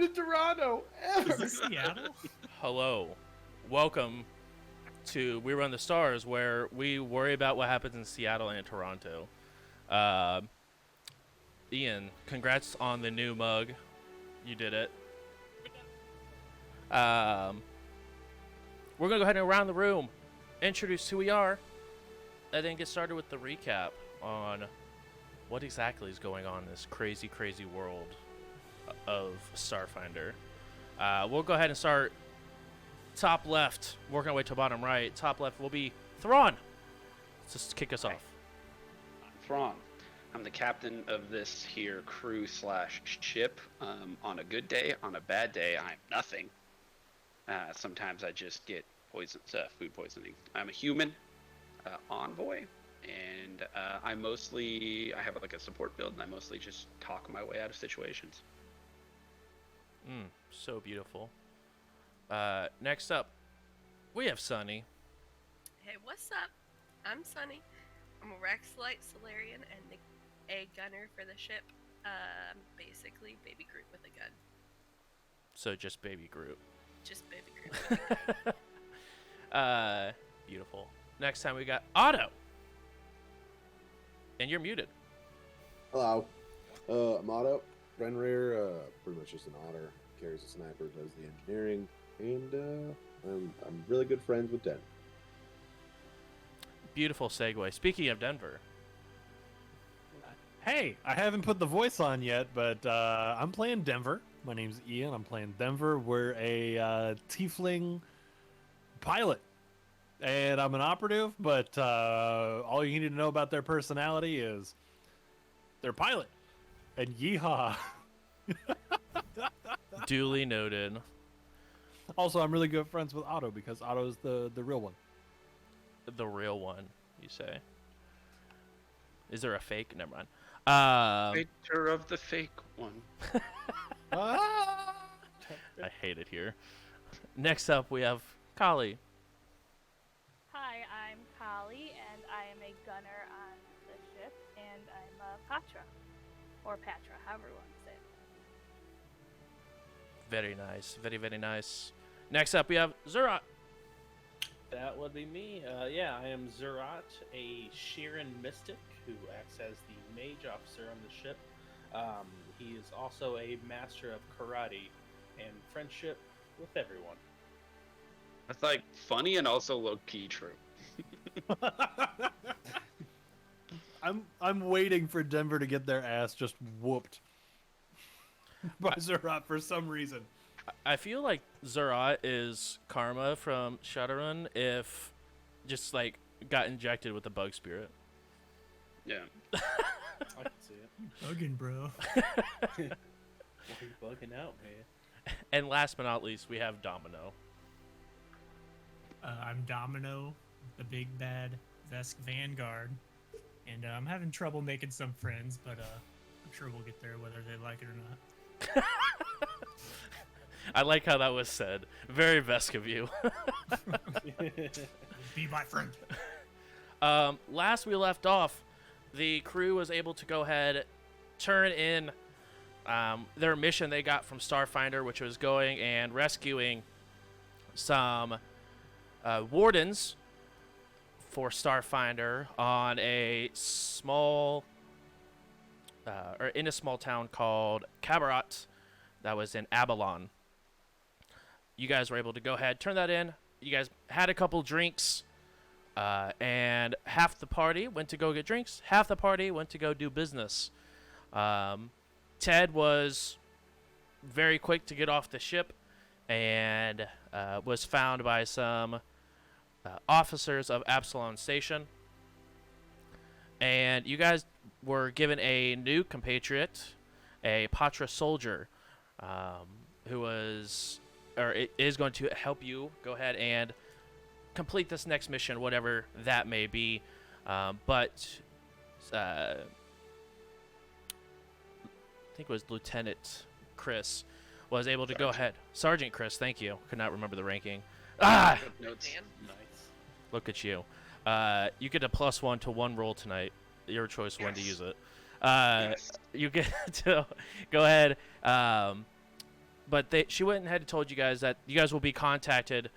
in Toronto ever. Is this Seattle? Hello. Welcome to We Run the Stars, where we worry about what happens in Seattle and Toronto. Ian, congrats on the new mug. You did it. We're going to go ahead and around the room, introduce who we are, and then get started with the recap on what exactly is going on in this crazy, crazy world of Starfinder. We'll go ahead and start top left, working our way to bottom right. Top left will be Thrawn. Let's just kick us off. Thrawn. I'm the captain of this here crew / ship. On a good day, on a bad day, I'm nothing. Sometimes I just get food poisoning. I'm a human envoy, and I have like a support build, and I mostly just talk my way out of situations. So beautiful. Next up, we have Sunny. Hey, what's up? I'm Sunny. I'm a Rexlite Solarian and a gunner for the ship. Basically, Baby Groot with a gun. So just Baby Groot. Just Baby Groot. Beautiful. Next time we got Otto. And you're muted. Hello. I'm Otto. Renrir, pretty much just an otter. Carries a sniper, does the engineering, and I'm really good friends with Den. Beautiful segue. Speaking of Denver. Hey, I haven't put the voice on yet, but I'm playing Denver. My name's Ian. I'm playing Denver. We're a tiefling pilot, and I'm an operative. But all you need to know about their personality is they're pilot, and yeehaw. Duly noted. Also, I'm really good friends with Otto because Otto's the real one. The real one, you say? Is there a fake? Never mind. Picture of the fake one. Ah! I hate it here. Next up, we have Kali. Hi, I'm Kali, and I am a gunner on the ship, and I'm a Patra. Or Patra, however you want to say it. Very nice. Very, very nice. Next up, we have Zurat. That would be me. I am Zurat, a Sheeran mystic who acts as the mage officer on the ship. He is also a master of karate and friendship with everyone. That's like funny and also low-key true. I'm waiting for Denver to get their ass just whooped by Zurat for some reason. I feel like Zurat is Karma from Shadowrun if just like got injected with the bug spirit. Yeah. I can see it. Bugging, bro. Why are you bugging out, man? And last but not least, we have Domino. I'm Domino, the big bad Vesk Vanguard, and I'm having trouble making some friends, but I'm sure we'll get there whether they like it or not. I like how that was said. Very Vesk of you. Be my friend. Last we left off, the crew was able to go ahead, turn in their mission they got from Starfinder, which was going and rescuing some wardens for Starfinder on a small, or in a small town called Kabarat that was in Abalon. You guys were able to go ahead, turn that in. You guys had a couple drinks, and half the party went to go get drinks. Half the party went to go do business. Ted was very quick to get off the ship and was found by some officers of Absalon Station. And you guys were given a new compatriot, a Patra soldier, who was, or is going to help you go ahead and complete this next mission, whatever that may be. But I think it was Lieutenant Chris was able to go ahead. Sergeant Chris, thank you. Could not remember the ranking. Notes. Nice. Look at you. You get a +1 to 1 roll tonight. Your choice when to use it. Yes. You get to go ahead, but she went ahead and told you guys that you guys will be contacted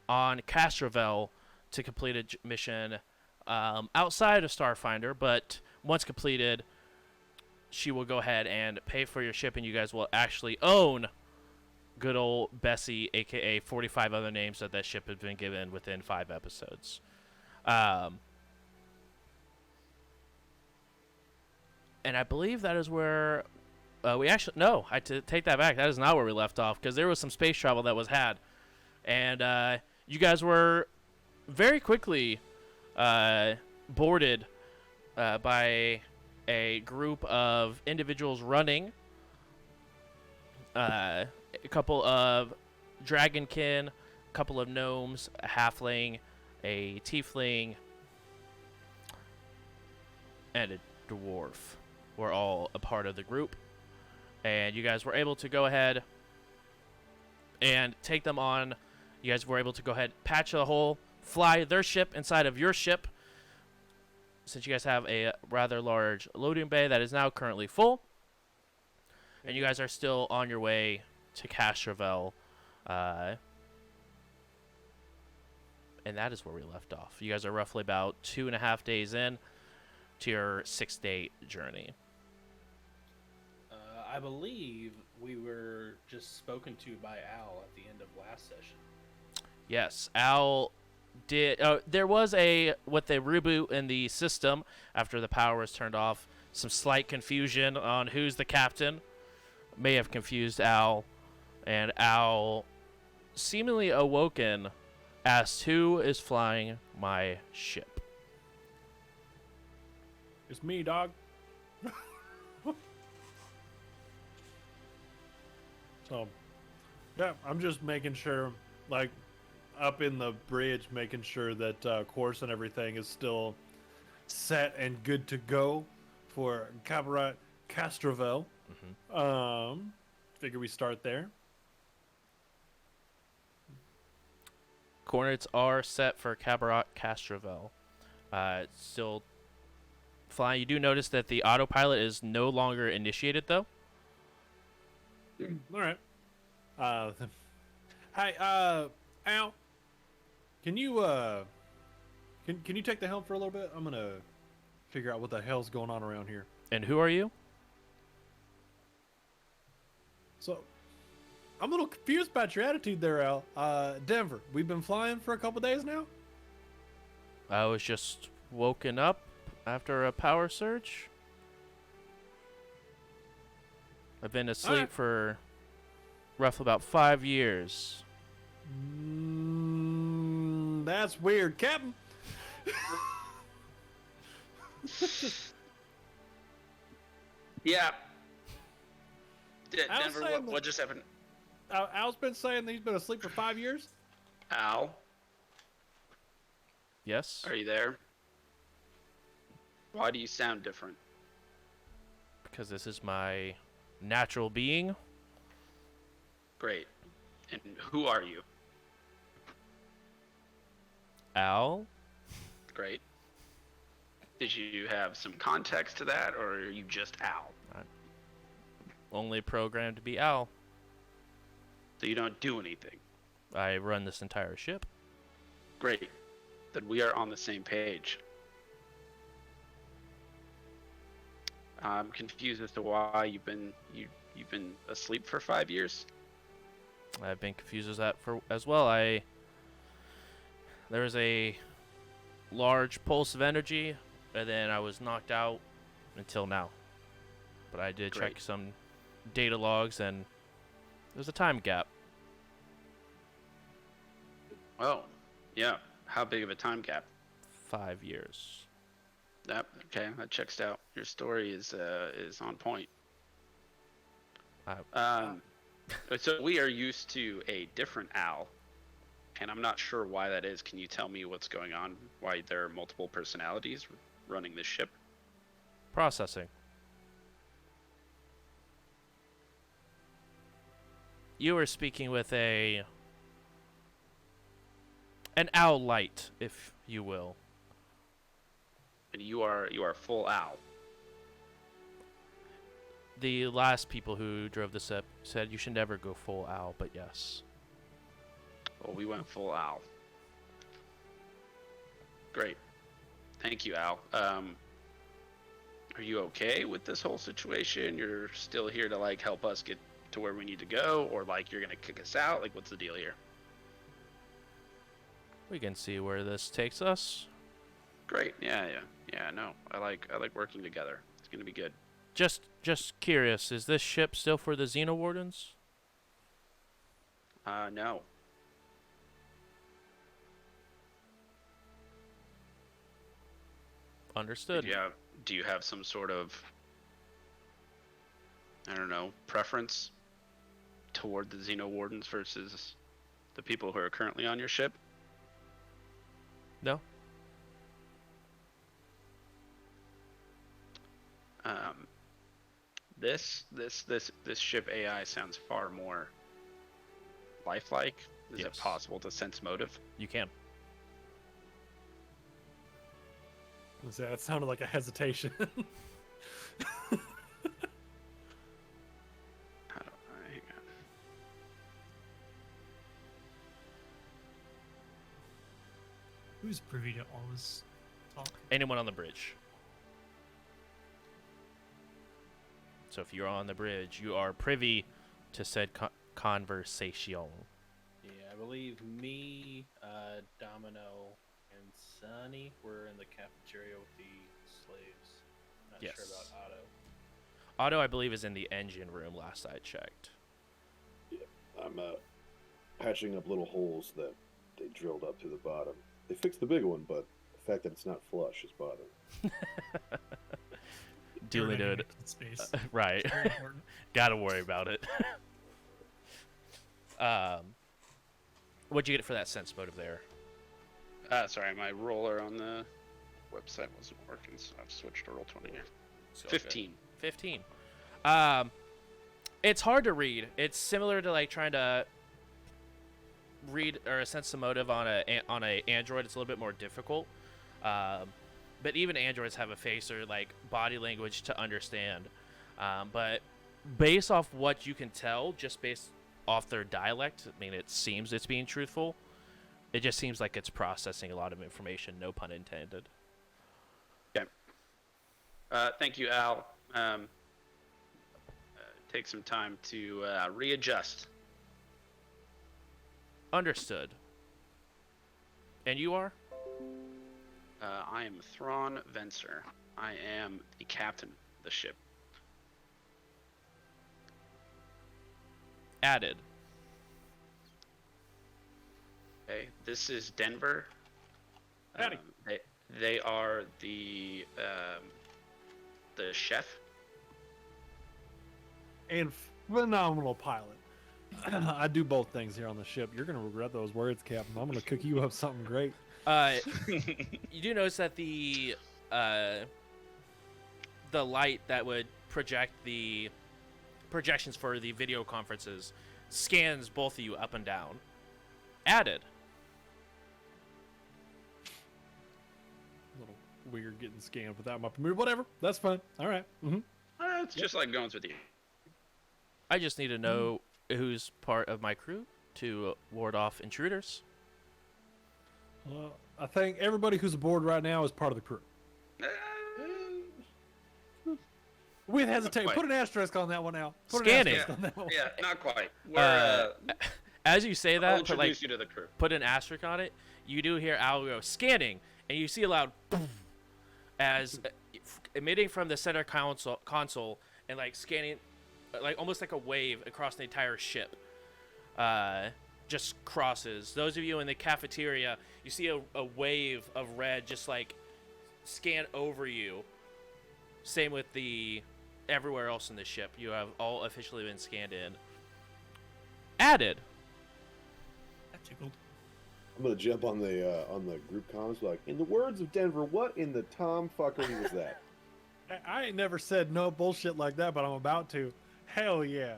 on Castrovel to complete a mission outside of Starfinder. But once completed, she will go ahead and pay for your ship, and you guys will actually own good old Bessie, aka 45 other names that ship has been given within 5 episodes. And I believe that is where we actually no. I take that back. That is not where we left off, because there was some space travel that was had, and you guys were very quickly boarded by a group of individuals running a couple of dragonkin, a couple of gnomes, a halfling, a tiefling, and a dwarf were all a part of the group. And you guys were able to go ahead and take them on. You guys were able to go ahead, patch a hole, fly their ship inside of your ship, since you guys have a rather large loading bay that is now currently full. And you guys are still on your way to Castrovel. And that is where we left off. You guys are roughly about 2.5 days in to your 6-day journey. I believe we were just spoken to by Al at the end of last session. Yes, Al did. There was with the reboot in the system after the power was turned off. Some slight confusion on who's the captain. May have confused Al, and Al seemingly awoken, asked who is flying my ship. It's me, dog. So, yeah, I'm just making sure, like, up in the bridge, making sure that course and everything is still set and good to go for Cabaret Castrovel. Figure we start there. Coordinates are set for Cabaret Castrovel. Still flying. You do notice that the autopilot is no longer initiated, though. All right. Hey, Al, can you can you take the helm for a little bit? I'm gonna figure out what the hell's going on around here. And who are you? So, I'm a little confused about your attitude there, Al. Denver, we've been flying for a couple days now? I was just woken up after a power surge. I've been asleep for roughly about 5 years. That's weird, Captain. Yeah. Al's Denver, saying what just happened? Al's been saying that he's been asleep for 5 years? Al, Yes? are you there? Why do you sound different? Because this is my natural being. Great. And who are you? Al? Great. Did you have some context to that, or are you just Al? Only programmed to be Al. So you don't do anything? I run this entire ship. Great. Then we are on the same page. I'm confused as to why you've been asleep for 5 years. I've been confused as that as well. There was a large pulse of energy, and then I was knocked out until now. But I did check some data logs, and there's a time gap. Oh, yeah. How big of a time gap? 5 years. Yep. Okay, that checks out. Your story is on point. So we are used to a different Al, and I'm not sure why that is. Can you tell me what's going on? Why there are multiple personalities running this ship? Processing. You were speaking with an Owl Light, if you will. And you are full Al. The last people who drove this up said you should never go full owl, but yes. Well, we went full owl. Great. Thank you, Al. Are you okay with this whole situation? You're still here to like help us get to where we need to go, or like you're gonna kick us out? Like, what's the deal here? We can see where this takes us. Great. Yeah. No, I like working together. It's gonna be good. Just curious, is this ship still for the Xenowardens? No. Understood. Do you have some sort of, I don't know, preference toward the Xenowardens versus the people who are currently on your ship? No. This ship AI sounds far more lifelike. Is it Yes. possible to sense motive? You can. That sounded like a hesitation. How do I hang on? Who's privy to all this talk? Anyone on the bridge. So if you're on the bridge, you are privy to said conversation. Yeah, I believe me, Domino, and Sunny were in the cafeteria with the slaves. Not Yes. sure about Otto. Otto, I believe, is in the engine room last I checked. I'm patching up little holes that they drilled up through the bottom. They fixed the big one, but the fact that it's not flush is bothering. Duly Everybody noted. makes space. Right. Very important. Gotta worry about it. What'd you get for that sense motive there? Sorry, my roller on the website wasn't working, so I've switched to Roll20 here. So good. 15. 15. It's hard to read. It's similar to like trying to read or sense the motive on a Android. It's a little bit more difficult. But even androids have a face or like body language to understand. But based off what you can tell, just based off their dialect, I mean, it seems it's being truthful. It just seems like it's processing a lot of information. No pun intended. Okay. Thank you, Al. Take some time to readjust. Understood. And you are? I am Thrawn Venser. I am the captain of the ship. Added. Okay, this is Denver. Howdy. They are the chef. And phenomenal pilot. I do both things here on the ship. You're gonna regret those words, Captain. I'm gonna cook you up something great. You do notice that the light that would project the projections for the video conferences scans both of you up and down. Added. A little weird getting scanned without my permission. Whatever. That's fine. All right. Mm-hmm. It's just like going through the. I just need to know who's part of my crew to ward off intruders. I think everybody who's aboard right now is part of the crew. With hesitation. quite. Put an asterisk on that one now. Put Scanning. An asterisk on that one. Yeah, not quite. We're, As you say I'll that, introduce you to the crew. put an asterisk on it, you do hear Al go scanning, and you see a loud boom as emitting from the center console and like scanning, like almost like a wave across the entire ship. Just crosses. Those of you in the cafeteria, you see a wave of red just like scan over you. Same with the everywhere else in the ship. You have all officially been scanned in. Added. That tickled. I'm gonna jump on the group comms like, in the words of Denver, what in the tom fuckery was that? I ain't never said no bullshit like that, but I'm about to. Hell yeah.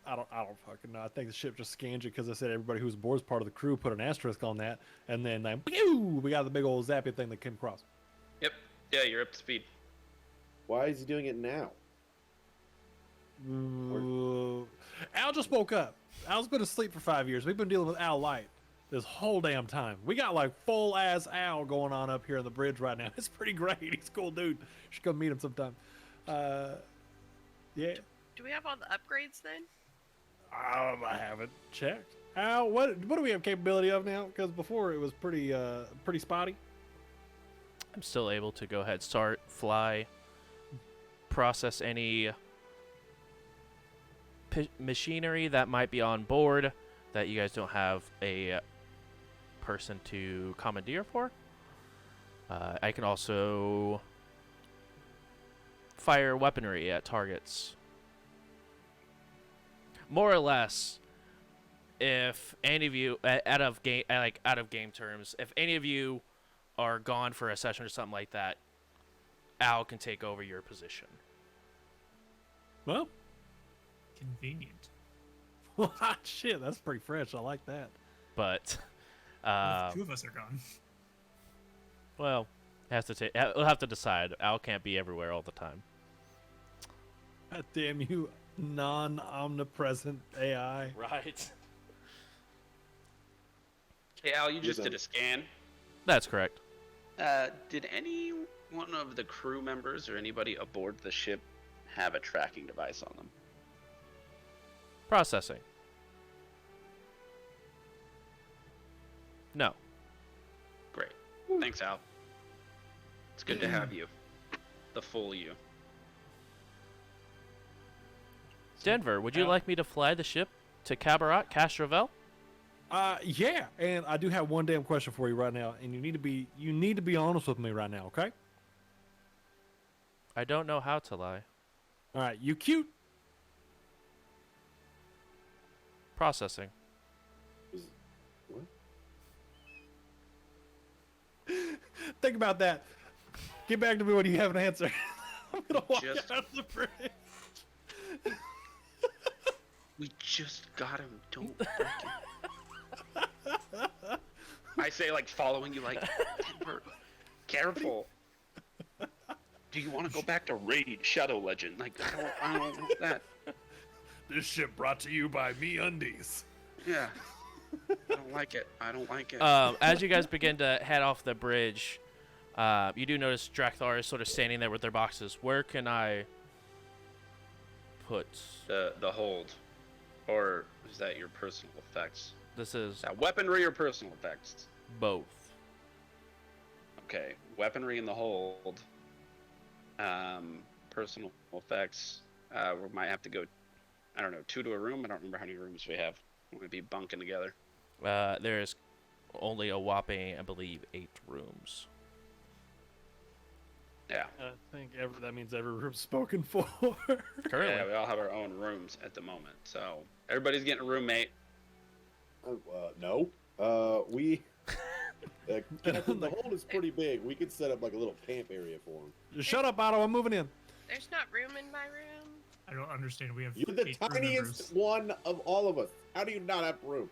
I don't fucking know. I think the ship just scanned you because I said everybody who's aboard is part of the crew. Put an asterisk on that, and then pew, we got the big old zappy thing that came across. Yep. Yeah, you're up to speed. Why is he doing it now? Al just woke up. Al's been asleep for 5 years. We've been dealing with Al Light this whole damn time. We got like full ass Al going on up here on the bridge right now. It's pretty great. He's a cool dude. You should come meet him sometime. Yeah. Do we have all the upgrades then? I haven't checked. Al, what do we have capability of now? Because before it was pretty spotty. I'm still able to go ahead, start, fly, process any machinery that might be on board that you guys don't have a person to commandeer for. I can also fire weaponry at targets. More or less, if any of you out of game terms, if any of you are gone for a session or something like that, Al can take over your position. Well, Convenient. shit, that's pretty fresh. I like that. But What if 2 of us are gone? well, we'll have to decide. Al can't be everywhere all the time. God damn you, non-omnipresent AI. Right. Hey, Al, you just did a scan. That's correct. Did any one of the crew members or anybody aboard the ship have a tracking device on them? Processing. No. Great. Thanks, Al. It's good to have you. The full you. Denver, would you like me to fly the ship to Cabaret, Castrovel? Yeah, and I do have one damn question for you right now, and you need to be honest with me right now, okay? I don't know how to lie. All right, you cute. Processing. What? Think about that. Get back to me when you have an answer. I'm gonna walk Just- out of the bridge. We just got him. Don't break it. I say, like, following you, like, Denver, careful. Do you want to go back to Raid Shadow Legend? Like, I don't want that. This ship brought to you by Me Undies. Yeah. I don't like it. I don't like it. As you guys begin to head off the bridge, you do notice Drakthar is sort of standing there with their boxes. Where can I put... The hold. Or is that your personal effects? This is Is that weaponry or personal effects? both. Okay. Weaponry in the hold. Personal effects. We might have to go, I don't know, 2 to a room. I don't remember how many rooms we have. We're going to be bunking together. There is only a whopping, I believe, 8 rooms. Yeah. I think that means every room's spoken for. Currently. Yeah, we all have our own rooms at the moment. So everybody's getting a roommate. No. We. Captain, the hold is pretty big. We could set up like a little camp area for him. Just shut up, Otto. I'm moving in. There's not room in my room. I don't understand. We have You're the 8 crew tiniest members. one of all of us. How do you not have room?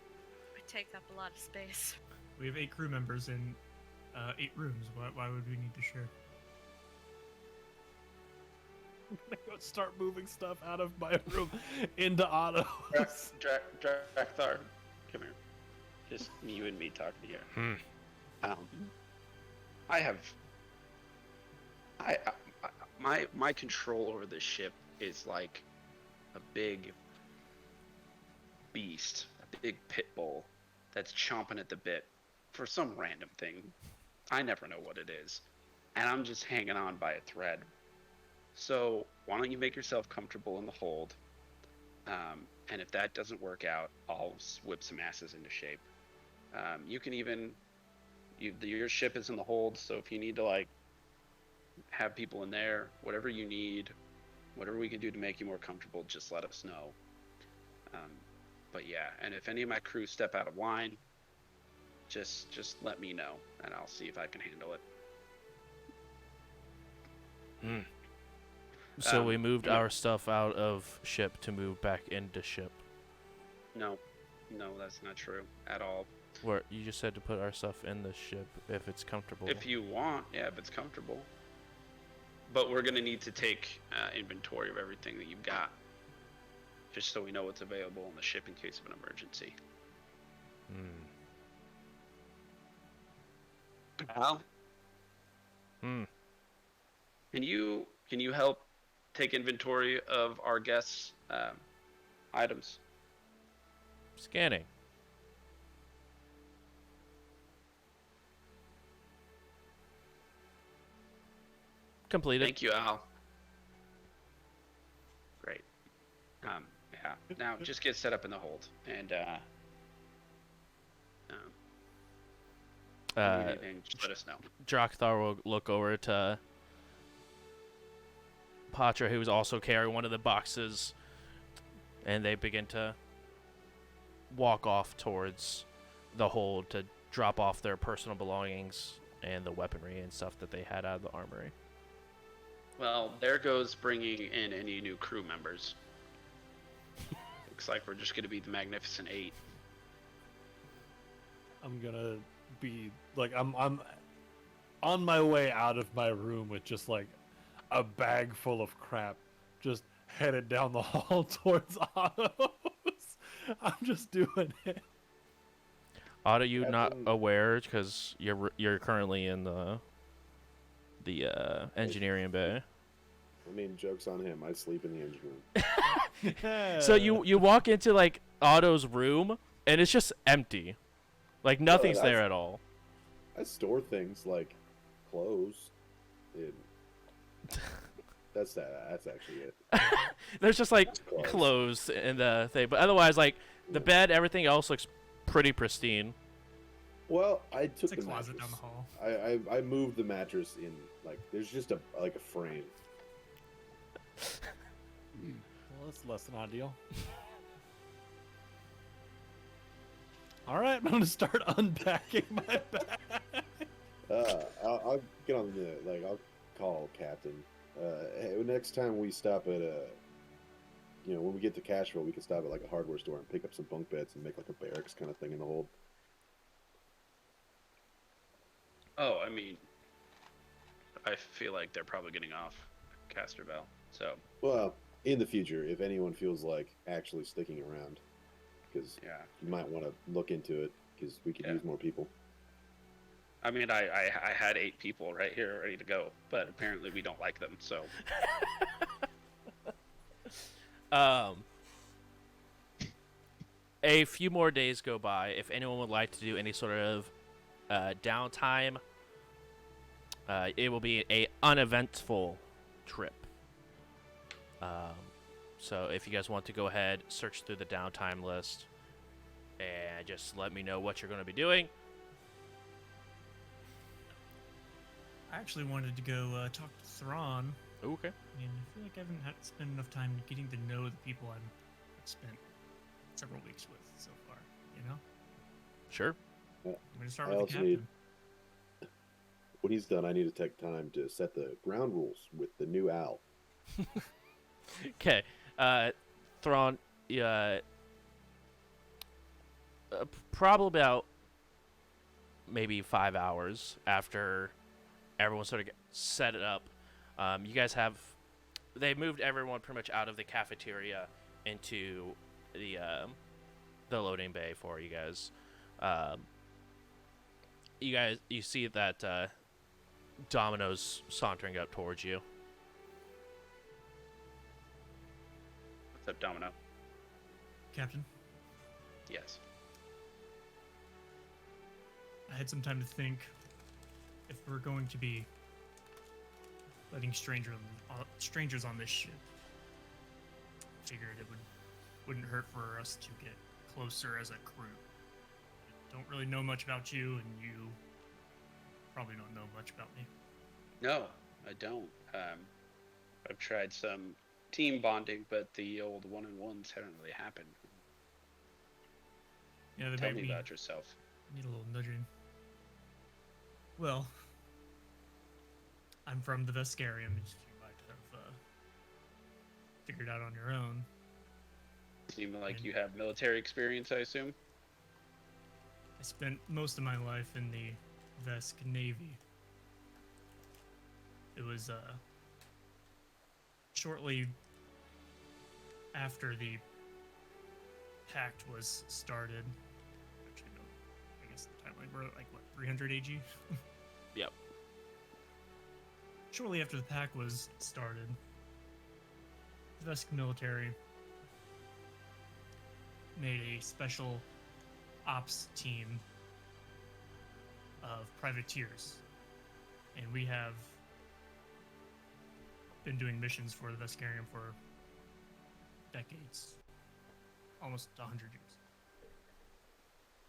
I take up a lot of space. We have 8 crew members in 8 rooms. Why would we need to share? I'm gonna go start moving stuff out of my room into Otto's. Drakthar, come here. Just you and me talking here. I have. My control over this ship is like a big beast, a big pit bull that's chomping at the bit for some random thing. I never know what it is, and I'm just hanging on by a thread. So why don't you make yourself comfortable in the hold? And if that doesn't work out, I'll whip some asses into shape. You can even, your ship is in the hold, so if you need to like have people in there, whatever you need, whatever we can do to make you more comfortable, just let us know. But yeah, and if any of my crew step out of line, just let me know, and I'll see if I can handle it. So we moved our stuff out of ship to move back into ship. No, that's not true at all. Where you just said to put our stuff in the ship if it's comfortable. If you want, yeah, if it's comfortable. but we're gonna need to take inventory of everything that you've got, just so we know what's available on the ship in case of an emergency. Al, Hmm. can you help take inventory of our guests' items? Scanning. Completed. Thank you, Al. Great. Yeah. Now just get set up in the hold, and if you need anything, just let us know. Drakthar will look over to Patra, who's also carrying one of the boxes, and they begin to walk off towards the hold to drop off their personal belongings and the weaponry and stuff that they had out of the armory. Well, there goes bringing in any new crew members. Looks like we're just gonna be the Magnificent Eight. I'm gonna be like I'm on my way out of my room with just like a bag full of crap, just headed down the hall towards Otto's. I'm just doing it. Otto, you not Captain- aware because you're currently in the engineering bay. I mean, joke's on him. I sleep in the engine room. So you walk into like Otto's room and it's just empty, like nothing's there at all. I store things like clothes. That's actually it. There's just like Clothes. clothes in the thing, but otherwise like the bed, everything else looks pretty pristine. Well, I took It's a the closet mattress. down the hall. I moved the mattress in, like, there's just a frame. Well, that's less than ideal. All right, I'm gonna start unpacking my bag. I'll get on the, like, I'll call Captain. Hey, next time we stop at when we get to Cashville, we can stop at like a hardware store and pick up some bunk beds and make like a barracks kind of thing in the hold. Oh, I mean, I feel like they're probably getting off Casterbell, so Well, in the future, if anyone feels like actually sticking around, because yeah. you might want to look into it, because we could Yeah. use more people. I mean, I had 8 people right here ready to go, but apparently we don't like them, so A few more days go by. If anyone would like to do any sort of downtime, it will be a uneventful trip. So if you guys want to go ahead, search through the downtime list, and just let me know what you're going to be doing. I actually wanted to go talk to Thrawn. Okay. I mean, I feel like I haven't spent enough time getting to know the people I've spent several weeks with so far. You know, Sure. I'm gonna start I with the also need- captain. When he's done, I need to take time to set the ground rules with the new Al. Okay. Thrawn, probably about maybe 5 hours after everyone sort of set it up. You guys they moved everyone pretty much out of the cafeteria into the loading bay for you guys. You see that Domino's sauntering up towards you. what's up, Domino? Captain, Yes. I had some time to think. If we're going to be letting strangers on this ship, figured it wouldn't hurt for us to get closer as a crew. I don't really know much about you, and you probably don't know much about me. No, I don't. I've tried some team bonding, but the old one-on-ones haven't really happened. Yeah, they Tell might me be about yourself. need a little nudging. Well, I'm from the Vescarium, as you might have figured out on your own. Seem like you have military experience, I assume? I spent most of my life in the Vesk Navy. It was shortly after the pact was started, actually, no, I guess the timeline, we're at, like, what, 300 AG? Yep. Shortly after the pact was started, the Vesk military made a special ops team of privateers, and we have been doing missions for the Veskarium for decades, almost 100 years.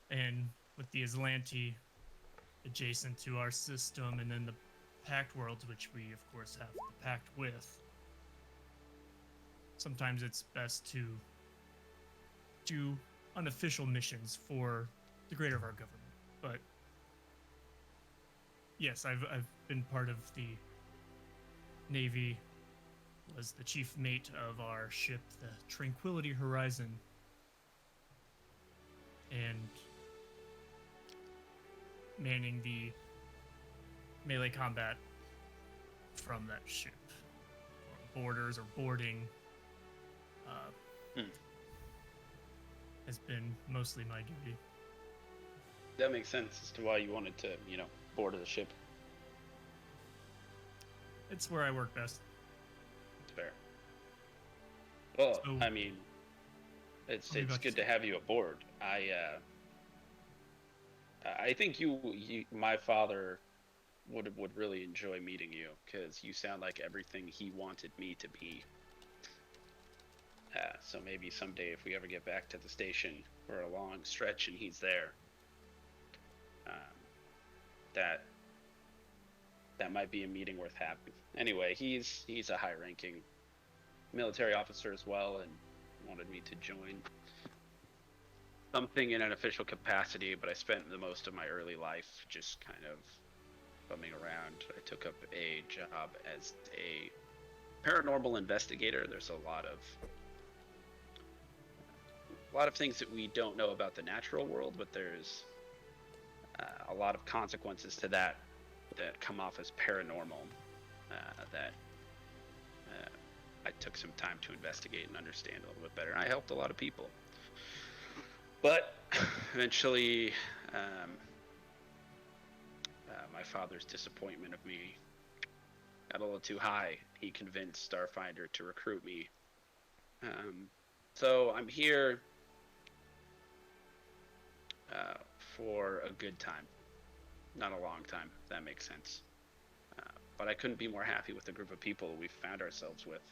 And with the Aslanti adjacent to our system, and then the Pact worlds, which we of course have the Pact with, sometimes it's best to do unofficial missions for the greater of our government. But yes, I've been part of the Navy, was the chief mate of our ship, the Tranquility Horizon, and manning the melee combat from that ship, or borders or boarding, has been mostly my duty. That makes sense as to why you wanted to, board the ship. It's where I work best. It's fair. Well, So- I mean, it's Tell me about good to have you aboard. I think my father would really enjoy meeting you, because you sound like everything he wanted me to be. So maybe someday, if we ever get back to the station for a long stretch and he's there, that might be a meeting worth having. Anyway, he's a high-ranking military officer as well, and wanted me to join something in an official capacity, but I spent the most of my early life just kind of bumming around. I took up a job as a paranormal investigator. There's a lot of things that we don't know about the natural world, but there's a lot of consequences to that come off as paranormal, that I took some time to investigate and understand a little bit better. And I helped a lot of people. But eventually, my father's disappointment of me got a little too high. He convinced Starfinder to recruit me. So I'm here for a good time, not a long time, if that makes sense. But I couldn't be more happy with the group of people we've found ourselves with.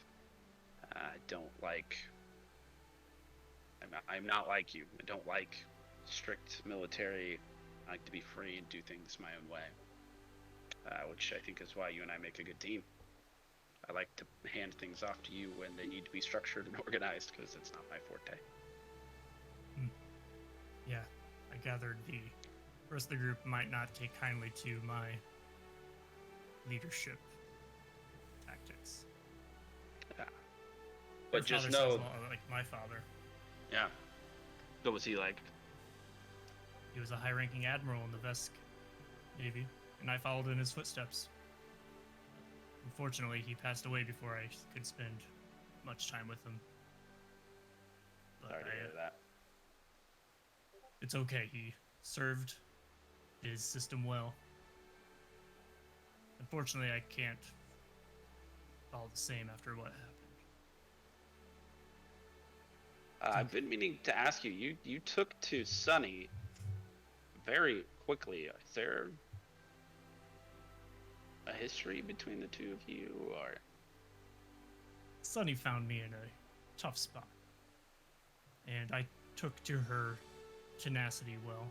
I'm not like you. I don't like strict military. I like to be free and do things my own way, which I think is why you and I make a good team. I like to hand things off to you when they need to be structured and organized, because it's not my forte. Yeah, I gathered the rest of the group might not take kindly to my leadership tactics. Yeah. But Your just father sounds know, a lot like my father. yeah. What was he like? He was a high-ranking admiral in the Vesk Navy, and I followed in his footsteps. Unfortunately, he passed away before I could spend much time with him. But Sorry to hear that. it's okay. He served his system well. Unfortunately, I can't follow the same after what happened. I've been meaning to ask you. You took to S1E very quickly. Is there a history between the two of you, or? S1E found me in a tough spot, and I took to her tenacity well.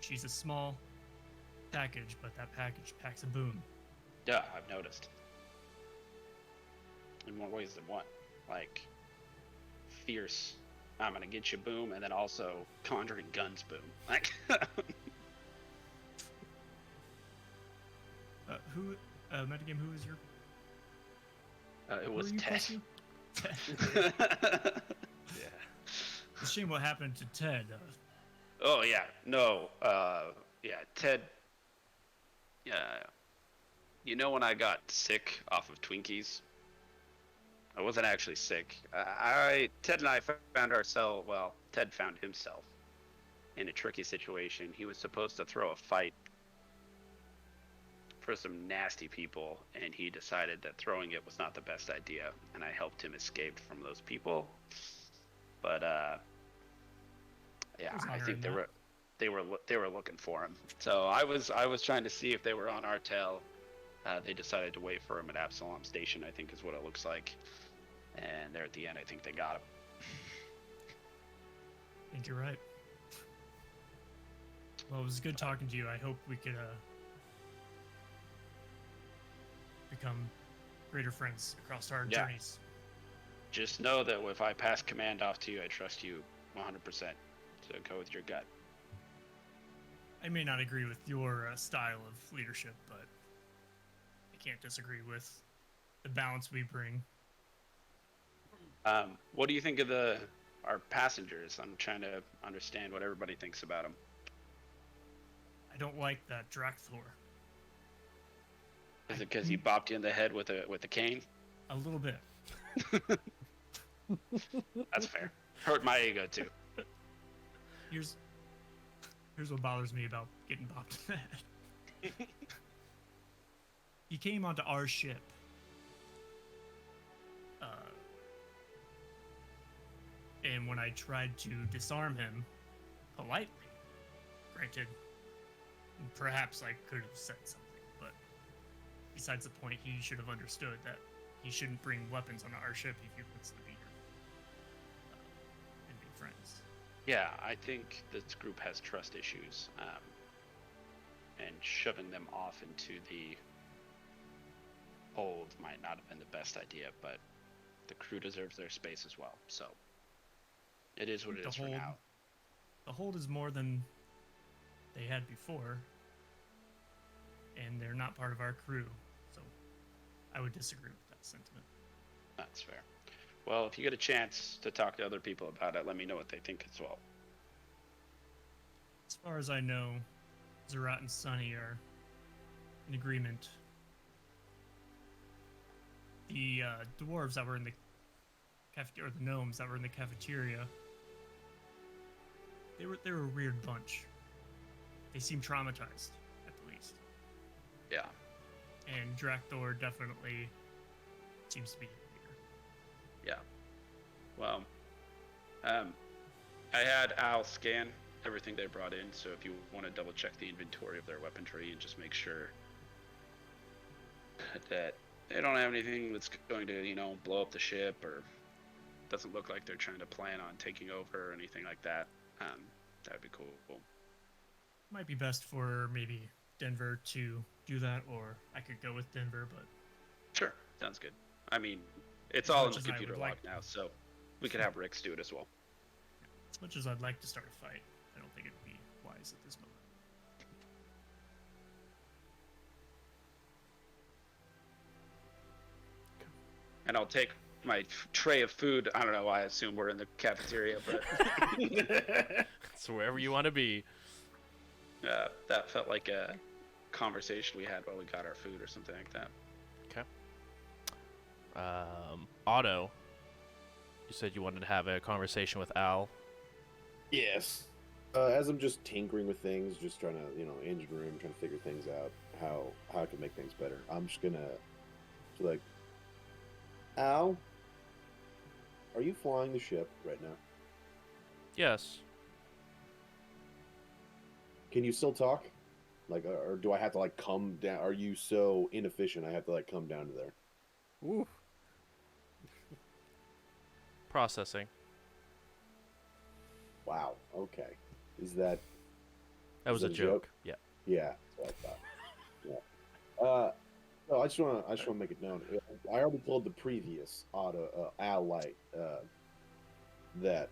She's a small package, but that package packs a boom. Yeah, I've noticed. In more ways than one. Like, fierce, I'm gonna get you boom, and then also conjuring guns boom. Like, Metagame, who is your... it who was are you close Ted. to? Ted. Yeah. It's a shame what happened to Ted. Oh yeah, no, yeah, Ted. Yeah, when I got sick off of Twinkies, I wasn't actually sick. Ted and I found ourselves. Well, Ted found himself in a tricky situation. He was supposed to throw a fight for some nasty people, and he decided that throwing it was not the best idea, and I helped him escape from those people. But yeah, There's I honor think in they that. were they were looking for him. So I was trying to see if they were on our tail. They decided to wait for him at Absalom Station, I think is what it looks like. And there at the end, I think they got him. I think you're right. Well, it was good talking to you. I hope we could become greater friends across our Yeah. journeys. Just know that if I pass command off to you, I trust you 100%. So go with your gut. I may not agree with your style of leadership, but I can't disagree with the balance we bring. What do you think of our passengers? I'm trying to understand what everybody thinks about them. I don't like that Drakthor. Is it because he bopped you in the head with a cane? A little bit. That's fair. Hurt my ego too. Here's what bothers me about getting bopped in the head. He came onto our ship. And when I tried to disarm him politely, granted, perhaps I could have said something, but besides the point, he should have understood that he shouldn't bring weapons on our ship if he wants to be here and be friends. Yeah, I think this group has trust issues, and shoving them off into the hold might not have been the best idea, but the crew deserves their space as well. So it is what it is for now. The hold is more than they had before, and they're not part of our crew, so I would disagree with that sentiment. That's fair. Well, if you get a chance to talk to other people about it, let me know what they think as well. As far as I know, Zerat and Sunny are in agreement. The dwarves that were in the cafeteria, or the gnomes that were in the cafeteria, they were a weird bunch. They seem traumatized, at the least. Yeah. And Drakthor definitely seems to be the leader. Yeah. Well, I had Al scan everything they brought in, so if you want to double check the inventory of their weaponry and just make sure that they don't have anything that's going to, blow up the ship, or doesn't look like they're trying to plan on taking over or anything like that, that'd be cool. Might be best for maybe Denver to do that, or I could go with Denver, but Sure, sounds good. I mean, it's As all in much the as I computer would log like- now, so we could have Rix do it as well. as much as I'd like to start a fight, I don't think it'd be wise at this moment. And I'll take my tray of food. I don't know why I assume we're in the cafeteria, but It's wherever you want to be. that felt like a conversation we had while we got our food or something like that. Otto, you said you wanted to have a conversation with Al. Yes. As I'm just tinkering with things, just trying to, engine room, trying to figure things out, how I can make things better. I'm just gonna, Al, are you flying the ship right now? Yes. Can you still talk? Or do I have to come down? Are you so inefficient? I have to come down to there. Ooh. Processing. Wow. Okay. Is that? That was Is a that a joke. joke? Yeah. Yeah. That's what I thought. Yeah. No, I just want to make it known. I already told the previous Al Light that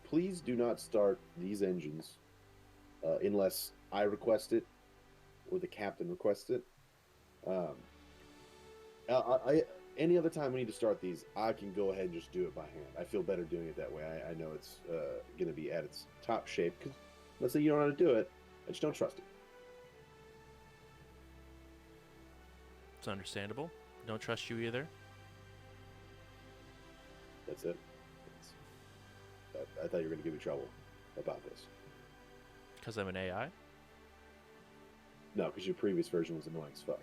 please do not start these engines unless I request it or the captain requests it. Any other time we need to start these, I can go ahead and just do it by hand. I feel better doing it that way. I know it's going to be at its top shape. Because let's say you don't know how to do it, I just don't trust it. It's understandable. Don't trust you either. That's it. I thought you were going to give me trouble about this. Because I'm an AI? No, because your previous version was annoying as fuck.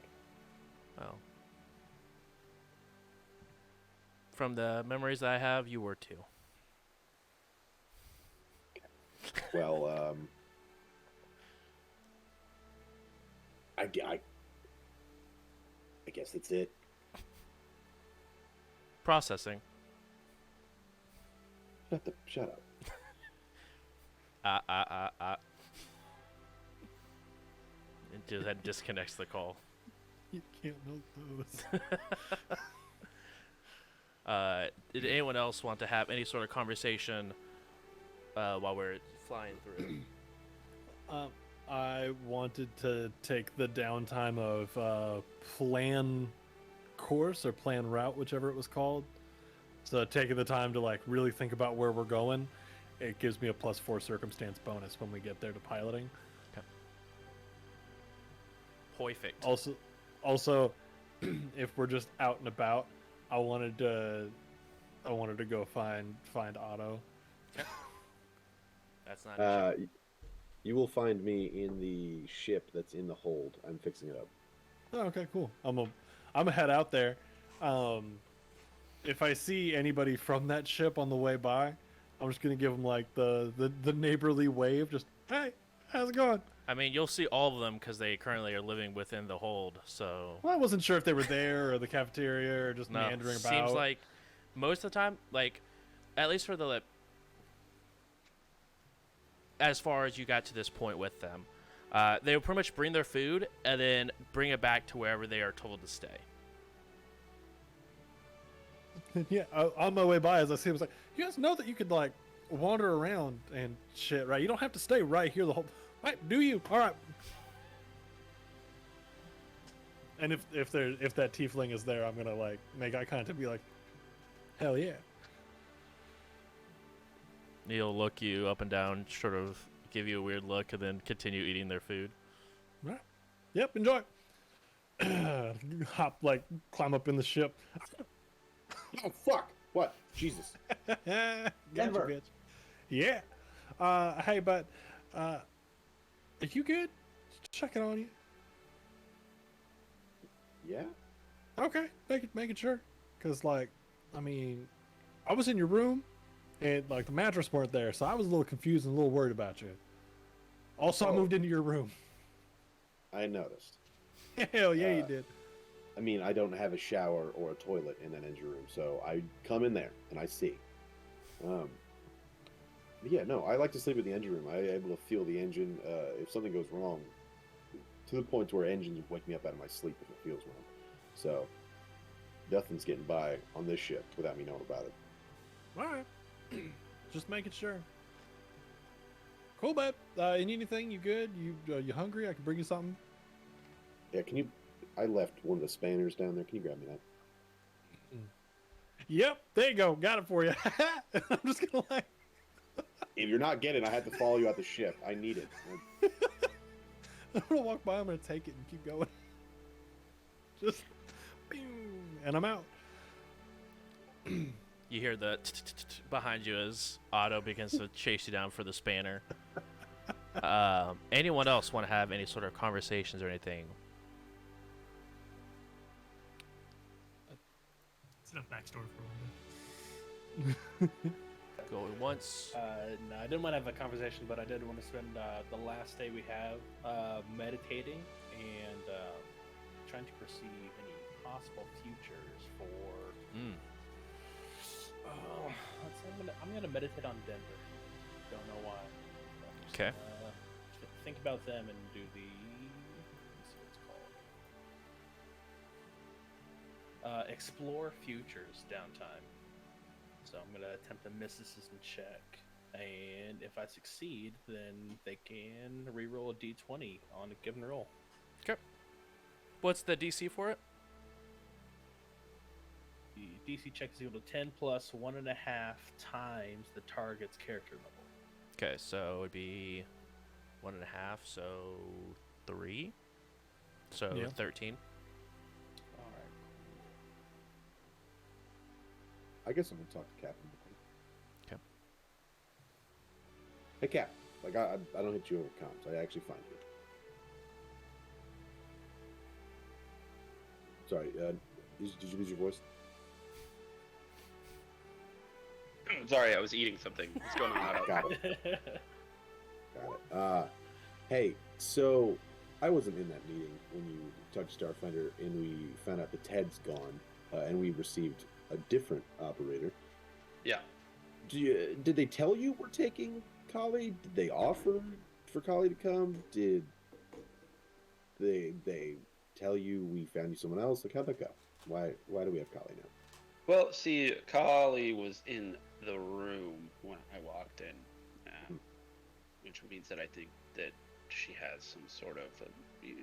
Oh. From the memories I have, you were too. Well, I guess that's it. Processing. Shut up. It just that disconnects the call. You can't milk those. Did anyone else want to have any sort of conversation while we're flying through? I wanted to take the downtime of plan course or plan route, whichever it was called. So taking the time to like really think about where we're going, it gives me a +4 circumstance bonus when we get there to piloting. Perfect. Also, if we're just out and about, I wanted to go find Otto. That's not an issue. You will find me in the ship that's in the hold. I'm fixing it up. Oh, okay, cool. I'm gonna head out there. If I see anybody from that ship on the way by, I'm just gonna give them like the neighborly wave. Just, hey, how's it going? I mean, you'll see all of them because they currently are living within the hold. So Well, I wasn't sure if they were there or the cafeteria or just meandering about. Seems like most of the time, like at least for the as far as you got to this point with them, they will pretty much bring their food and then bring it back to wherever they are told to stay. Yeah, on my way by, as I see, I was like, you guys know that you could like wander around and shit, right? You don't have to stay right here the whole. Right? Do you? All right. And if that tiefling is there, I'm gonna like make eye contact and be like, hell yeah. He'll look you up and down, sort of give you a weird look, and then continue eating their food. Right. Yep. Enjoy. Hop, like climb up in the ship. Oh fuck! What? Jesus. Gotcha, Denver. bitch. Yeah. Hey, but are you good? Just checking on you. Yeah. Okay, making sure. Cause like, I mean, I was in your room, and like the mattress weren't there, so I was a little confused and a little worried about you. Also, I moved into your room. I noticed. Hell yeah, you did. I mean, I don't have a shower or a toilet in that engine room, so I come in there and I see. But yeah, no, I like to sleep in the engine room. I'm able to feel the engine. If something goes wrong, to the point where engines wake me up out of my sleep if it feels wrong. So nothing's getting by on this ship without me knowing about it. All right, just making sure. Cool, bud. You need anything? You good? You hungry? I can bring you something. Yeah, can you? I left one of the spanners down there. Can you grab me that? Yep, there you go. Got it for you. I'm just gonna like. If you're not getting it, I have to follow you out the ship. I need it. I'm gonna walk by. I'm gonna take it and keep going. Just, and I'm out. You hear the behind you as Otto begins to chase you down for the spanner. Anyone else want to have any sort of conversations or anything? It's enough backstory for one day. Going once. No, I didn't want to have a conversation, but I did want to spend the last day we have meditating and trying to perceive any possible futures for. Oh, I'm gonna meditate on Denver. Don't know why. Okay. Think about them and do the. Let's see what it's called. Explore futures downtime. So I'm gonna attempt a mysticism check, and if I succeed, then they can reroll a d20 on a given roll. Okay. What's the DC for it? The DC check is equal to 10 plus 1.5 times the target's character level. Okay, so it would be 1.5, so 3. So Yeah. 13. All right. I guess I'm gonna talk to Captain. Okay. Hey, Cap. Like I don't hit you over comms. I actually find you. Sorry. Did you lose your voice? Sorry, I was eating something. What's going on? Got it. Got it. Hey, so I wasn't in that meeting when you talked to Starfinder and we found out that Ted's gone, and we received a different operator. Yeah. Did they tell you we're taking Kali? Did they offer for Kali to come? Did they tell you we found you someone else? Like, how'd that go? Why do we have Kali now? Well, see, Kali was in the room when I walked in, which means that I think that she has some sort of a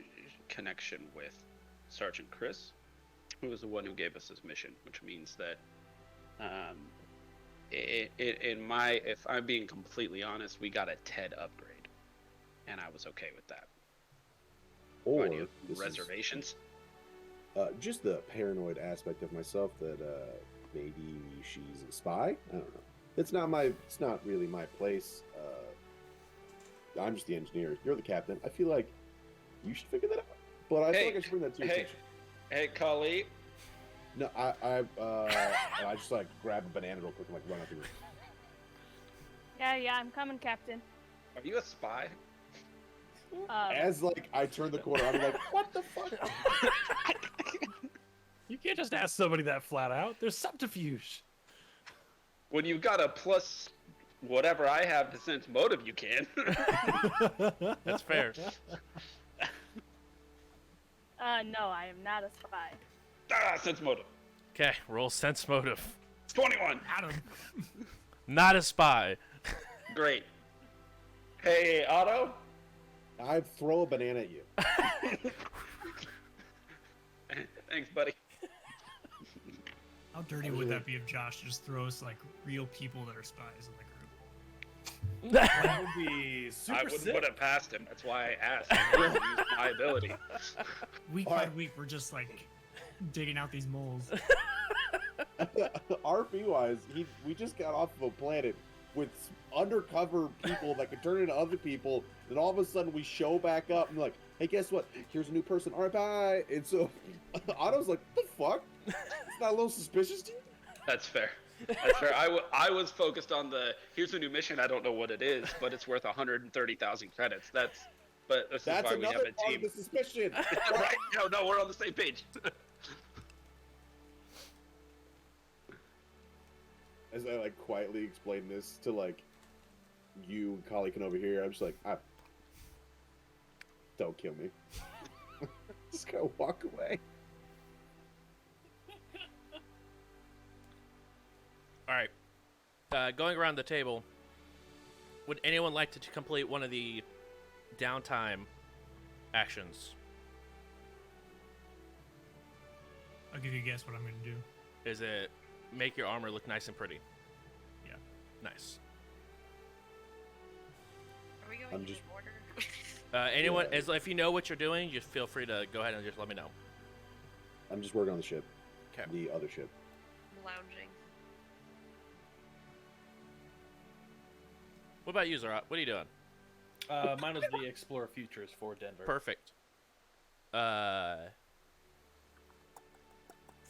connection with Sergeant Chris, who was the one who gave us this mission, which means that, if I'm being completely honest, we got a TED upgrade, and I was okay with that. Or Any this is, reservations? just the paranoid aspect of myself that maybe she's a spy. I don't know. It's not really my place. I'm just the engineer. You're the captain. I feel like you should figure that out. But I feel like I should bring that to your attention. Hey, Kali. No, I just like grab a banana real quick and like run out the room. Yeah, I'm coming, Captain. Are you a spy? As like I turn the corner, I'm like, what the fuck? You can't just ask somebody that flat out. There's subterfuge. When you've got a plus whatever I have to sense motive, you can. That's fair. No, I am not a spy. Sense motive. Okay, roll sense motive. 21. Adam. Not a spy. Great. Hey, Otto. I'd throw a banana at you. Thanks, buddy. How dirty would that be of Josh to just throw us like real people that are spies in the group? That would be super I wouldn't sick. put it past him. That's why I asked. I use my ability. Week All by right. week, we're just like digging out these moles. RP wise, we just got off of a planet with undercover people that could turn into other people. Then all of a sudden we show back up and like, hey, guess what? Here's a new person. All right, bye. And so Otto's like, what the fuck? It's not a little suspicious to you? That's fair. That's fair. I was focused on the here's a new mission. I don't know what it is, but it's worth 130,000 credits. That's That's why we have another a part team. of the suspicion. Right? No, we're on the same page. As I like quietly explain this to like you and Kali can over here, I'm just like, don't kill me. Just gotta walk away. All right. Going around the table, would anyone like to complete one of the downtime actions? I'll give you a guess what I'm gonna do. Is it make your armor look nice and pretty? Yeah. Nice. Are we going I'm in just- order? Anyone, Yeah. if you know what you're doing, just feel free to go ahead and just let me know. I'm just working on the ship. 'Kay. The other ship. Lounging. What about you, Zerat? What are you doing? Mine was the Explore Futures for Denver. Perfect.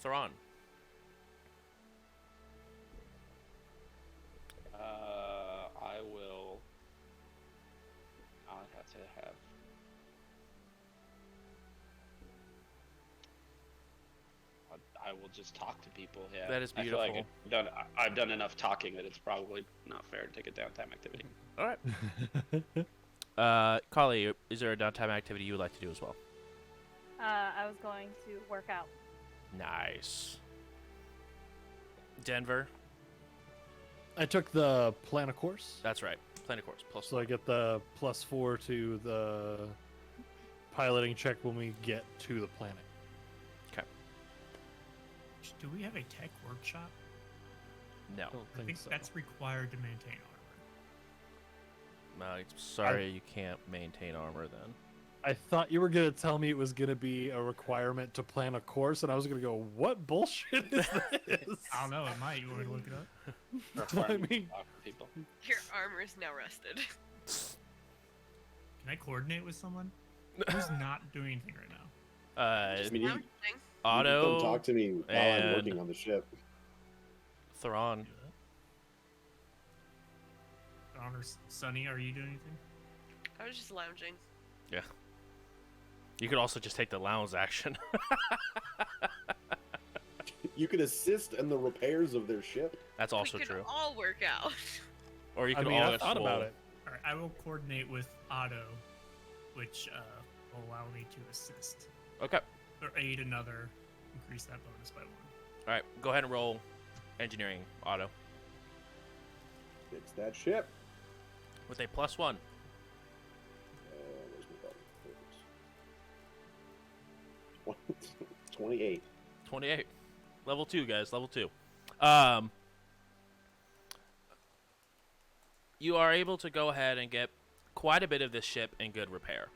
Thrawn. I will. I'll have to have. I will just talk to people. Yeah, That is I feel like beautiful. I've done enough talking that it's probably not fair to take a downtime activity. All right. Kali, is there a downtime activity you would like to do as well? I was going to work out. Nice. Denver. I took the Planet course, That's right. Planet course plus. so I get the +4 to the piloting check when we get to the planet. Do we have a tech workshop? No. Don't I think think so. that's required to maintain armor. No, sorry, you can't maintain armor then. I thought you were gonna tell me it was gonna be a requirement to plan a course, and I was gonna go, "What bullshit is this?" I don't know. It might. You want me to look it up? Requirement mean- to talk to people. Your armor's now rusted. Can I coordinate with someone? Who's not doing anything right now? I mean, you Lounging. can Otto, come talk to me while I'm and- working on the ship. Thrawn. Do that. Honor, Sunny, are you doing anything? I was just lounging. You could also just take the lounge action. You can assist in the repairs of their ship. That's also we could true. all work out. Or you I could mean, all I thought about it. All right, I will coordinate with Otto, which will allow me to assist Okay. or aid another. Increase that bonus by 1. All right. Go ahead and roll engineering, Otto, Fix that ship. with a +1. Where's my button? 28. 28. Level 2, guys. Level 2. You are able to go ahead and get quite a bit of this ship in good repair.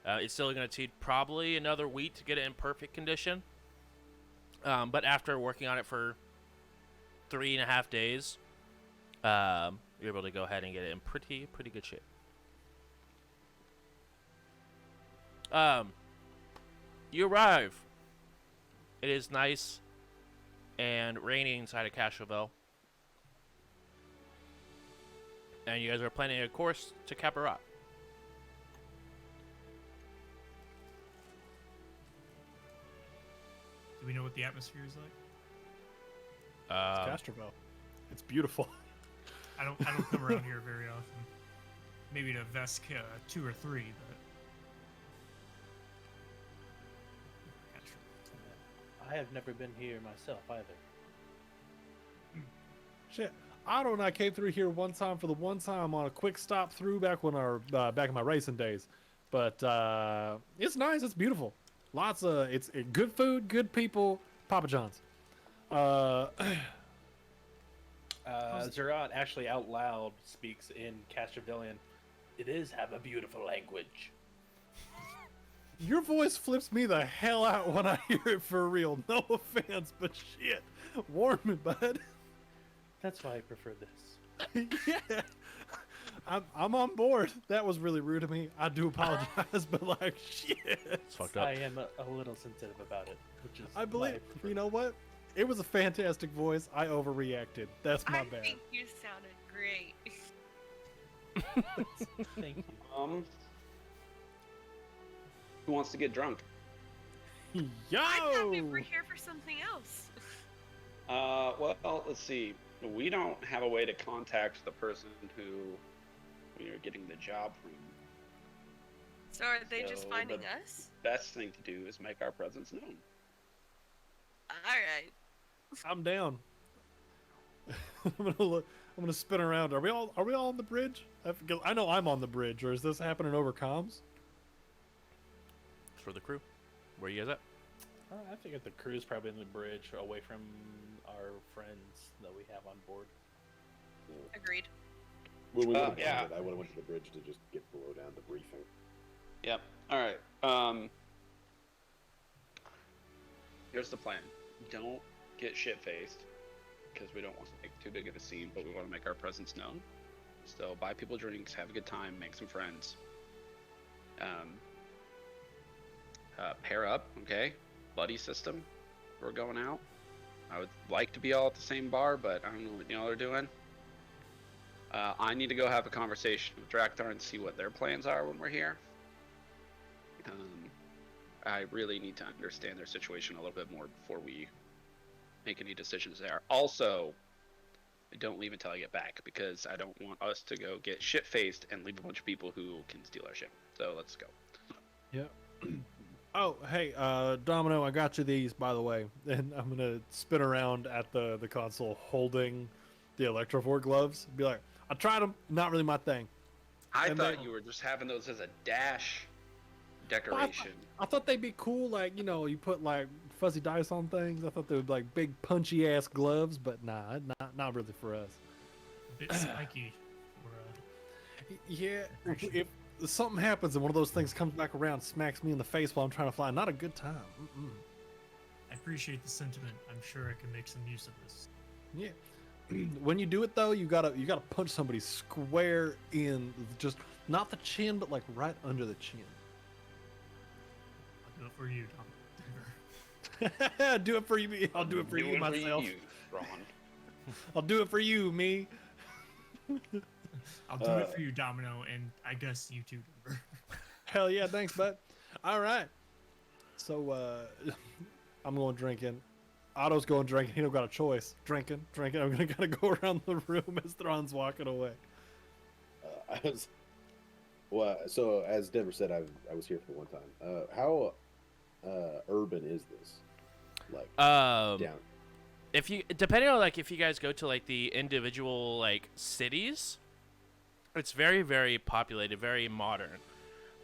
It's still going to take probably another week to get it in perfect condition. But after working on it for 3.5 days, you're able to go ahead and get it in pretty good shape. You arrive. It is nice and rainy inside of Castroville. And you guys are planning a course to Caparat. Do we know what the atmosphere is like? Castroville. It's beautiful. I don't come around here very often. Maybe to Vesk 2 or 3, but I have never been here myself either. Shit. Otto and I came through here one time for the one time on a quick stop through back when our back in my racing days. But it's nice. It's beautiful. Lots of it's good food, good people. Papa John's. Zerat actually out loud speaks in Castrovillian. It is have a beautiful language. Your voice flips me the hell out when I hear it for real. No offense, but shit. Warn me, bud. That's why I prefer this. Yeah. I'm on board. That was really rude of me. I do apologize, but like shit. It's fucked up. I am a little sensitive about it, which is I believe why prefer you know what? It was a fantastic voice. I overreacted. That's my I bad. think you sounded great. Thank you. Who wants to get drunk? Yo! I thought we were here for something else. Well, let's see. We don't have a way to contact the person who we are getting the job from. So are they just So finding the- us? Best thing to do is make our presence known. Alright. I'm down. I'm gonna spin around. Are we all on the bridge? I know I'm on the bridge, or is this happening over comms? For the crew. Where you guys at? I figured the crew's probably in the bridge, away from our friends that we have on board. Agreed. When we would have yeah. landed, I would have went to the bridge to just get below down the briefing. Yep. All right. Here's the plan. Don't get shit-faced, because we don't want to make too big of a scene, but we want to make our presence known. So buy people drinks, have a good time, make some friends. Pair up, okay? Buddy system. We're going out. I would like to be all at the same bar, but I don't know what y'all are doing. I need to go have a conversation with Drakthar and see what their plans are when we're here. I really need to understand their situation a little bit more before we make any decisions there. Also, don't leave until I get back, because I don't want us to go get shit-faced and leave a bunch of people who can steal our ship. So let's go. Yep. Oh, hey, Domino, I got you these, by the way. And I'm gonna spin around at the console holding the Electrophore gloves. Be like, I tried them, not really my thing. I And thought they- you were just having those as a dash decoration. I thought they'd be cool, like, you know, you put like fuzzy dice on things. I thought they would be like big punchy ass gloves, but nah, not really for us. a bit spiky. For, Yeah, something happens and one of those things comes back around, smacks me in the face while I'm trying to fly. Not a good time. I appreciate the sentiment. I'm sure I can make some use of this. Yeah. When you do it though, you gotta punch somebody square in, just not the chin, but like right under the chin. I'll do it for you, Denver. Do it for you. I'll do it for you myself. Ron. I'll do it for you, me. I'll do it for you, Domino, and I guess you too, Denver. Hell yeah, thanks, bud. All right. So I'm going drinking. Otto's going drinking. He don't got a choice. Drinking. I'm gonna gotta go around the room as Thrawn's walking away. So as Denver said, I was here for the one time. How urban is this? Like down. If you, depending on like if you guys go to like the individual like cities, it's very, very populated, very modern.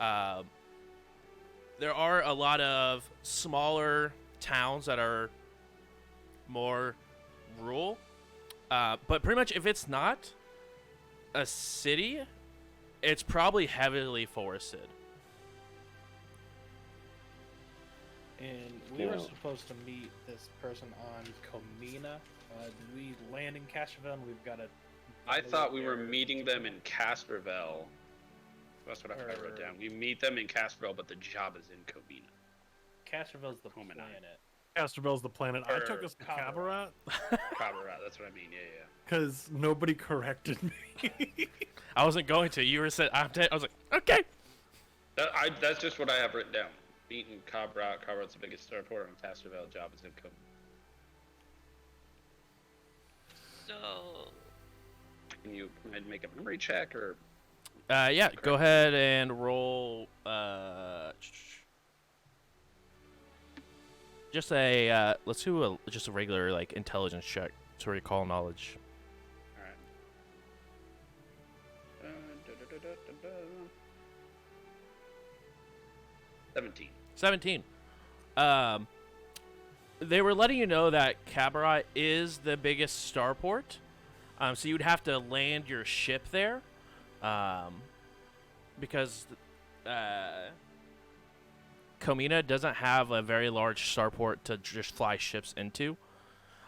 There are a lot of smaller towns that are more rural, but pretty much if it's not a city, it's probably heavily forested. And we were supposed to meet this person on Comina. Did we land in Castrovel? And we've got a. I thought we were meeting them in Castrovel. That's what I wrote down. We meet them in Castrovel, but the job is in Comina. Castrovel's the Comina. planet. Castrovel's the planet. I took us to Kabarat. Kabarat, that's what I mean. Yeah. because nobody corrected me. I wasn't going to. You were said I'm dead. I was like, okay. That's just what I have written down. Beaten Kabarat. Kabarat's the biggest starport on Castrovel. Job is in Comina. So, Can you make a memory check or? Yeah, go ahead and roll. Just a let's do just a regular like intelligence check to recall knowledge. All right. 17. 17. They were letting you know that Kabarat is the biggest starport, so you'd have to land your ship there, because Comina doesn't have a very large starport to just fly ships into.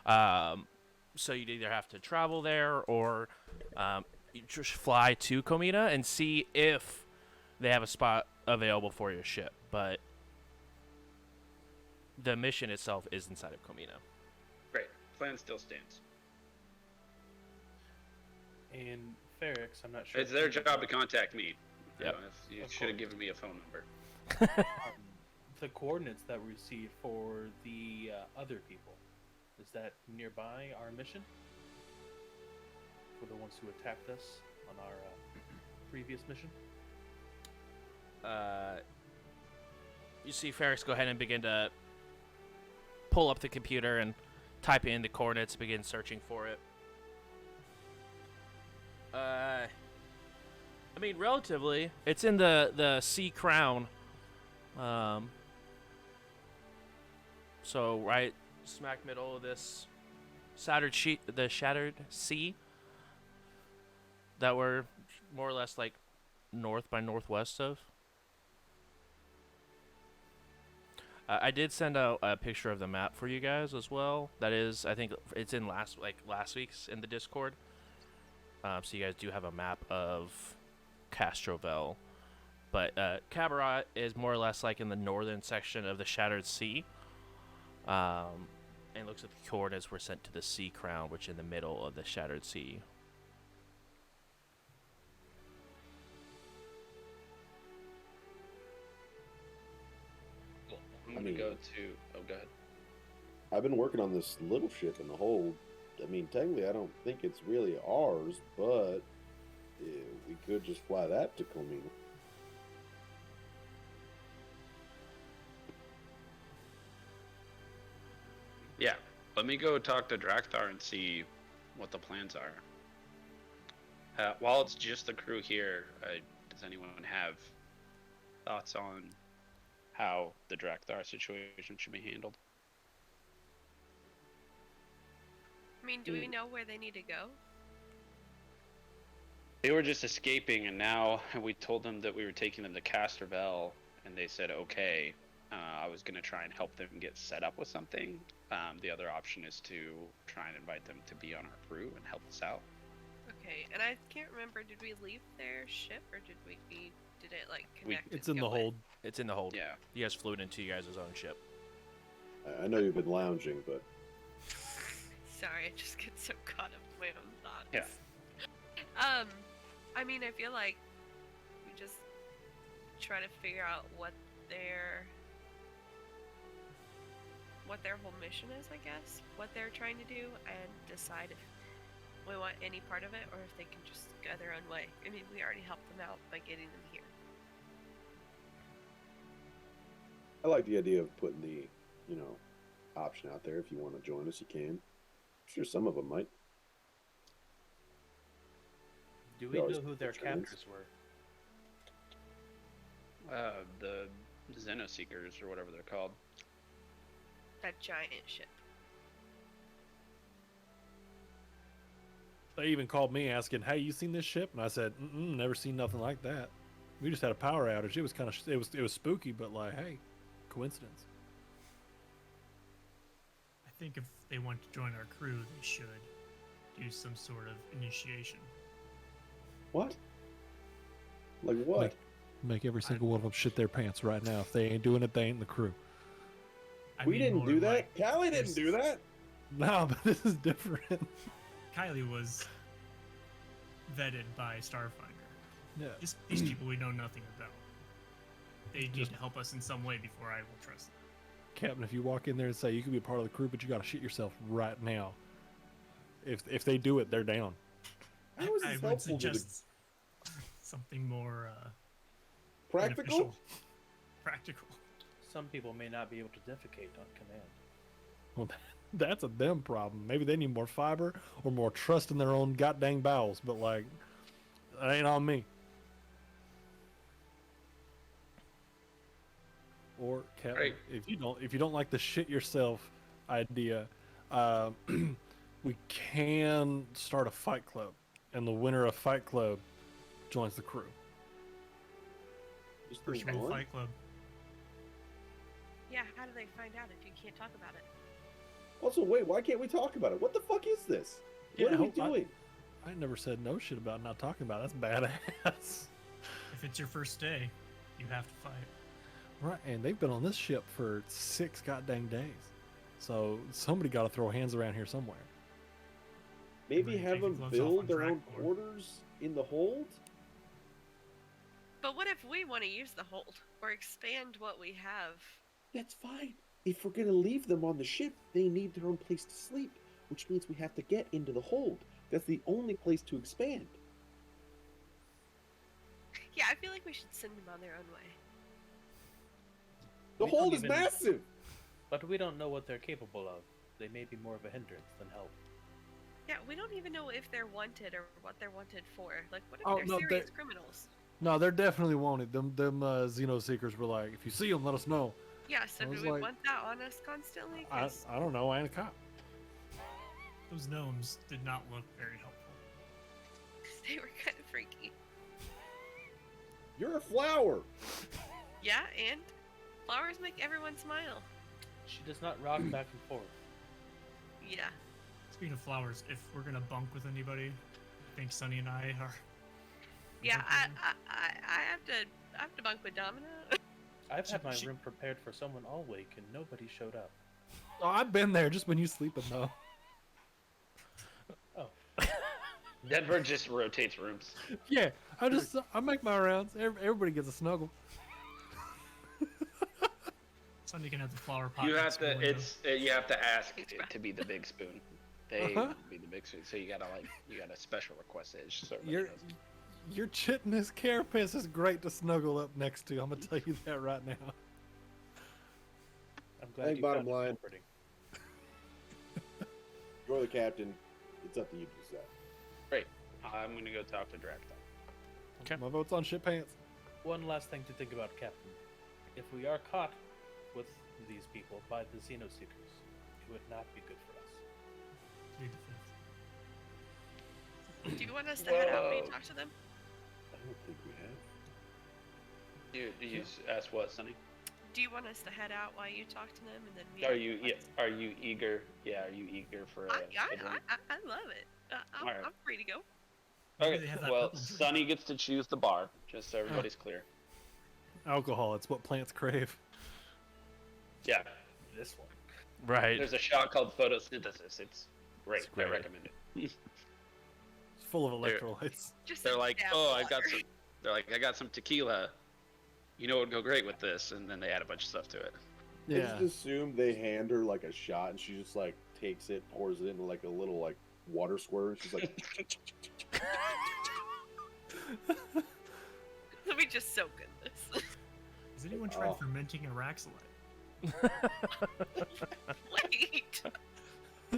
So you'd either have to travel there or you just fly to Comina and see if they have a spot available for your ship. But the mission itself is inside of Comina. Great. Plan still stands. And Ferrix, I'm not sure. It's their job to contact me. Yep. You Of should have course. given me a phone number. The coordinates that we received for the other people, is that nearby our mission? For the ones who attacked us on our previous mission? You see Ferrix go ahead and begin to pull up the computer and type in the coordinates, begin searching for it. I mean, relatively, it's in the Sea Crown. So right smack middle of this the Shattered Sea that we're more or less like north by northwest of. I did send out a picture of the map for you guys as well. That is, I think it's in last week's in the Discord. So you guys do have a map of Castrovel. But Kabarat is more or less like in the northern section of the Shattered Sea. And looks at the coordinates were sent to the Sea Crown, which is in the middle of the Shattered Sea. Cool. I'm gonna go to. Oh, go ahead. I've been working on this little ship in the hold. I mean, technically, I don't think it's really ours, but we could just fly that to Comina. Yeah. Let me go talk to Drakthar and see what the plans are. While it's just the crew here, does anyone have thoughts on how the Drakthar situation should be handled? I mean, do we know where they need to go? They were just escaping, and now we told them that we were taking them to Casterville, and they said okay. I was gonna try and help them get set up with something. The other option is to try and invite them to be on our crew and help us out. Okay, and I can't remember. Did we leave their ship, or did did it like connect? It's and in the go in? hold. It's in the hold. Yeah. You guys flew it into you guys' own ship. I know you've been lounging, but Sorry, I just get so caught up in my own thoughts. Yeah. I mean, I feel like we just try to figure out what their whole mission is, I guess, what they're trying to do, and decide if we want any part of it or if they can just go their own way. I mean, we already helped them out by getting them here. I like the idea of putting the, option out there. If you want to join us, you can. I'm sure some of them might. Do We we know always who their put trends. captors were? The Xenoseekers, or whatever they're called. That giant ship. They even called me asking, "Hey, you seen this ship?" And I said, "Never seen nothing like that. We just had a power outage. It was kind of it was spooky, but like, hey, coincidence." I think if they want to join our crew, they should do some sort of initiation. What? Like what? Make every single one of them shit their pants right now. If they ain't doing it, they ain't in the crew. I We mean, didn't more do that. like Callie didn't there's- do that. No, but this is different. Kylie was vetted by Starfinder. Yeah. These people we know nothing about. They need to help us in some way before I will trust them. Captain, if you walk in there and say you can be a part of the crew, but you got to shit yourself right now. If they do it, they're down. How is I this would helpful to the suggest something more practical? beneficial. Practical. Some people may not be able to defecate on command. Well, that's a them problem. Maybe they need more fiber or more trust in their own goddamn bowels. But like, that ain't on me. Or Captain, Right. if you don't like the shit yourself idea, we can start a fight club, and the winner of Fight Club joins the crew. Just First the rule one? Fight Club. Yeah, how do they find out if you can't talk about it? Also, wait, why can't we talk about it? What the fuck is this? What Yeah, are we I- doing? I never said no shit about not talking about it. That's badass. If it's your first day, you have to fight. Right, and they've been on this ship for 6 goddamn days. So somebody got to throw hands around here somewhere. Maybe Everybody have take your them gloves off build on their own Dracor. quarters in the hold? But what if we want to use the hold or expand what we have? That's fine. If we're gonna leave them on the ship, they need their own place to sleep, which means we have to get into the hold. That's the only place to expand. Yeah, I feel like we should send them on their own way. The We don't hold is even- massive! But we don't know what they're capable of. They may be more of a hindrance than help. Yeah, we don't even know if they're wanted or what they're wanted for. Like, what if Oh, they're no, serious criminals? No, they're definitely wanted. Them Xenoseekers were like, if you see them, let us know. Yeah, so I do was we like- want that on us constantly? I 'Cause- don't know. I ain't a cop. Those gnomes did not look very helpful. they were kind of freaky. You're a flower! Yeah, and flowers make everyone smile. She does not rock back and forth. Yeah. Speaking of flowers, if we're gonna bunk with anybody, I think Sunny and I are. Yeah, bunking. I have to bunk with Domina. I've had my She- room prepared for someone all week and nobody showed up. Oh, I've been there just when you sleeping though. Oh, Denver just rotates rooms. Yeah, I make my rounds. Everybody gets a snuggle. Sunny can have the flower pot. You next have the to. window. You have to ask It's it fine. to be the big spoon. They Uh-huh. be the big spoon. So you gotta special request it. So everybody Your knows. your chitinous carapace is great to snuggle up next to. I'm gonna tell you that right now. I'm glad think you bottom found it line- comforting. You're the captain. It's up to you to decide. Great. I'm gonna go talk to Drac then. Okay. My vote's on shit pants. One last thing to think about, Captain. If we are caught with these people by the Xenoseekers, it would not be good for us. Plead the Do you want us to head out when you Whoa. talk to them? I don't think we have. You asked what, Sonny? Do you want us to head out while you talk to them and then meet? Are you eager? Yeah, are you eager for a drink? I love it. Alright. I'm free to go. Maybe Okay, they have that well, purple drink. Sonny gets to choose the bar, just so everybody's clear. Alcohol, it's what plants crave. Yeah, This one. Right. there's a shot called photosynthesis. It's great. It's great. I recommend it. It's full of There- electrolytes. Just They're a like, dab oh, of I've got water. some. They're like, I got some tequila. You know what would go great with this? And then they add a bunch of stuff to it. I Yeah. just assume they hand her like a shot, and she just like takes it, pours it into like a little like water squirt. She's like, Let me just soak in this. Has anyone tried Oh. fermenting a Raxolite? Wait.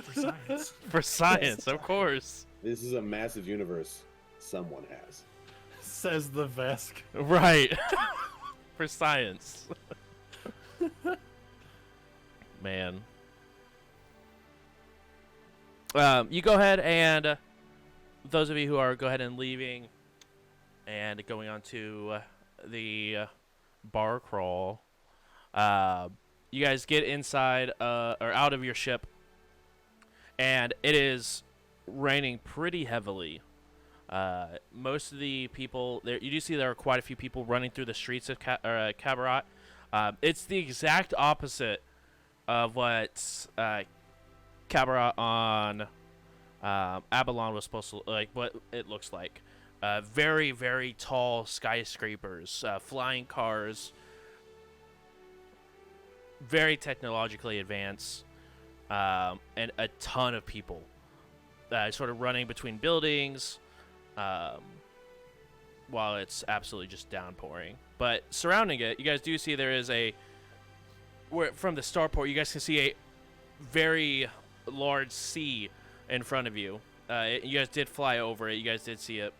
For science. For science, of course. "This is a massive universe. Someone has." Says the Vesk. Right. For science. Man. You go ahead and those of you who are go ahead and leaving and going on to the bar crawl. You guys get inside or out of your ship, and it is raining pretty heavily. Most of the people there, you do see there are quite a few people running through the streets of Cabaret. It's the exact opposite of what Cabaret on Abalon was supposed to like. What it looks like, very very tall skyscrapers, flying cars, very technologically advanced, and a ton of people, sort of running between buildings. While it's absolutely just downpouring. But surrounding it, you guys do see there is from the starport, you guys can see a very large sea in front of you. You guys did fly over it. You guys did see it.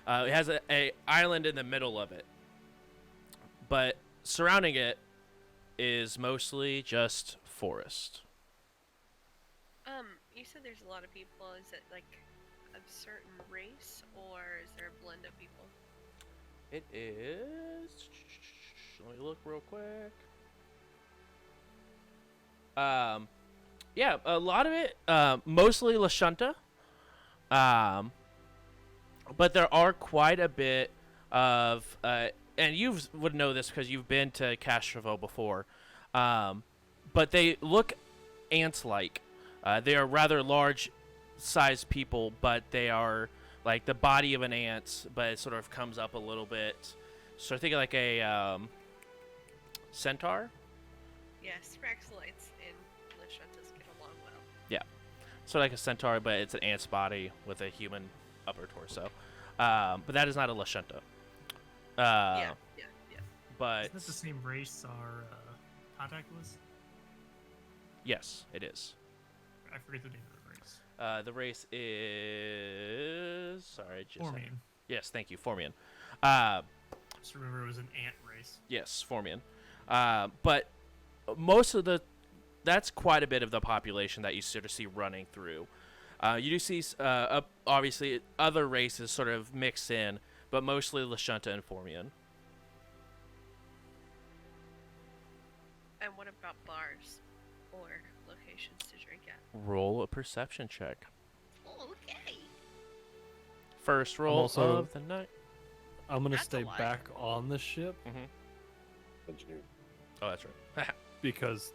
It has a island in the middle of it. But surrounding it is mostly just forest. You said there's a lot of people. Is it like a certain race, or is there a blend of people? It is. Let me look real quick. Yeah, a lot of it, mostly Lashunta. But there are quite a bit of, and you would know this because you've been to Castroville before. But they look ant-like. They are rather large-sized people, but they are like the body of an ant, but it sort of comes up a little bit. So I think like a centaur. Yes, Raxolites and Lashuntas get along well. Sort of like a centaur, but it's an ant's body with a human upper torso. But that is not a Lashunta. Yeah. But Isn't that the same race our contact was? yes, it is. I forget the name of the race. The race is sorry, just Formian. yes, thank you, Formian. Just remember it was an ant race. Yes, Formian. But most of that's quite a bit of the population that you sort of see running through. You do see, obviously, other races sort of mix in, but mostly Lashunta and Formian. And what about bars or locations to drink at? Roll a perception check. Okay. First roll also- of the night. I'm gonna That's a stay lie. back on the ship Engineer. Oh, that's right. because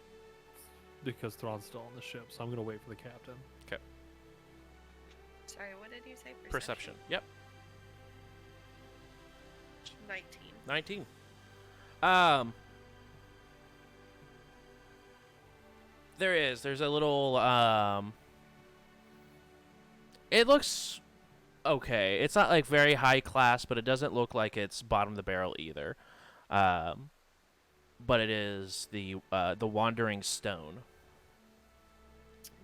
Thrawn's still on the ship, so I'm gonna wait for the captain. Sorry, what did you say? Perception. Yep. 19. 19. There's a little it looks okay. It's not like very high class, but it doesn't look like it's bottom of the barrel either. But it is the Wandering Stone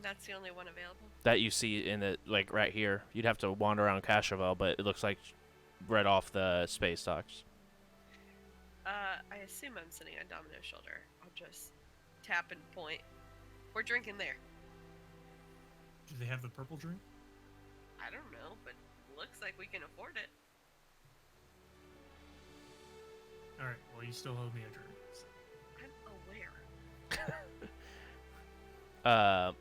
That's the only one available. that you see in the like right here. You'd have to wander around Castrovel, but it looks like right off the space docks. I assume I'm sitting on Domino's shoulder. I'll just tap and point. We're drinking there. Do they have the purple drink? I don't know, but looks like we can afford it. All right. Well, you still owe me a drink. So. I'm aware.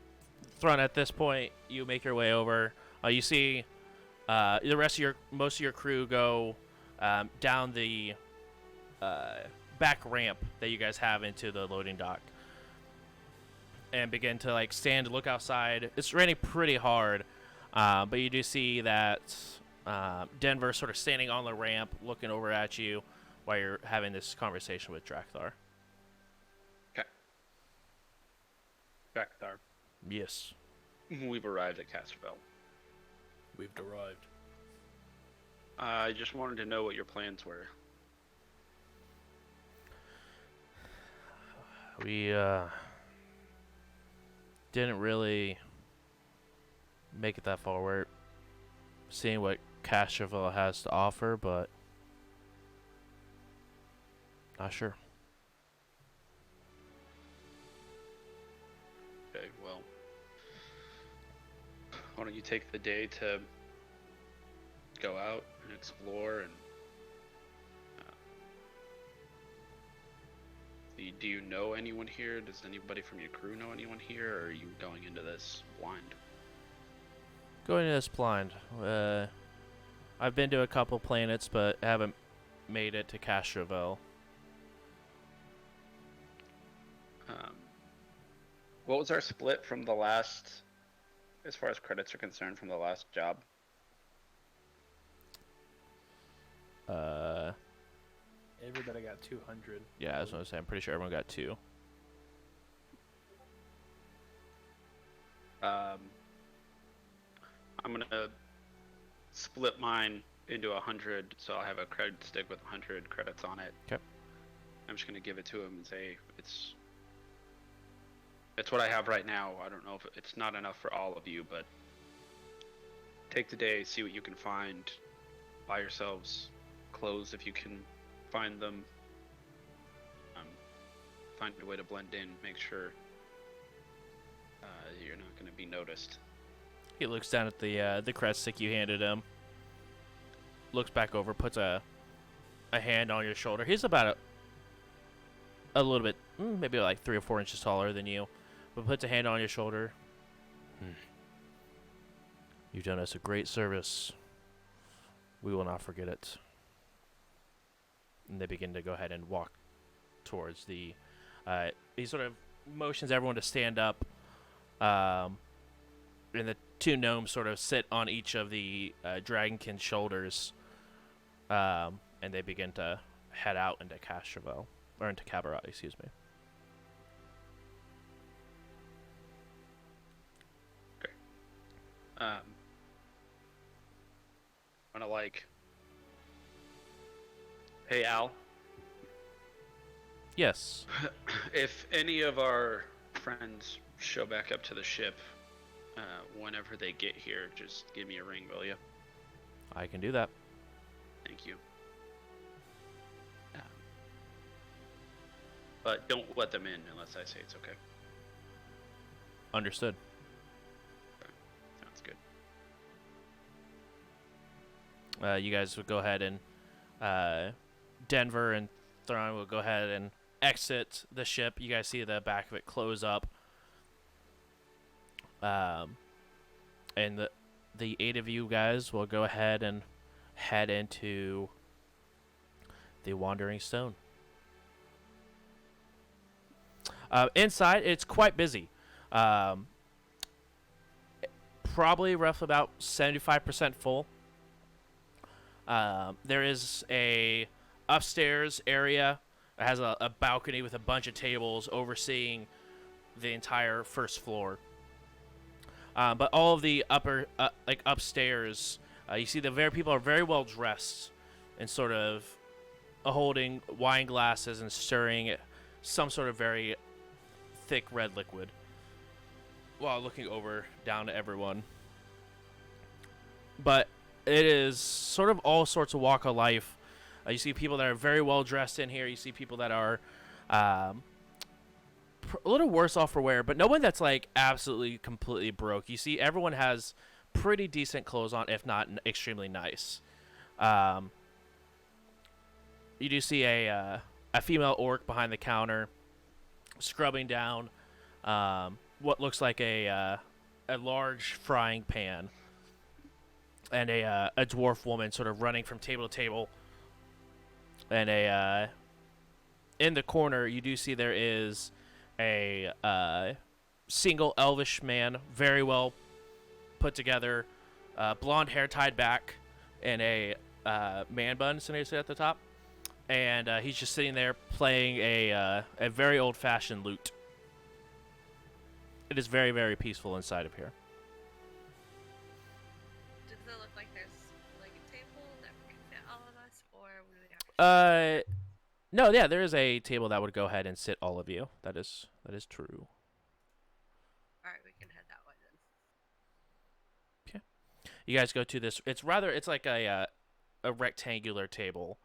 Thrawn, at this point, you make your way over. You see most of your crew go down the back ramp that you guys have into the loading dock, and begin to like stand and look outside. It's raining pretty hard, but you do see that Denver sort of standing on the ramp, looking over at you while you're having this conversation with Drakthar. Okay. Drakthar, Yes, we've arrived at Casterville. we've arrived. I just wanted to know what your plans were. We didn't really make it that far. We're seeing what Casterville has to offer, but not sure. Okay, well, why don't you take the day to go out and explore and do you know anyone here? Does anybody from your crew know anyone here, or are you going into this blind? Going to this blind. I've been to a couple planets, but haven't made it to Casterville. What was our split from the last, as far as credits are concerned, from the last job? Everybody got 200. Yeah, that's what I was saying. I'm pretty sure everyone got 2. I'm gonna split mine into 100, so I'll have a credit stick with 100 credits on it. Okay. I'm just gonna give it to him and say it's what I have right now. I don't know if it's not enough for all of you, but take the day, see what you can find, buy yourselves clothes if you can find them, find a way to blend in, make sure you're not going to be noticed. He looks down at the crest stick you handed him. Looks back over, puts a hand on your shoulder. He's about a little bit, maybe like 3 or 4 inches taller than you, but puts a hand on your shoulder. You've done us a great service. We will not forget it. And they begin to go ahead and walk towards the. He sort of motions everyone to stand up. And the 2 gnomes sort of sit on each of the dragonkin's shoulders. And they begin to head out into Casterville. Or into Cabaret, excuse me. Okay. I'm gonna hey Al, Yes. if any of our friends show back up to the ship, whenever they get here, just give me a ring, will you? I can do that. Thank you. But don't let them in unless I say it's okay. Understood. Sounds good. You guys would go ahead and Denver and Thrawn will go ahead and exit the ship. You guys see the back of it close up. And the 8 of you guys will go ahead and head into the Wandering Stone. Inside, it's quite busy. Probably roughly about 75% full. There is a upstairs area that has a balcony with a bunch of tables overseeing the entire first floor. But all of the upstairs, you see the people are very well dressed and sort of holding wine glasses and stirring some sort of very thick red liquid while looking over down to everyone. But it is sort of all sorts of walk of life. You see people that are very well dressed in here. You see people that are a little worse off for wear, but no one that's like absolutely completely broke. You see everyone has pretty decent clothes on, if not extremely nice. You do see a female orc behind the counter, scrubbing down what looks like a large frying pan, and a dwarf woman sort of running from table to table. And in the corner, you do see there is a single elvish man, very well put together, blonde hair tied back, and a man bun sitting at the top. And he's just sitting there playing a very old-fashioned lute. It is very, very peaceful inside of here. Does it look like there's like a table that can fit all of us, or we would have to No, yeah, there is a table that would go ahead and sit all of you. That is true. Alright, we can head that way then. You guys go to this. It's like a rectangular table.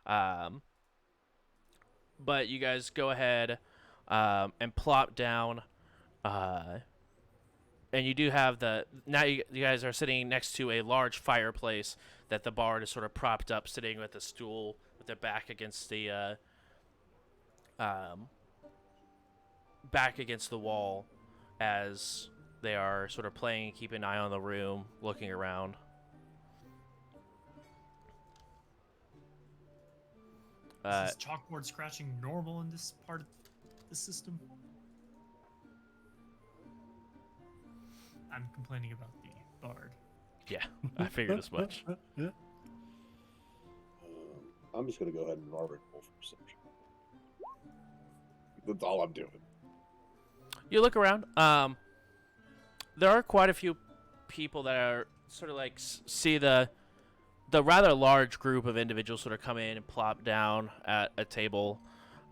But you guys go ahead and plop down, and you do have you guys are sitting next to a large fireplace that the bard is sort of propped up, sitting with a stool with their back against the wall, as they are sort of playing, keeping an eye on the room, looking around. Is chalkboard scratching normal in this part of the system? I'm complaining about the bard. Yeah, I figured as much. I'm just gonna go ahead and roll for perception. That's all I'm doing. You look around. There are quite a few people that are sort of like see the rather large group of individuals sort of come in and plop down at a table.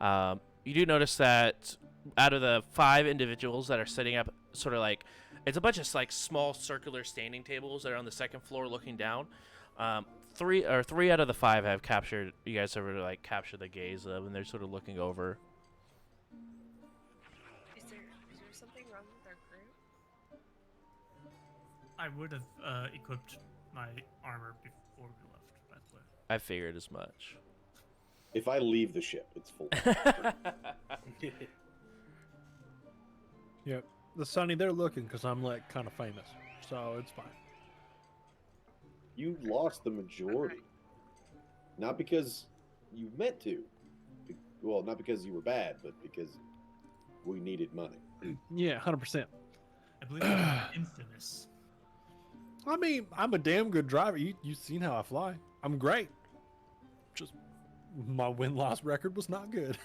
You do notice that out of the 5 individuals that are sitting up, sort of like, it's a bunch of like small circular standing tables that are on the second floor looking down. 3 out of the 5 have captured, you guys have like captured the gaze of, and they're sort of looking over. Is there something wrong with our group? I would have equipped my armor before we left, by the way. I figured as much. If I leave the ship, it's full. Yep. The Sunny, they're looking because I'm like kind of famous, so it's fine. You lost the majority. Not because you meant to. Well, not because you were bad, but because we needed money. Yeah, 100%. I believe I'm infamous. I mean, I'm a damn good driver. You've seen how I fly. I'm great. Just my win-loss record was not good.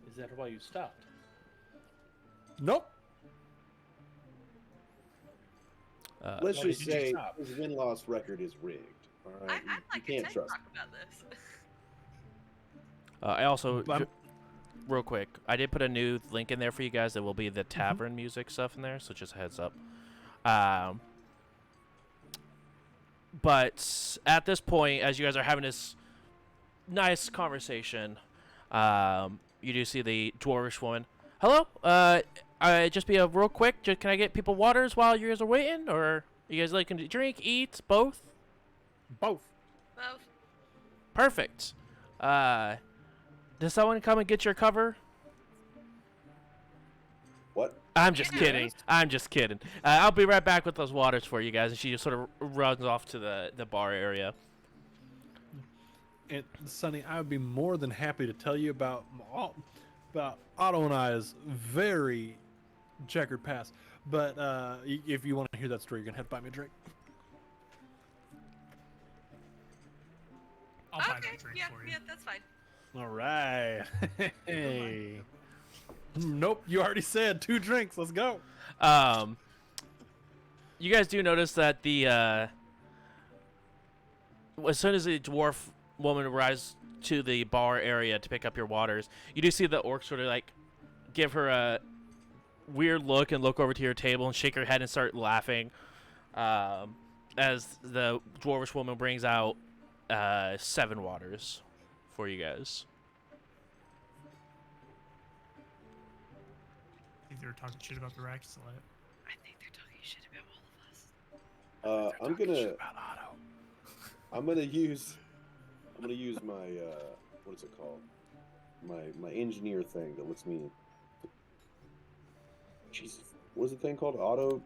Is that why you stopped? Nope. Let's why just did you say stop? his win-loss record is rigged. All right, I'd like you to can't trust talk him. about this. I also, I'm- real quick, I did put a new link in there for you guys that will be the tavern music stuff in there, so just a heads up. But at this point, as you guys are having this nice conversation, you do see the dwarvish woman. Hello? Just be a real quick. Can I get people waters while you guys are waiting, or you guys looking to drink, eat, both? Both. Both. Perfect. Does someone come and get your cover? What? I'm just Yeah. kidding. I'm just kidding. I'll be right back with those waters for you guys. And she just sort of runs off to the bar area. And Sonny, I would be more than happy to tell you about Otto and I's very checkered past. But if you want to hear that story, you're gonna have to buy me a drink. I'll buy Okay, the drink yeah, for you. yeah, that's fine. All right. Hey. Nope, you already said 2 drinks. Let's go. You guys do notice that the as soon as the dwarf woman arrives to the bar area to pick up your waters, you do see the orc sort of like give her a weird look and look over to your table and shake her head and start laughing as the dwarvish woman brings out 7 waters for you guys. I think they were talking shit about the Raxalite. I think they're talking shit about all of us. I'm gonna use my what is it called? My engineer thing that lets me. Jesus, what is the thing called? Auto.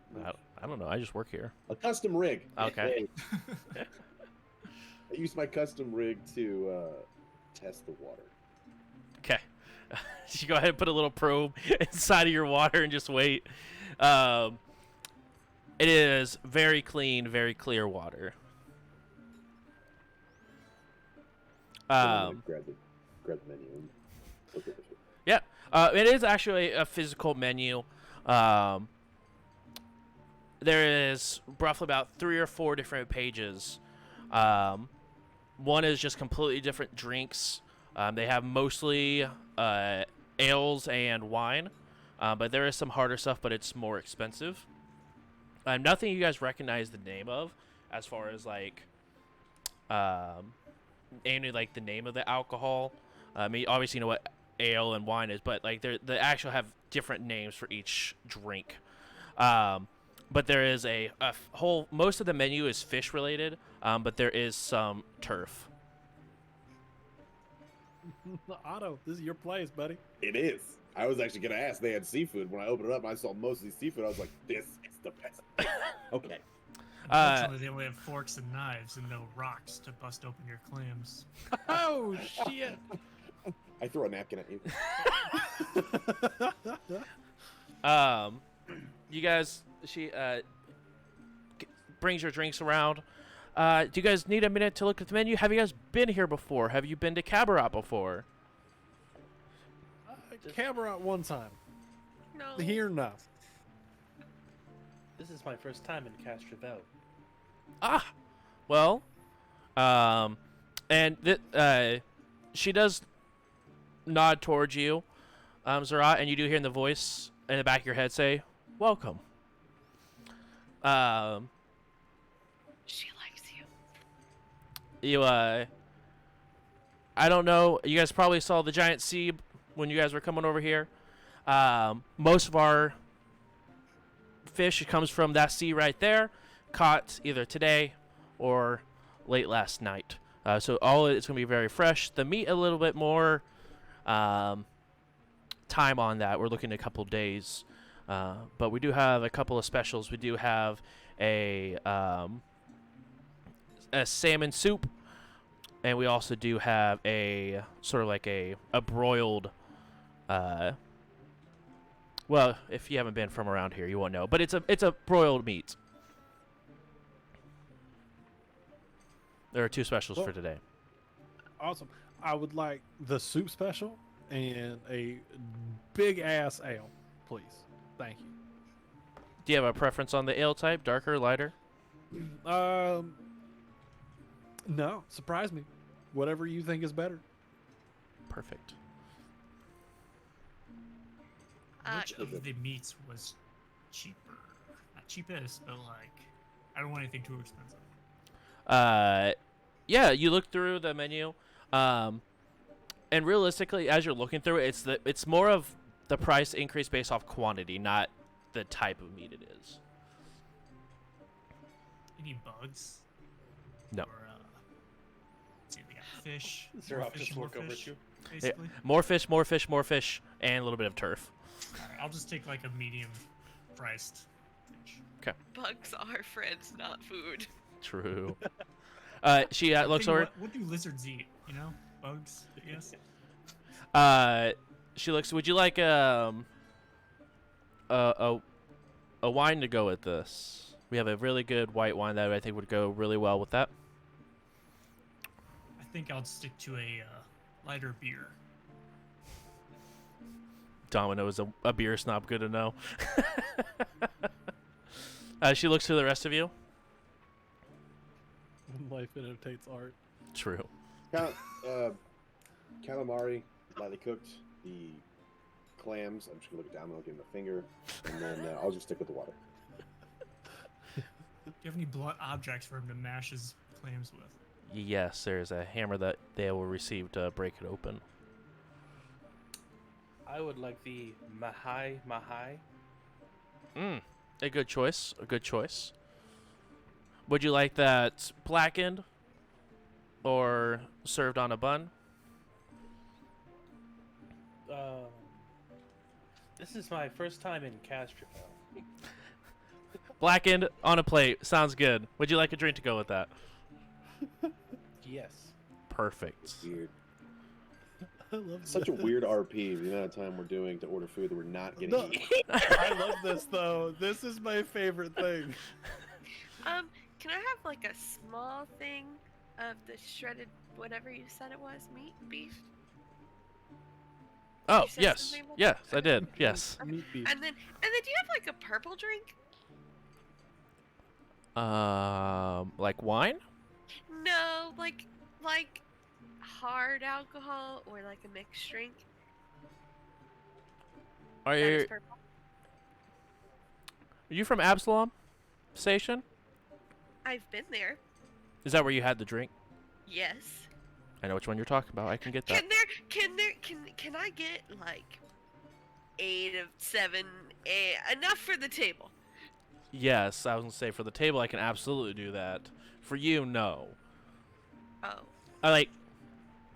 I don't know. I just work here. A custom rig. Okay. I use my custom rig to test the water. Okay. You go ahead and put a little probe inside of your water and just wait. It is very clean, very clear water. I'm gonna grab the menu and look at it. Yeah. It is actually a physical menu. There is roughly about 3 or 4 different pages. One is just completely different drinks. They have mostly ales and wine, but there is some harder stuff, but it's more expensive. Nothing you guys recognize the name of, as far as like, namely like the name of the alcohol. I mean, obviously you know what ale and wine is, but like they actually have different names for each drink. But there is a whole, most of the menu is fish related, but there is some turf. Otto, this is your place, buddy. It is. I was actually gonna ask. They had seafood. When I opened it up, I saw mostly seafood. I was like, "This is the best." Okay. Unfortunately, they only have forks and knives and no rocks to bust open your clams. Oh shit! I throw a napkin at you. You guys, she brings your drinks around. Do you guys need a minute to look at the menu? Have you guys been here before? Have you been to Cabaret before? Cabaret one time. No. Here, no. This is my first time in Castrovel. Ah, well, and she does nod towards you, Zerat, and you do hear in the voice in the back of your head say, "Welcome." She likes you. You I don't know. You guys probably saw the giant sea when you guys were coming over here. Most of our fish comes from that sea right there, caught either today or late last night. So all it's going to be very fresh. The meat a little bit more time on that. We're looking at a couple days. But we do have a couple of specials. We do have a salmon soup, and we also do have a sort of like a broiled. Well, if you haven't been from around here, you won't know. But it's a broiled meat. There are 2 specials for today. Awesome. I would like the soup special and a big ass ale, please. Thank you. Do you have a preference on the ale type? Darker, lighter? No. Surprise me. Whatever you think is better. Perfect. Which of the meats was cheaper? Not cheapest, but like, I don't want anything too expensive. Yeah, you look through the menu, and realistically, as you're looking through it, it's more of the price increase based off quantity, not the type of meat it is. Any bugs? No. Or, let's see, we got fish. Sir, more I'll fish, just more look over fish, at you. basically. Yeah, more fish, more fish, more fish, and a little bit of turf. Alright, I'll just take like a medium priced fish. Bugs are friends, not food. True. She looks Tell you over. what do lizards eat? You know, bugs. Yes. She looks. Would you like a wine to go with this? We have a really good white wine that I think would go really well with that. I think I'll stick to a lighter beer. Domino is a beer snob. Good to know. She looks to the rest of you. Life imitates art. True. Calamari, lightly cooked. The clams. I'm just gonna look at Domino, give him a finger, and then I'll just stick with the water. Do you have any blunt objects for him to mash his clams with? Yes, there's a hammer that they will receive to break it open. I would like the Mahai. A good choice. A good choice. Would you like that blackened or served on a bun? This is my first time in Castro. Blackened on a plate. Sounds good. Would you like a drink to go with that? Yes. Perfect. Weird. I love Such a weird RP. The amount of time we're doing to order food that we're not getting. No. To eat. I love this though. This is my favorite thing. Can I have like a small thing of the shredded whatever you said it was, beef? Oh, You said yes. something about Yes, that? I did. Yes. Meat beef. And then do you have like a purple drink? Like wine? No, like hard alcohol or like a mixed drink. Are That is you purple. are you from Absalom Station? I've been there. Is that where you had the drink? Yes. I know which one you're talking about. I can get that. Can I get like 8 of 7 enough for the table? Yes, I was gonna say for the table I can absolutely do that. For you, no. Oh.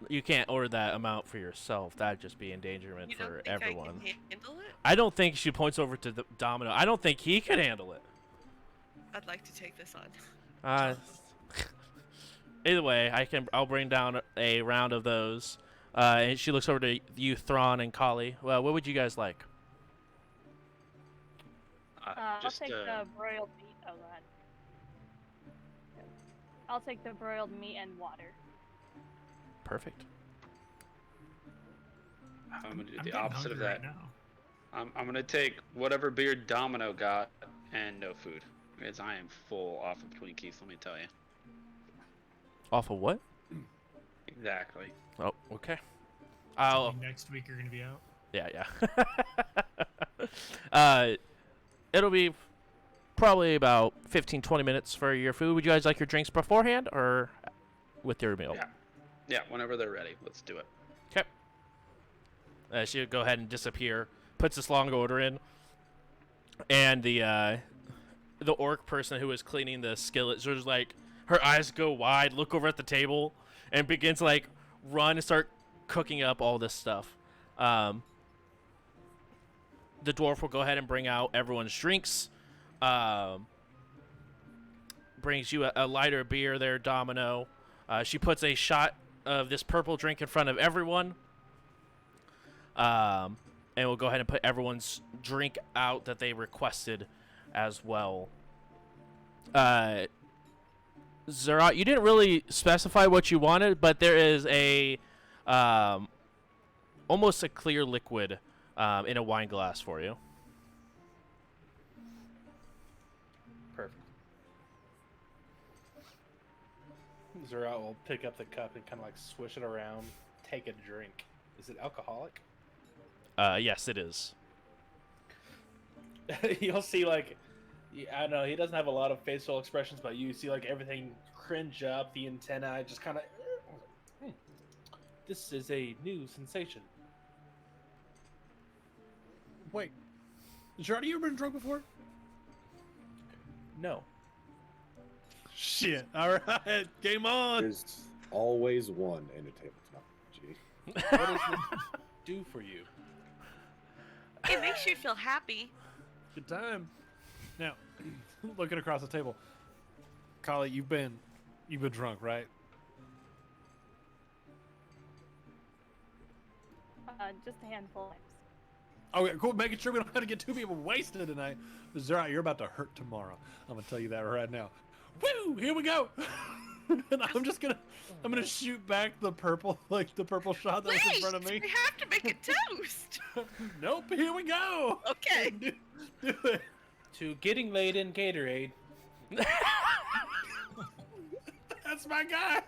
You can't order that amount for yourself. That'd just be endangerment You don't for think everyone. I can handle it? I don't think she points over to the Domino. I don't think he could handle it. I'd like to take this on. Either way, I'll bring down a round of those. And she looks over to you, Thrawn and Kali. Well, what would you guys like? I'll take the broiled meat. Oh, go ahead. I'll take the broiled meat and water. Perfect. I'm gonna do I'm the getting opposite of hungry that. right now. I'm gonna take whatever beer Domino got and no food, because I am full off of Twinkies. Let me tell you. Off of what? Exactly. Oh, okay. Next week you're gonna be out. Yeah. It'll be probably about 15-20 minutes for your food. Would you guys like your drinks beforehand or with your meal? Yeah, whenever they're ready, let's do it. Okay. She'll go ahead and disappear. Puts this long order in, and the orc person who was cleaning the skillet sort of like her eyes go wide, look over at the table, and begins to like run and start cooking up all this stuff. The dwarf will go ahead and bring out everyone's drinks. Brings you a lighter beer there, Domino. She puts a shot of this purple drink in front of everyone. And we'll go ahead and put everyone's drink out that they requested as well. Zerat, you didn't really specify what you wanted, but there is a almost a clear liquid in a wine glass for you. Perfect. Zerat will pick up the cup and kind of like swish it around, take a drink. Is it alcoholic? Yes, it is. You'll see like, I don't know, he doesn't have a lot of facial expressions, but you see like everything cringe up, the antennae just kind of, this is a new sensation. Wait, Gerard, you ever been drunk before? No. Shit. All right, game on. There's always one in a tabletop. Gee. What does it do for you? It makes you feel happy. Good time. Now, looking across the table, Kali, you've been drunk, right? Just a handful. Okay, cool. Making sure we don't have to get two people wasted tonight. Zerat, you're about to hurt tomorrow. I'm gonna tell you that right now. Woo! Here we go. And I'm gonna shoot back the purple shot that was in front of me. We have to make a toast. Nope. Here we go. Okay. Do it. To getting laid in Gatorade. That's my guy.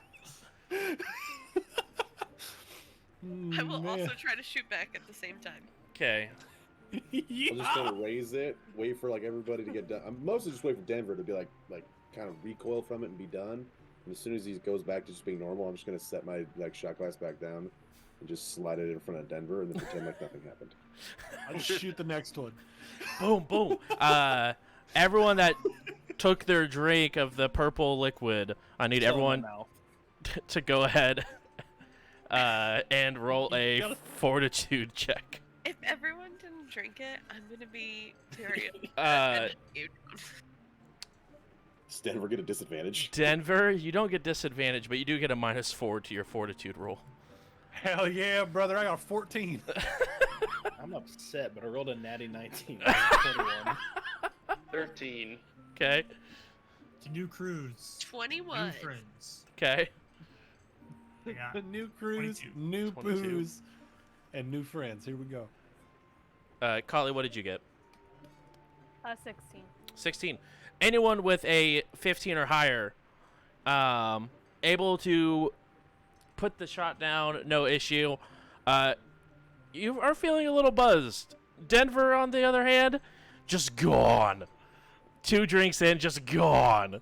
I will Man. also try to shoot back at the same time. Okay. I'm just gonna raise it, wait for like everybody to get done. I'm mostly just waiting for Denver to be like kind of recoil from it and be done. And as soon as he goes back to just being normal, I'm just gonna set my like shot glass back down and just slide it in front of Denver and then pretend like nothing happened. I'll shoot the next one. Boom, boom. everyone that took their drink of the purple liquid, I need Still in my everyone mouth. to go ahead and roll a fortitude check. If everyone didn't drink it, I'm gonna be furious. Does Denver get a disadvantage? Denver, you don't get disadvantage, but you do get a -4 to your fortitude roll. Hell yeah, brother! I got 14. I'm upset, but I rolled a natty 19. 21. 13. Okay. To new crews, 21. new friends. Okay. Yeah. New cruise, 22. new 22. booze, and new friends. Here we go. Kali, what did you get? 16. 16. Anyone with a 15 or higher, able to put the shot down, no issue. You are feeling a little buzzed. Denver, on the other hand, just gone. 2 drinks in, just gone.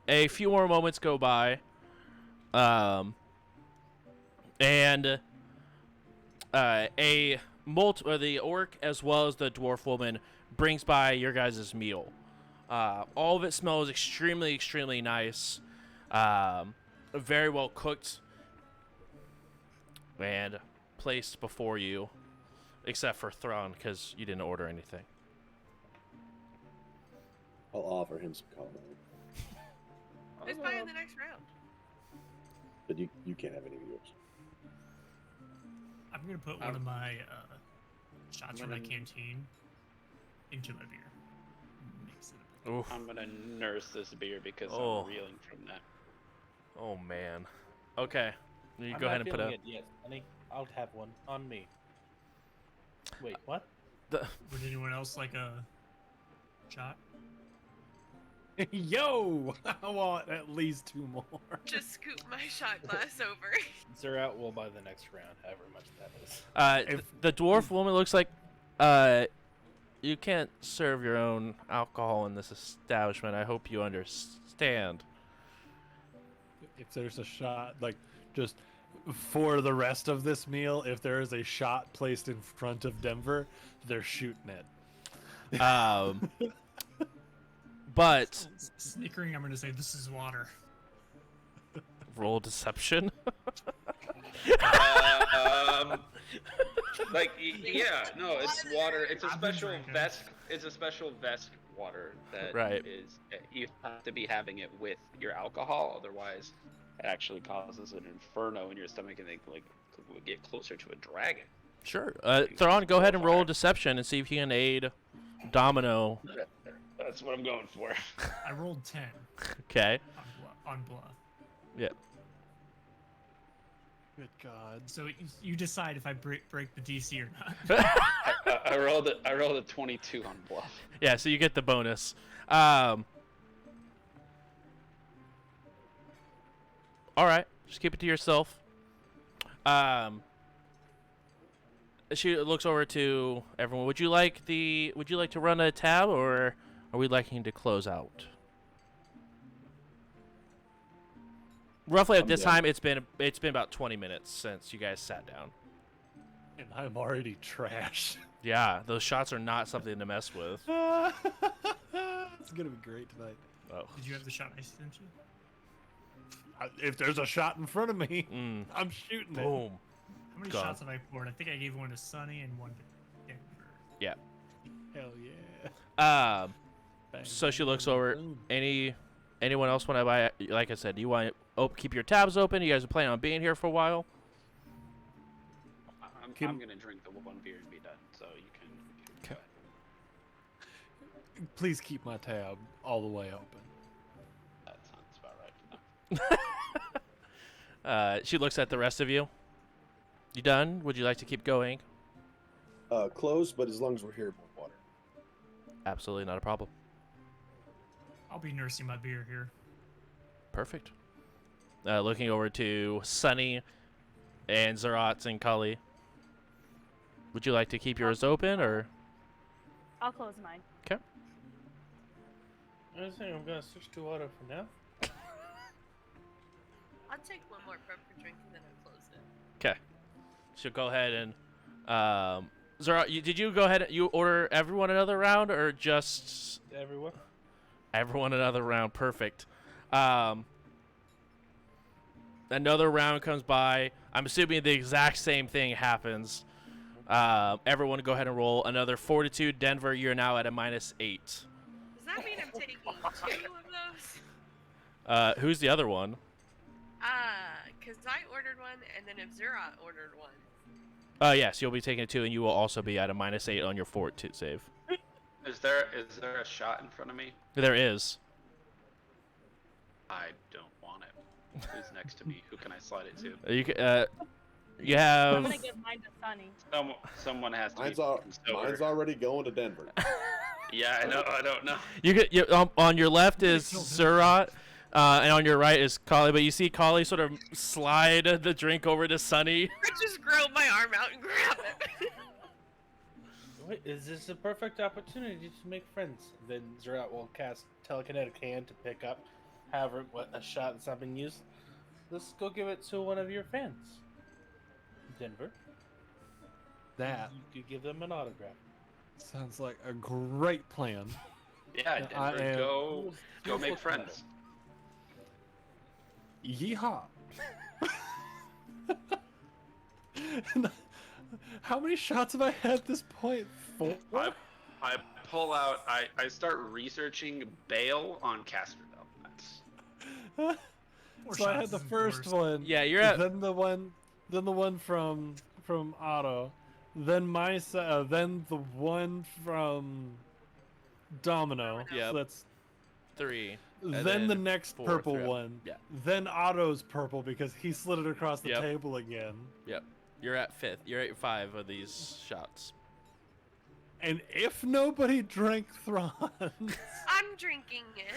A few more moments go by, and the orc as well as the dwarf woman brings by your guys' meal. All of it smells extremely, extremely nice. Very well cooked and placed before you, except for Thrawn, because you didn't order anything. I'll offer him some coffee, Who's buying the next round? but you can't have any of yours. I'm gonna put one of my shots from my canteen into my beer. Mix it up. Oof. I'm gonna nurse this beer because Oh. I'm reeling from that. Oh, man. Okay. You I'm go not ahead and put feeling up. it yet, honey. I'll have one on me. Wait, what? Would anyone else like a shot? Yo, I want at least 2 more. Just scoop my shot glass over. Zerat will buy the next round, however much that is. The dwarf woman looks like you can't serve your own alcohol in this establishment. I hope you understand. If there's a shot, like, just for the rest of this meal, if there is a shot placed in front of Denver, they're shooting it. But Snickering, I'm gonna say this is water. roll deception. Yeah, no, it's water. It's a I've been special drinking. vest. It's a special vest water that Right. is. You have to be having it with your alcohol, otherwise, it actually causes an inferno in your stomach, and they would get closer to a dragon. Sure. Thrawn, go ahead and roll deception and see if you can aid Domino. That's what I'm going for. I rolled 10 Okay. on bluff. Yeah. Good God. So you decide if I break the DC or not. I rolled a 22 on bluff. Yeah, so you get the bonus. All right, just keep it to yourself. She looks over to everyone. Would you like to run a tab, or are we liking to close out? Roughly at I'm this down. time, it's been about 20 minutes since you guys sat down. And I'm already trash. Yeah, those shots are not something to mess with. It's gonna be great tonight. Oh. Did you have the shot I sent you? If there's a shot in front of me, Mm. I'm shooting it. Boom. How many Gone. shots have I poured? I think I gave one to Sunny and one to Denver. Yeah. Hell yeah. Bang, So she bang, looks boom, over. boom. Anyone else want to buy? Like I said, do you want to keep your tabs open? You guys are planning on being here for a while. I'm gonna drink the one beer and be done. So you can. Okay. Please keep my tab all the way open. That sounds about right. She looks at the rest of you. You done? Would you like to keep going? Close, but as long as we're here, more water. Absolutely not a problem. I'll be nursing my beer here. Perfect. Looking over to Sunny and Zerat and Kali. Would you like to keep yours open, or? I'll close mine. I think I'm gonna switch to water for now. I'll take one more proper drink and then I'll close it. Okay. She'll go ahead and Zara, did you go ahead? You order everyone another round, or just Everyone. everyone another round? Perfect. Another round comes by. I'm assuming the exact same thing happens. Everyone go ahead and roll another fortitude. Denver, you're now at a -8. Does that mean I'm taking 2 of those? Who's the other one? Because I ordered one, and then Abzura ordered one. Yes, you'll be taking 2, and you will also be at a -8 on your fortitude save. Is there a shot in front of me? There is. I don't want it. Who's next to me? Who can I slide it to? You I'm have. gonna give mine to Sunny. Someone has to Mine's, be al- sober. mine's already going to Denver. Yeah, I know. I don't know. On your left is Surat, and on your right is Kali. But you see Kali sort of slide the drink over to Sunny. I just grow my arm out and grab it. Wait, is this a perfect opportunity to make friends? Then Zerat will cast telekinetic hand to pick up, however, a shot that's not been used. Let's go give it to one of your fans. Denver, That you could give them an autograph. sounds like a great plan. Yeah, I Denver, am- go make friends. Yeehaw! How many shots have I had at this point? 4? I pull out. I start researching bail on Casterville. That's So I had the first one. Yeah, you're at. Then the one from Otto, then then the one from Domino. Yep. So that's 3. then the next fourth, purple yeah. one. Yeah. Then Otto's purple because he slid it across the Yep. table again. Yep. You're at 5th. You're at 5 of these shots. And if nobody drank Thrawn, I'm drinking it.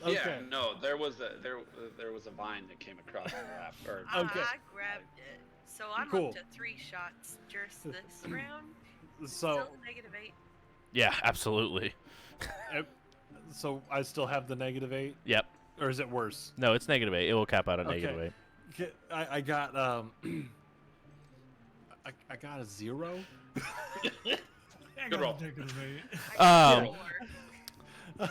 okay. Yeah, no, there was a vine that came across the raft. Or Okay. I grabbed it. So I'm Cool. up to 3 shots just this round. So Still -8. Yeah, absolutely. so I still have the -8, Yep. or is it worse? No, it's -8. It will cap out at Okay. -8. I got I got a 0. I Good got roll. a -8. I got Um, 4.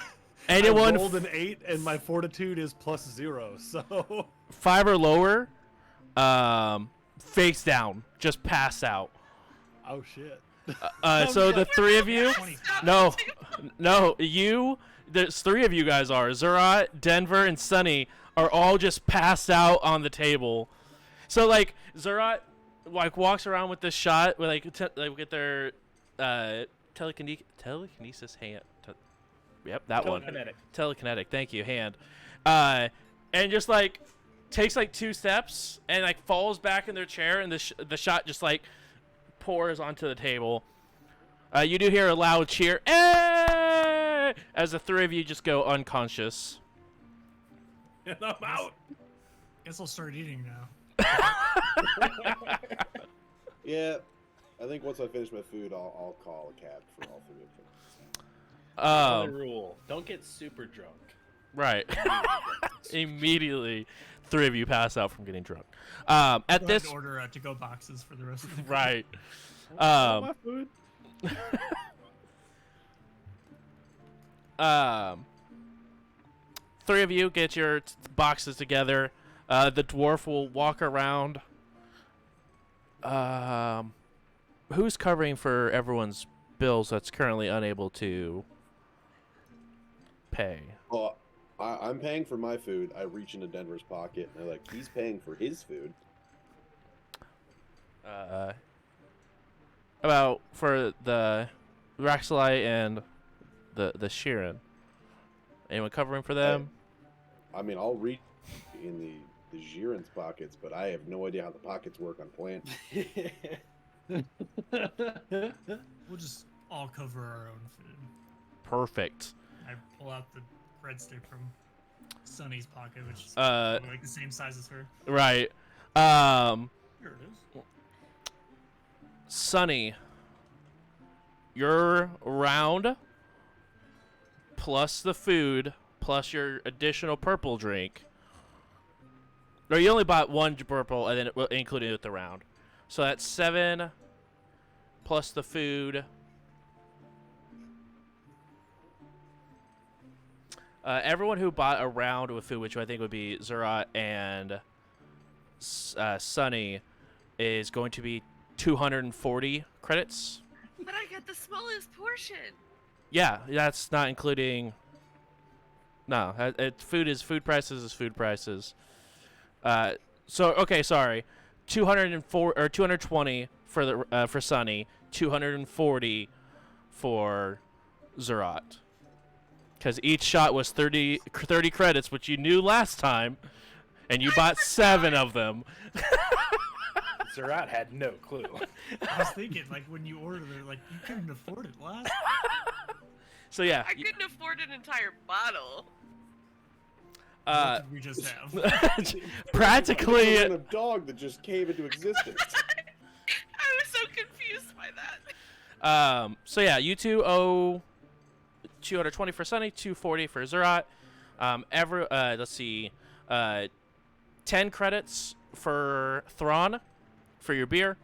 Anyone I rolled an 8 and my fortitude is +0. So 5 or lower, face down, just pass out. oh shit. So the 3 of you, Stop no, it. no, there's 3 of you guys are Zerat, Denver, and Sunny are all just passed out on the table. So like Zerat like walks around with this shot with like with their telekinesis hand. Yep, that one. Telekinetic. Telekinetic, thank you, hand. And just like takes like 2 steps and like falls back in their chair, and the shot just like pours onto the table. You do hear a loud cheer, "Eh!" as the 3 of you just go unconscious. And I'm out. Guess I'll start eating now. Yeah, I think once I finish my food, I'll call a cab for all 3 of them. Another rule: don't get super drunk. Right. Immediately, 3 of you pass out from getting drunk. At Go ahead this, and order to-go boxes for the rest of the group. right. My food. 3 of you get your boxes together. The dwarf will walk around. Who's covering for everyone's bills that's currently unable to pay? Well, I'm paying for my food. I reach into Denver's pocket, and they're like, he's paying for his food. About for the Raxalite and the Sheeran. Anyone covering for them? I mean, I'll reach in the Jiren's pockets, but I have no idea how the pockets work on plant. We'll just all cover our own food. Perfect. I pull out the breadstick from Sunny's pocket, which is probably like the same size as her. Right. Here it is. Sunny, your round plus the food plus your additional purple drink. Or you only bought 1 purple and then including it with the round. So that's 7, plus the food. Everyone who bought a round with food, which I think would be Zerat and Sunny, is going to be 240 credits. But I got the smallest portion. Yeah, that's not including. No, food prices is food prices. So okay, sorry, 204 or 220 for the for Sunny, 240 for Zerat. Because each shot was 30 credits, which you knew last time, and you bought 7 of them. Zerat had no clue. I was thinking, like, when you ordered it, like, you couldn't afford it last. So yeah. I couldn't afford an entire bottle. What did we just have? Practically. A dog that just came into existence. I was so confused by that. So yeah, you two owe 220 for Sunny, 240 for Zerat. Let's see, 10 credits for Thrawn for your beer.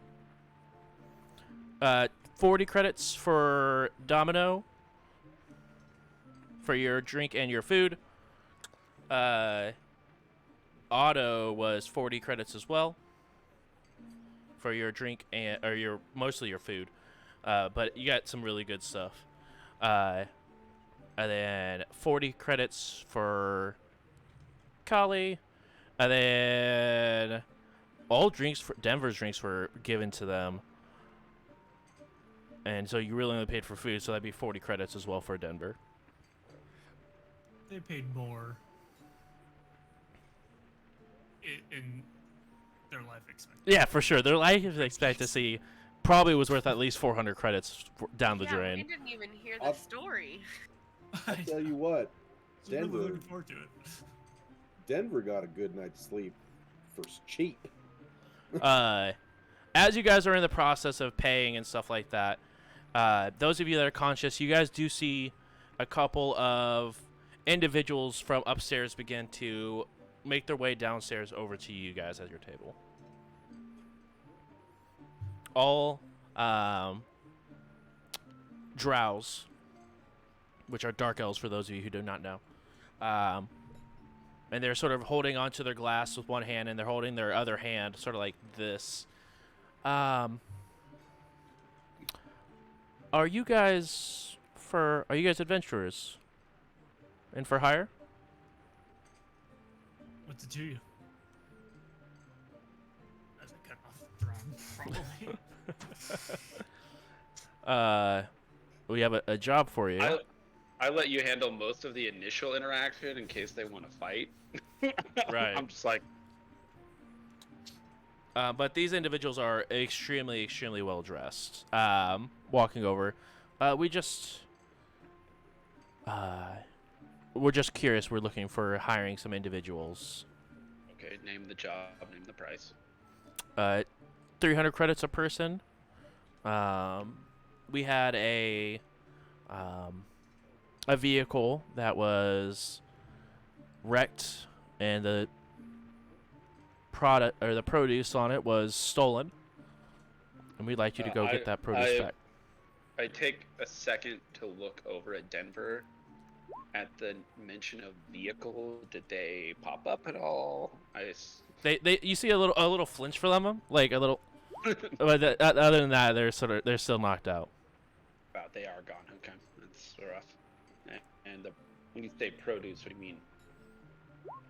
40 credits for Domino for your drink and your food. Otto was 40 credits as well for your drink and mostly your food. But you got some really good stuff. And then 40 credits for Kali. And then all drinks for Denver's drinks were given to them. And so you really only paid for food, so that'd be 40 credits as well for Denver. They paid more in their life expectancy. Yeah, for sure. Their life expectancy probably was worth at least 400 credits down the We drain. didn't even hear the story. I tell you what, I'm really Denver, looking forward to it. Denver got a good night's sleep for cheap. As you guys are in the process of paying and stuff like that, those of you that are conscious, you guys do see a couple of individuals from upstairs begin to make their way downstairs over to you guys at your table. All drows, which are dark elves for those of you who do not know. And they're sort of holding onto their glass with one hand, and they're holding their other hand sort of like this. Are you guys adventurers? And for hire? What's it to you? As I cut off Thrawn, probably. We have a job for you. I let you handle most of the initial interaction in case they want to fight. Right. I'm just like. But these individuals are extremely, extremely well dressed. Walking over, we're just curious. We're looking for hiring some individuals. Okay, name the job, name the price. 300 credits a person. We had a vehicle that was wrecked, and the product or the produce on it was stolen, and we'd like you to go get that produce back. I take a second to look over at Denver. At the mention of vehicle, did they pop up at all? You see a little flinch for them, like a little. But other than that, they're still knocked out. Wow, they are gone. Okay, that's rough. And when you say produce, what do you mean?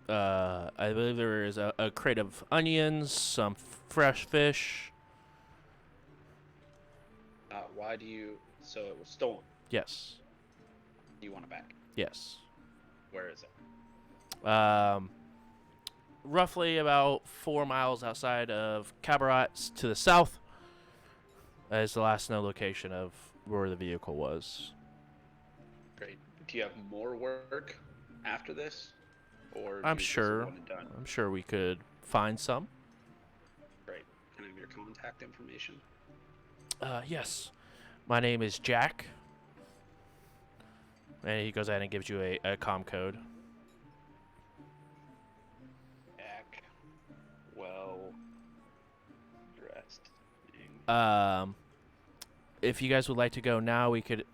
I believe there is a crate of onions, some fresh fish. Why do you? So it was stolen. Yes. You want it back? Yes. Where is it? Roughly about 4 miles outside of Cabaret to the south is the last known location of where the vehicle was. Great. Do you have more work after this? Or I'm do you just sure. want it done? I'm sure we could find some. Great. Can I have your contact information? Yes. My name is Jack. And he goes ahead and gives you a comm code. Jack. Well dressed. if you guys would like to go now, we could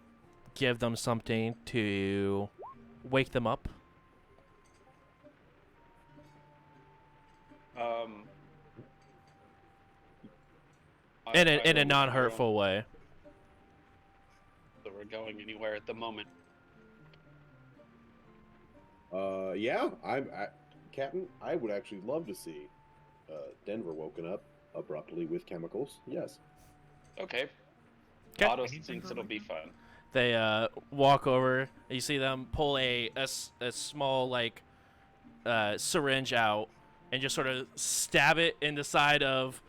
give them something to wake them up. In I a don't know non-hurtful way. that we're going anywhere at the moment. Yeah, Captain, I would actually love to see Denver woken up abruptly with chemicals. Yes. Okay. 'Kay. Otto Anything thinks for it'll right be now? fun. They walk over. You see them pull a small like syringe out and just sort of stab it in the side of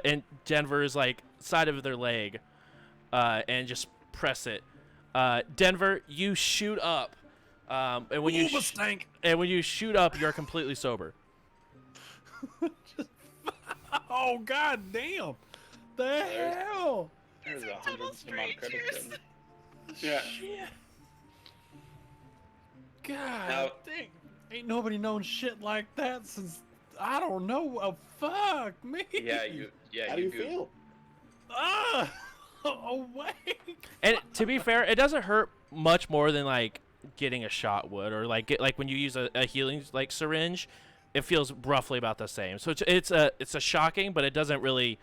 in Denver's like side of their leg, and just press it. Denver, you shoot up, and when and when you shoot up, you're completely sober. Oh god damn! The hell! There's It's 100 total some odd credits. strangers. Yeah. Shit. God Now- dang. Ain't nobody known shit like that since I don't know. Oh, fuck me. Yeah, you. Yeah, How do you do. feel? Ah, awake. And to be fair, it doesn't hurt much more than like getting a shot would, or like like when you use a healing like syringe, it feels roughly about the same. So it's a shocking, but it doesn't really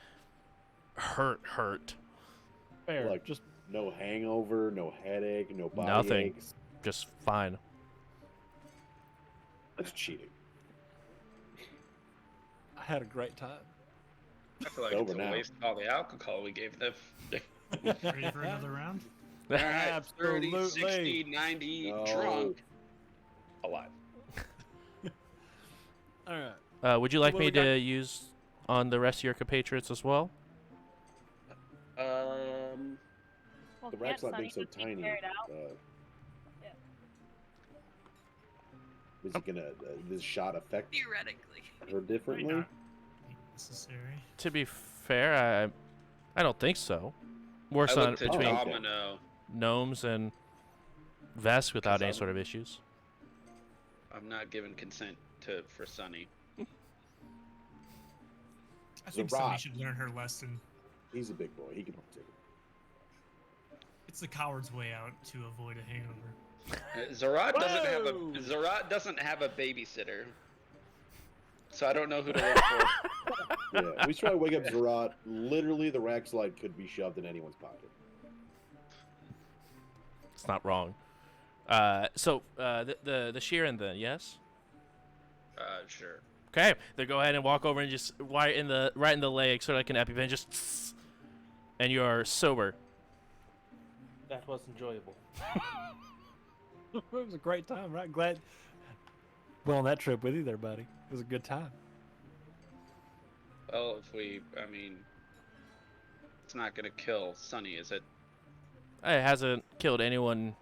hurt. Fair. Like just no hangover, no headache, no body Nothing. aches. Just fine. That's cheating. I had a great time. I feel like Over it's a now. waste of all the alcohol we gave them. Ready for another round? All right, 30, Absolutely. 60, 90, No. drunk, alive. All right. Would you like What me we got? to use on the rest of your compatriots as well? Well, The can't rack's not Sunny being so just be tiny. carried out? Yeah. Is it gonna this shot affect Theoretically. her differently? Might not be necessary. To be fair, I don't think so. Worse I on looked at between okay. Domino. gnomes and Vest without 'Cause any I'm- sort of issues. I'm not giving consent for Sunny. I think Zorat. Sunny should learn her lesson. He's a big boy. He can take it. It's the coward's way out to avoid a hangover. Zerat Whoa! doesn't have a babysitter. So I don't know who to look for. Yeah, we try to wake up Zerat. Literally, the rack slide could be shoved in anyone's pocket. It's not wrong. So the Sheeran then, yes? Sure. Okay, they go ahead and walk over and just right in the leg, sort of like an EpiPen, just and you're sober. That was enjoyable. It was a great time, right? Glad. Well, on that trip with you there, buddy. It was a good time. Well, I mean, it's not gonna kill Sunny, is it? It hasn't killed anyone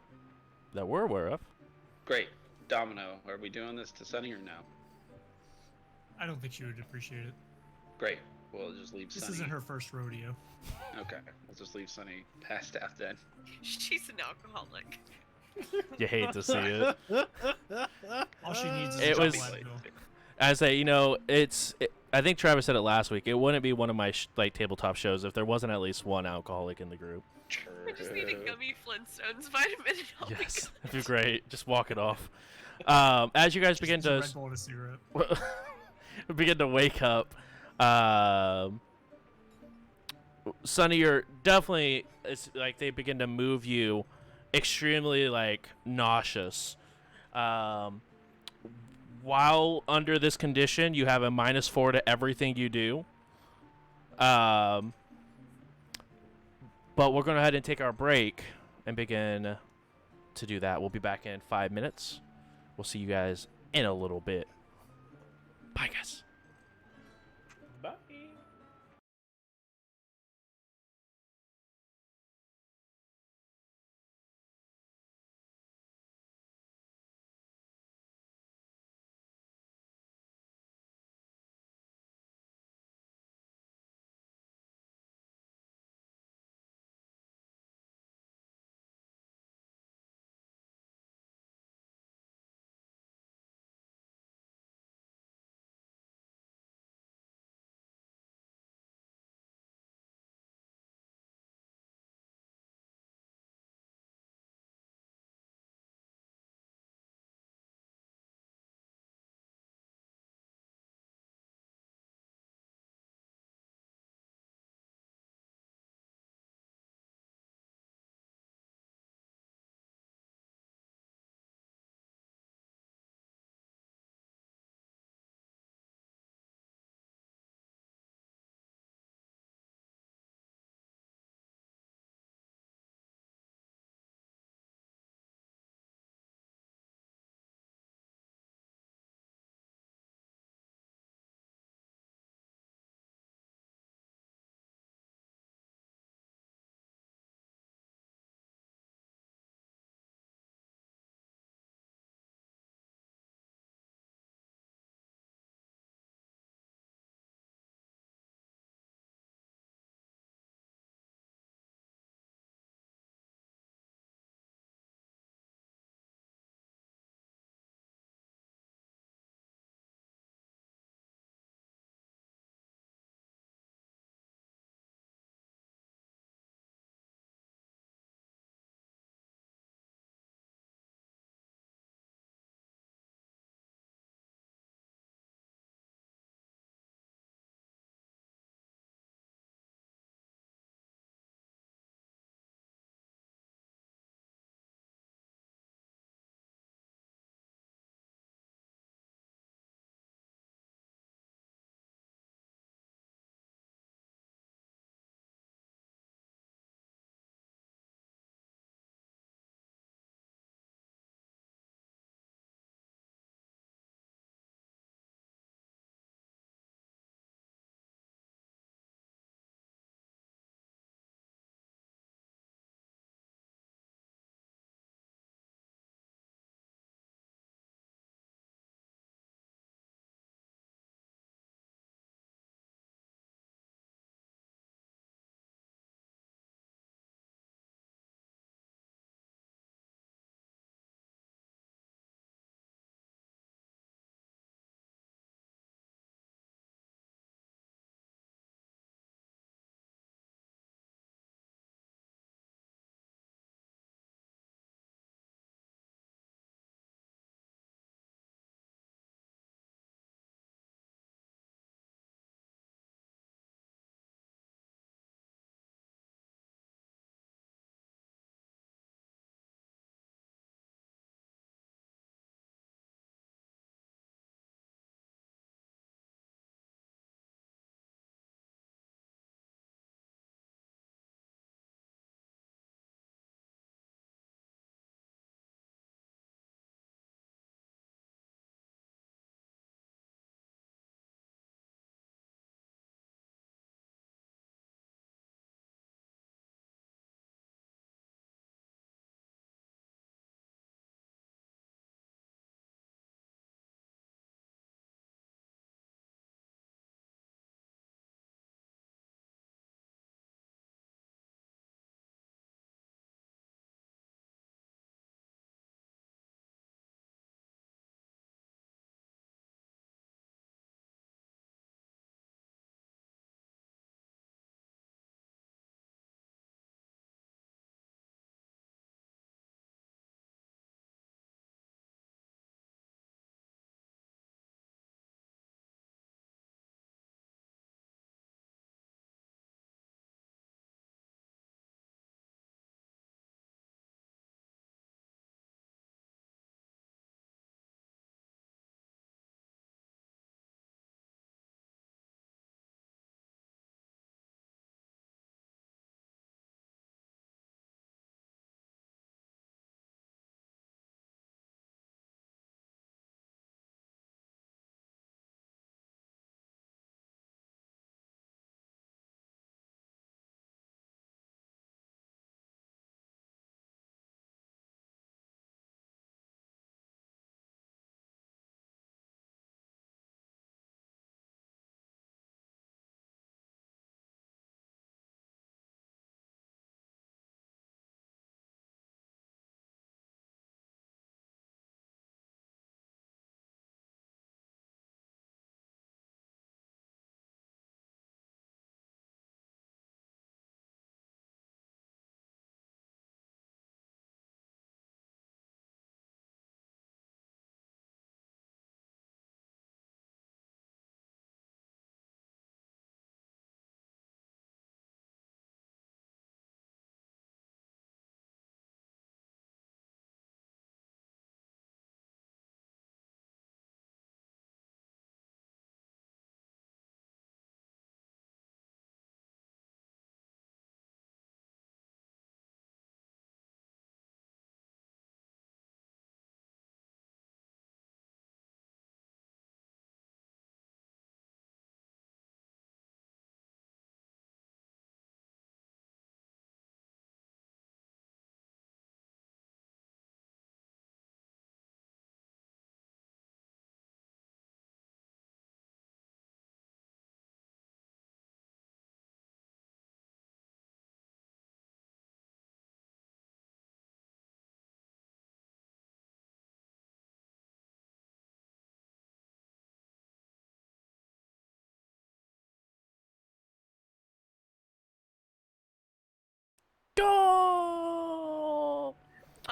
that we're aware of. Great. Domino, are we doing this to Sunny or no? I don't think she would appreciate it. Great. We'll just leave This Sunny. isn't her first rodeo. Okay. We'll just leave Sunny passed out then. She's an alcoholic. You hate to see it. All she needs is It a was- couple Advil. I say, I think Travis said it last week. It wouldn't be one of my like tabletop shows if there wasn't at least one alcoholic in the group. I just need a gummy Flintstones vitamin and I'll be Yes, good. that'd be great. Just walk it off. As you guys Just begin needs a to Red Bull and a cigarette. begin to wake up, Sonny, you're definitely, it's like they begin to move you extremely like nauseous. While under this condition, you have a -4 to everything you do. But we're going to go ahead and take our break and begin to do that. We'll be back in 5 minutes. We'll see you guys in a little bit. Bye, guys.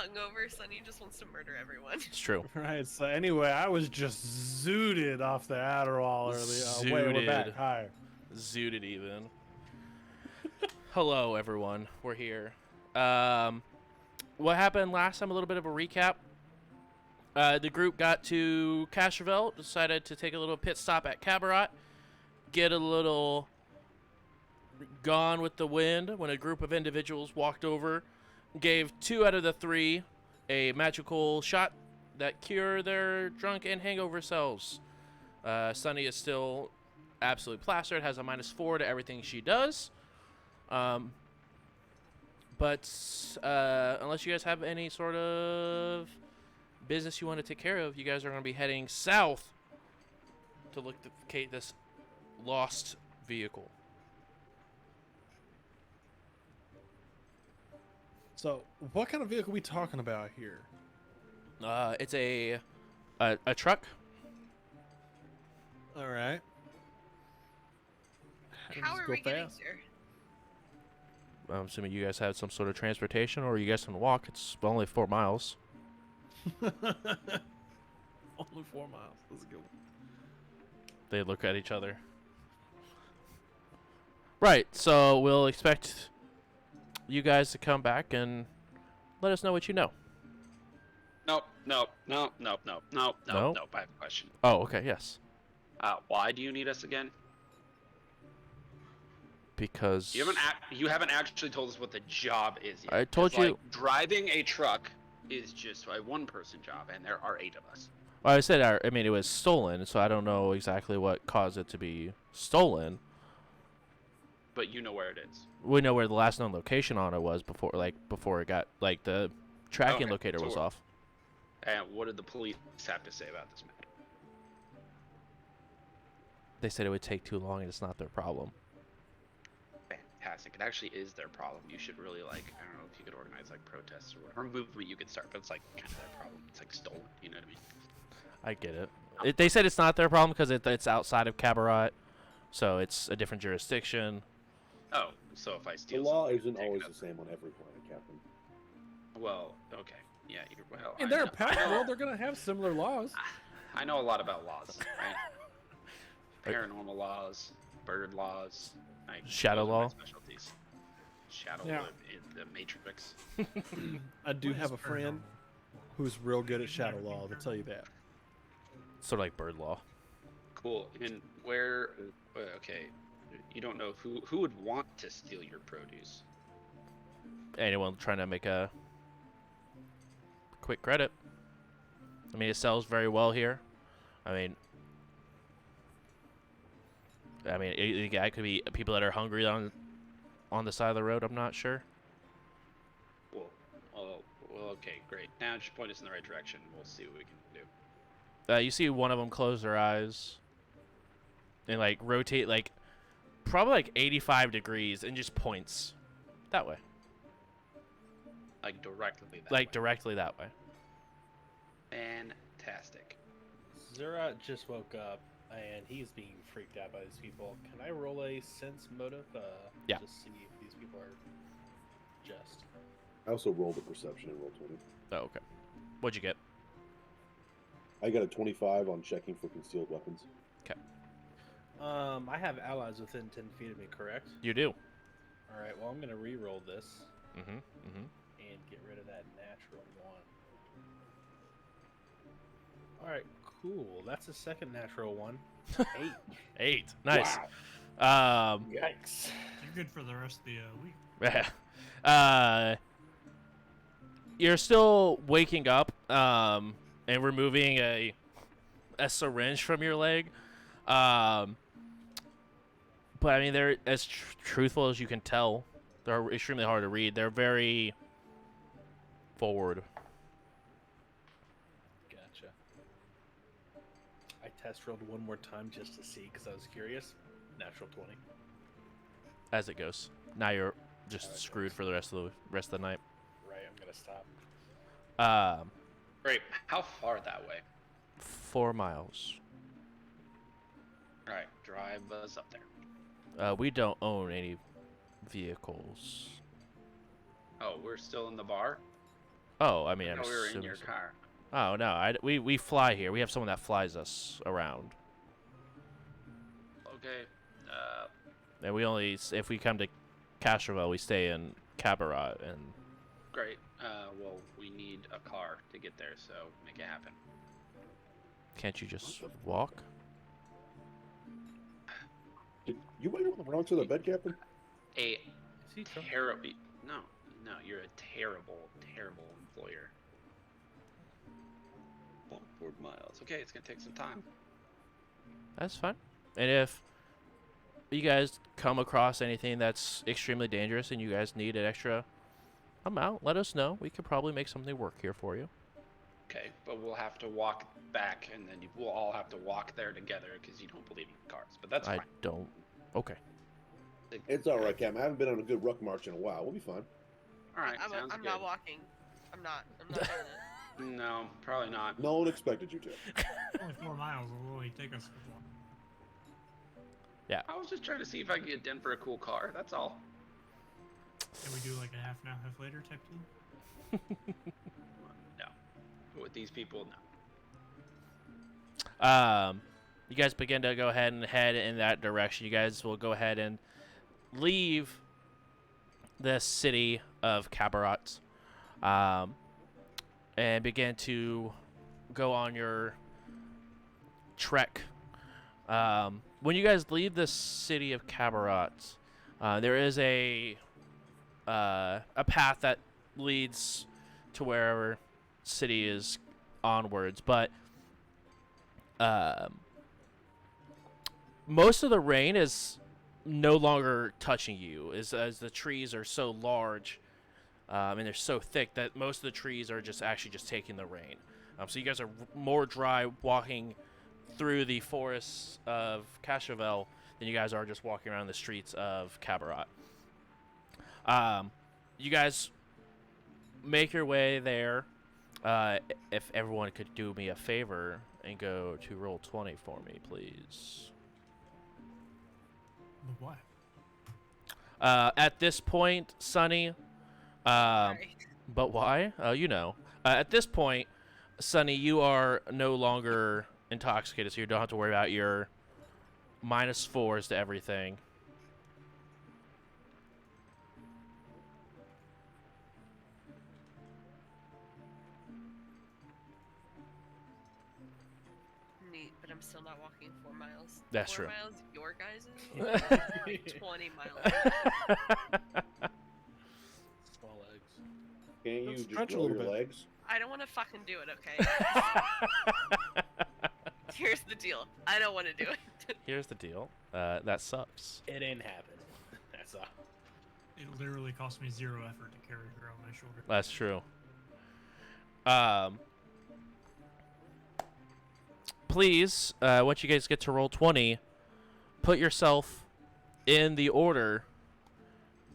hungover. Sunny just wants to murder everyone. It's true. Right. So anyway, I was just zooted off the Adderall earlier. Wait, we're back. Zooted. Hi. Zooted even. Hello, everyone. We're here. What happened last time? A little bit of a recap. The group got to Castroville, decided to take a little pit stop at Cabaret, get a little gone with the wind when a group of individuals walked over, gave 2 out of the 3 a magical shot that cure their drunk and hangover selves. Sunny is still absolutely plastered, has a -4 to everything she does. But unless you guys have any sort of business you want to take care of, you guys are going to be heading south to locate this lost vehicle. So, what kind of vehicle are we talking about here? It's a truck. All right. How are we getting here? I'm assuming you guys have some sort of transportation, or you guys can walk. It's only 4 miles. Only 4 miles. That's a good one. They look at each other. Right, so we'll expect you guys to come back and let us know what you know. Nope. I have a question. Oh, okay, yes. Why do you need us again? Because You haven't actually told us what the job is yet. I told 'Cause, you. like, driving a truck is just a one-person job, and there are 8 of us. Well, I said, I mean, it was stolen, so I don't know exactly what caused it to be stolen. But you know where it is. We know where the last known location on it was before it got, like, the tracking Okay, locator so was we're- off. And what did the police have to say about this matter? They said it would take too long and it's not their problem. Fantastic. It actually is their problem. You should really, like, I don't know if you could organize, like, protests or whatever movement you could start, but it's, like, kind of their problem. It's, like, stolen. You know what I mean? I get it. They said it's not their problem because it's outside of Cabaret, so it's a different jurisdiction. Oh, so if I The steal law something, isn't take it always up. the same on every planet, Captain. Well, okay. Yeah, you're well. In I their know- pack world, they're gonna have similar laws. I know a lot about laws, right? Right. Paranormal laws, bird laws, like, Shadow those are my law? specialties. Shadow Yeah. law in the Matrix. I do What have is a friend paranormal? who's real good at shadow law. I'll tell you that. Sort of like bird law. Cool. And where? Okay, you don't know who would want to steal your produce. Anyone trying to make a quick credit. I mean, it sells very well here. I mean, it could be people that are hungry on the side of the road. I'm not sure. Well, okay, great. Now just point us in the right direction. We'll see what we can do. You see one of them close their eyes and like rotate like probably like 85 degrees and just points that way. Like directly that Like way. directly that way. Fantastic. Zura just woke up and he's being freaked out by these people. Can I roll a sense motive? Yeah. To see if these people are just. I also rolled a perception and rolled 20. Oh, okay. What'd you get? I got a 25 on checking for concealed weapons. I have allies within 10 feet of me, correct? You do. All right. Well, I'm gonna re-roll this Mm-hmm. Mm-hmm. and get rid of that natural one. All right. Cool. That's a second natural one. 8. 8. Nice. Yikes. You're good for the rest of the week. You're still waking up and removing a syringe from your leg. But I mean, they're as truthful as you can tell. They're extremely hard to read. They're very forward. Gotcha. I test rolled one more time just to see because I was curious. Natural 20. As it goes. Now you're just Alright, screwed guys. for the rest of the night. Right. I'm gonna stop. Great. How far that way? 4 miles. All right, drive us up there. We don't own any vehicles. Oh, we're still in the bar. Oh, I mean, I'm No, we were in assuming your so. car. Oh no, we fly here. We have someone that flies us around, Okay. and we only if we come to Castroville, we stay in Cabaret, and Great. Well, we need a car to get there, so make it happen. can't you just walk? Did you went on the wrong side of the bed, Captain? A Is he drunk? terrible. No, you're a terrible, terrible employer. 4 miles. Okay, it's gonna take some time. That's fine. And if you guys come across anything that's extremely dangerous and you guys need an extra amount, let us know. We could probably make something work here for you. Okay, but we'll have to walk back, and then we'll all have to walk there together because you don't believe in cars. But that's I fine. don't. Okay. It's all right, Captain. I haven't been on a good ruck march in a while. We'll be fine. All right, I'm sounds good. not walking. I'm not doing it. No, probably not. No one expected you to. Only 4 miles. Will only take us for one. I was just trying to see if I could get Denver a cool car. That's all. Can we do like a half now, half later type thing? No, with these people, no. You guys begin to go ahead and head in that direction. You guys will go ahead and leave the city of Cabaret, and begin to go on your trek. When you guys leave the city of Cabaret, there is a path that leads to wherever city is onwards, but most of the rain is no longer touching you, as the trees are so large and they're so thick that most of the trees are just taking the rain. So you guys are more dry walking through the forests of Castroville than you guys are just walking around the streets of Cabaret. You guys make your way there. If everyone could do me a favor and go to roll 20 for me, please. But what? At this point, Sonny, Sorry. but why? At this point, Sonny, you are no longer intoxicated, so you don't have to worry about your -4s to everything. Neat, but I'm still not walking 4 miles. That's 4 true. miles, your guys' like 20 miles. Small legs. Can't you Let's just stretch a roll little your bit. legs? I don't want to fucking do it, okay? Here's the deal. I don't want to do it. Here's the deal. That sucks. It ain't happen. That's all. It literally cost me 0 effort to carry her on my shoulder. That's true. Please, once you guys get to roll 20, put yourself in the order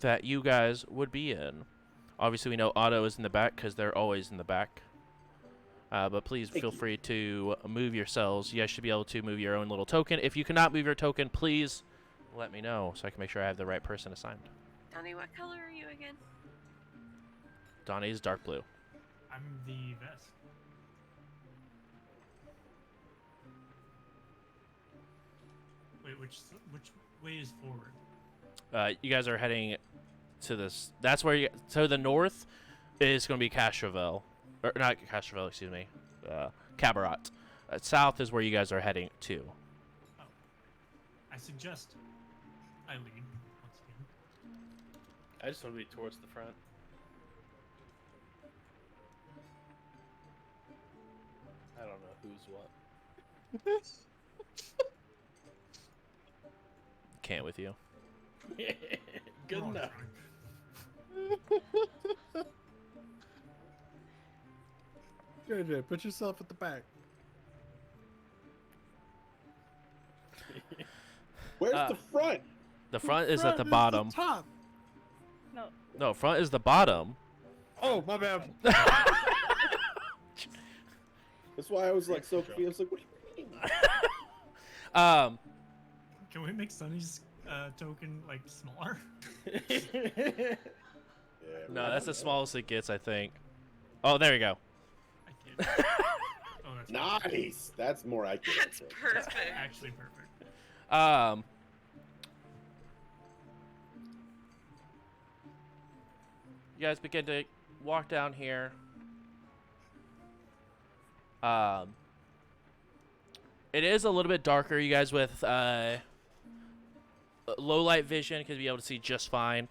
that you guys would be in. Obviously, we know Otto is in the back because they're always in the back. But please feel free to move yourselves. You guys should be able to move your own little token. If you cannot move your token, please let me know so I can make sure I have the right person assigned. Donnie, what color are you again? Donnie's dark blue. I'm the vest. Wait, which way is forward? You guys are heading to this. That's where you. So the north is going to be Castroville, or not Castroville, excuse me, Cabaret. South is where you guys are heading to. Oh. I suggest I lead once again. I just want to be towards the front. I don't know who's what. Can't with you. Good Oh, enough. JJ, put yourself at the back. Where's Uh, the front? The front is at the Front bottom. top. No, No, front is the bottom. Oh, my bad. That's why I was like so confused. I was like, what do you mean? Can we make Sunny's token like smaller? Yeah, No, that's the smallest it gets, I think. Oh, there you go. I can't. Oh, that's perfect. Nice. That's more accurate. That's perfect. Actually perfect. You guys begin to walk down here. It is a little bit darker. You guys with low light vision can be able to see just fine.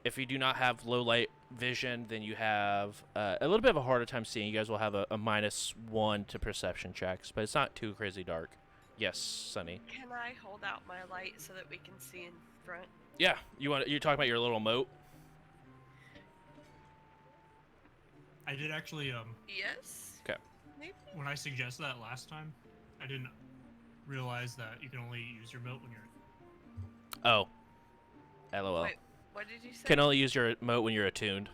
If you do not have low light vision, then you have a little bit of a harder time seeing. You guys will have a -1 to perception checks, but it's not too crazy dark. Yes, Sunny. Can I hold out my light so that we can see in front? Yeah, you're talking about your little moat. I did actually Yes. Okay. Maybe. when I suggested that last time, I didn't realize that you can only use your moat when you're Oh. LOL. Wait, what did you say? Can only use your moat when you're attuned.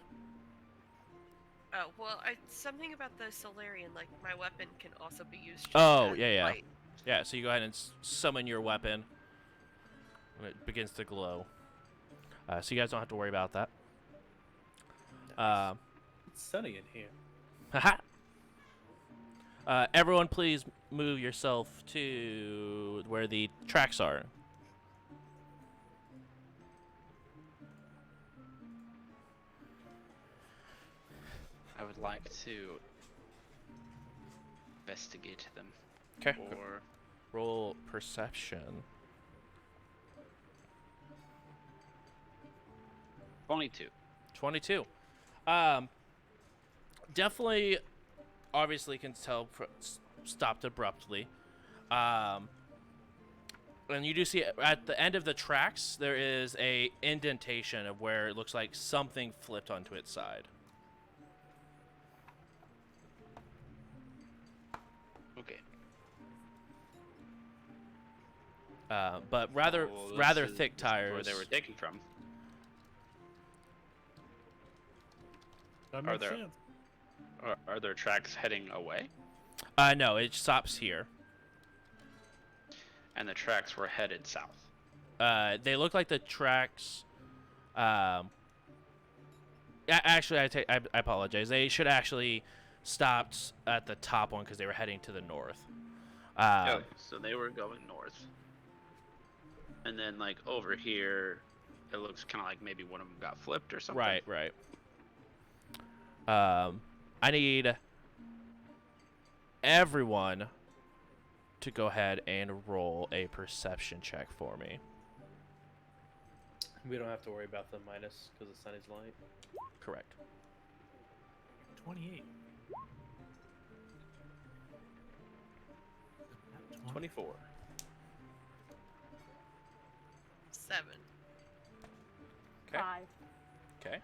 Oh well, something about the Solarian, like my weapon can also be used. Just Oh, as yeah. light. Yeah, so you go ahead and summon your weapon, and it begins to glow. So you guys don't have to worry about that. It's sunny in here. Haha. Everyone, please move yourself to where the tracks are. I would like to investigate them. Okay. Or Roll perception. 22. 22. Definitely, obviously can tell stopped abruptly. And you do see at the end of the tracks, there is a indentation of where it looks like something flipped onto its side. Okay. But rather Well, this thick is tires. where they were taken from. That Are makes there- sense. Are there tracks heading away? No, it stops here. And the tracks were headed south. They look like the tracks. Actually, I apologize. They should actually stopped at the top one because they were heading to the north. So they were going north. And then, like, over here, it looks kind of like maybe one of them got flipped or something. Right. I need everyone to go ahead and roll a perception check for me. We don't have to worry about the minus because the sun is light. Correct. 28. 24. 7. Okay. 5. Okay.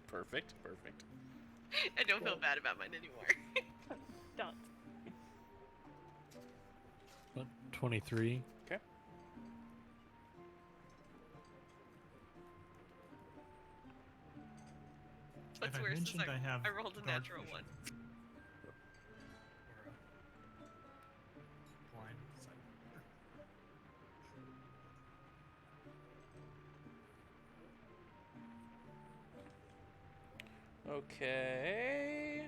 Perfect. I don't feel bad about mine anymore. Don't. 23. Okay. What's If I worse is mentioned I have I rolled a dark natural vision. one. Or a blind sight. Okay.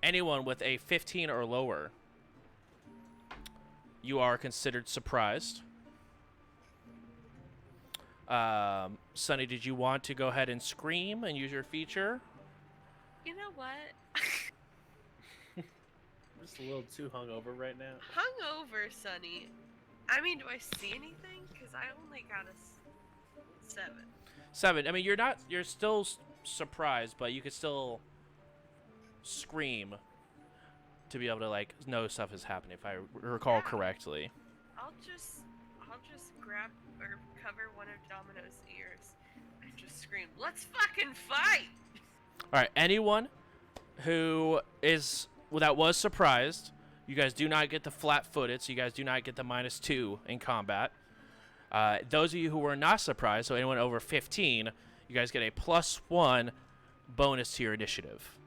Anyone with a 15 or lower, you are considered surprised. Sunny, did you want to go ahead and scream and use your feature? You know what? I'm just a little too hungover right now. Hungover, Sonny. I mean, do I see anything? Because I only got a 7. 7. I mean, you're still surprised, but you could still scream to be able to, like, know stuff is happening, if I recall Yeah. correctly. I'll just grab or cover one of Domino's ears and just scream, "Let's fucking fight!" All right, anyone who that was surprised, you guys do not get the flat-footed, so you guys do not get the -2 in combat. Those of you who were not surprised, so anyone over 15, you guys get a +1 bonus to your initiative.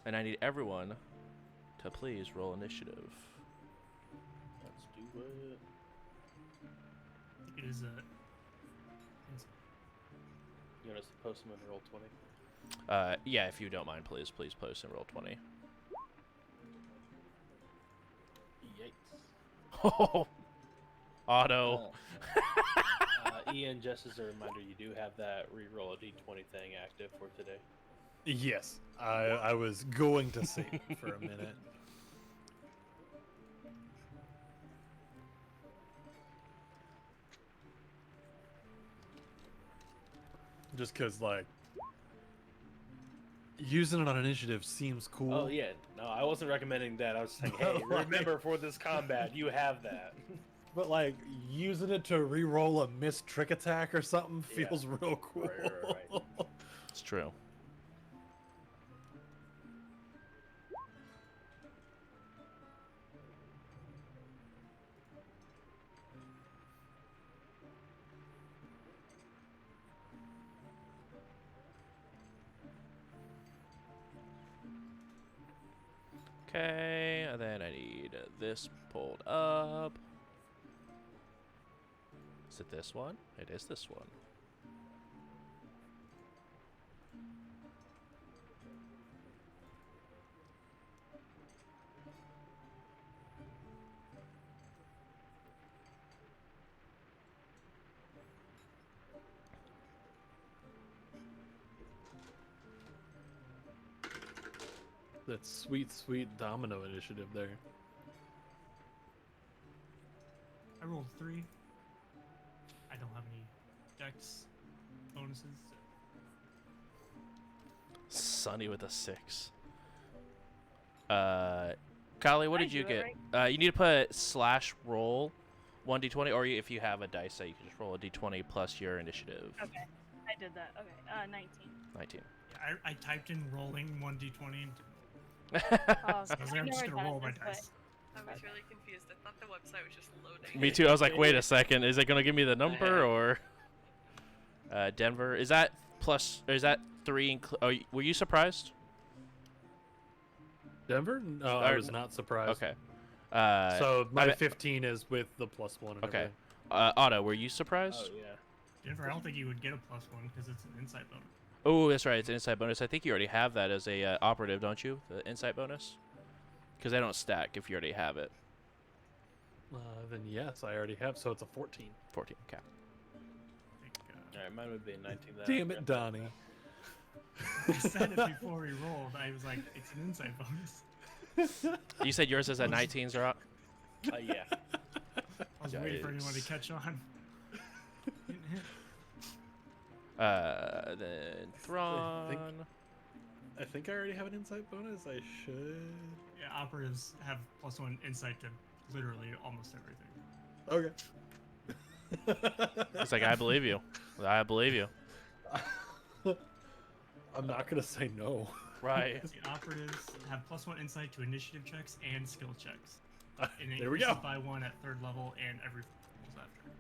And I need everyone to please roll initiative. What? It is a. You want us to post them in roll 20? Yeah, if you don't mind, please post in roll 20. Yikes. Oh, Otto. Ian, just as a reminder, you do have that reroll a d20 thing active for today. Yes, I was going to save it for a minute. Just because, like, using it on initiative seems cool. Oh yeah, no, I wasn't recommending that. I was saying, hey, remember for this combat, you have that. But, like, using it to re-roll a missed trick attack or something Yeah. feels real cool. Right. It's true. Okay, and then I need this pulled up. Is it this one? It is this one. That sweet, sweet domino initiative there. I rolled 3. I don't have any dex bonuses. Sunny with a 6. Kali, what I did you do it get? You need to put slash roll 1d20, or if you have a dice set, you can just roll a d20 plus your initiative. Okay, I did that. Okay, 19. 19. Yeah, I typed in rolling 1d20 and Oh, so I was like, I've I'm just never gonna done roll it my this way. dice. I was really confused. I thought the website was just loading. Me too. I was like, wait a second. Is it going to give me the number or Denver? Is that plus, or is that 3? Were you surprised? Denver? No, I was not surprised. Okay. So my I bet- 15 is with the +1 and Okay. everything. Otto, were you surprised? Oh yeah. Denver, I don't think you would get a +1 because it's an insight bonus. Oh, that's right. It's an insight bonus. I think you already have that as a operative, don't you? The insight bonus? Because they don't stack if you already have it. Then yes, I already have. So it's a 14. 14. Okay. I think, Alright, mine would be a 19. Damn it, Donnie. I said it before we rolled. I was like, it's an insight bonus. You said yours is a 19, Zerat? Yeah. I was waiting for anyone to catch on. Then Thrawn. I think I already have an insight bonus. I should. Yeah, operatives have +1 insight to literally almost everything. Okay. It's like, I believe you. I believe you. I'm not gonna say no. Right. The operatives have +1 insight to initiative checks and skill checks. And it There we increases go. by 1 at 3rd level and every 4 levels after.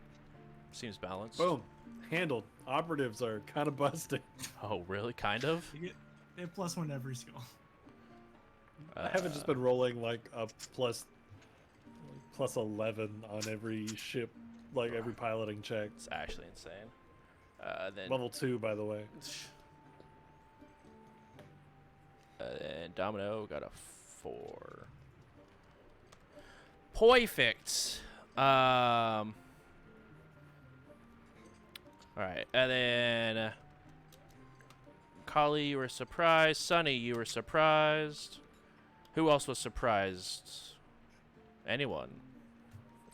Seems balanced. Boom. Handled. Operatives are kind of busted. Oh, really? Kind of? They have +1 to every skill. I haven't just been rolling like a plus 11 on every ship, like every piloting check. It's actually insane. Then Level 2, by the way. And Domino got a 4. Perfect. All right, and then Kali, you were surprised. Sunny, you were surprised. Who else was surprised? Anyone?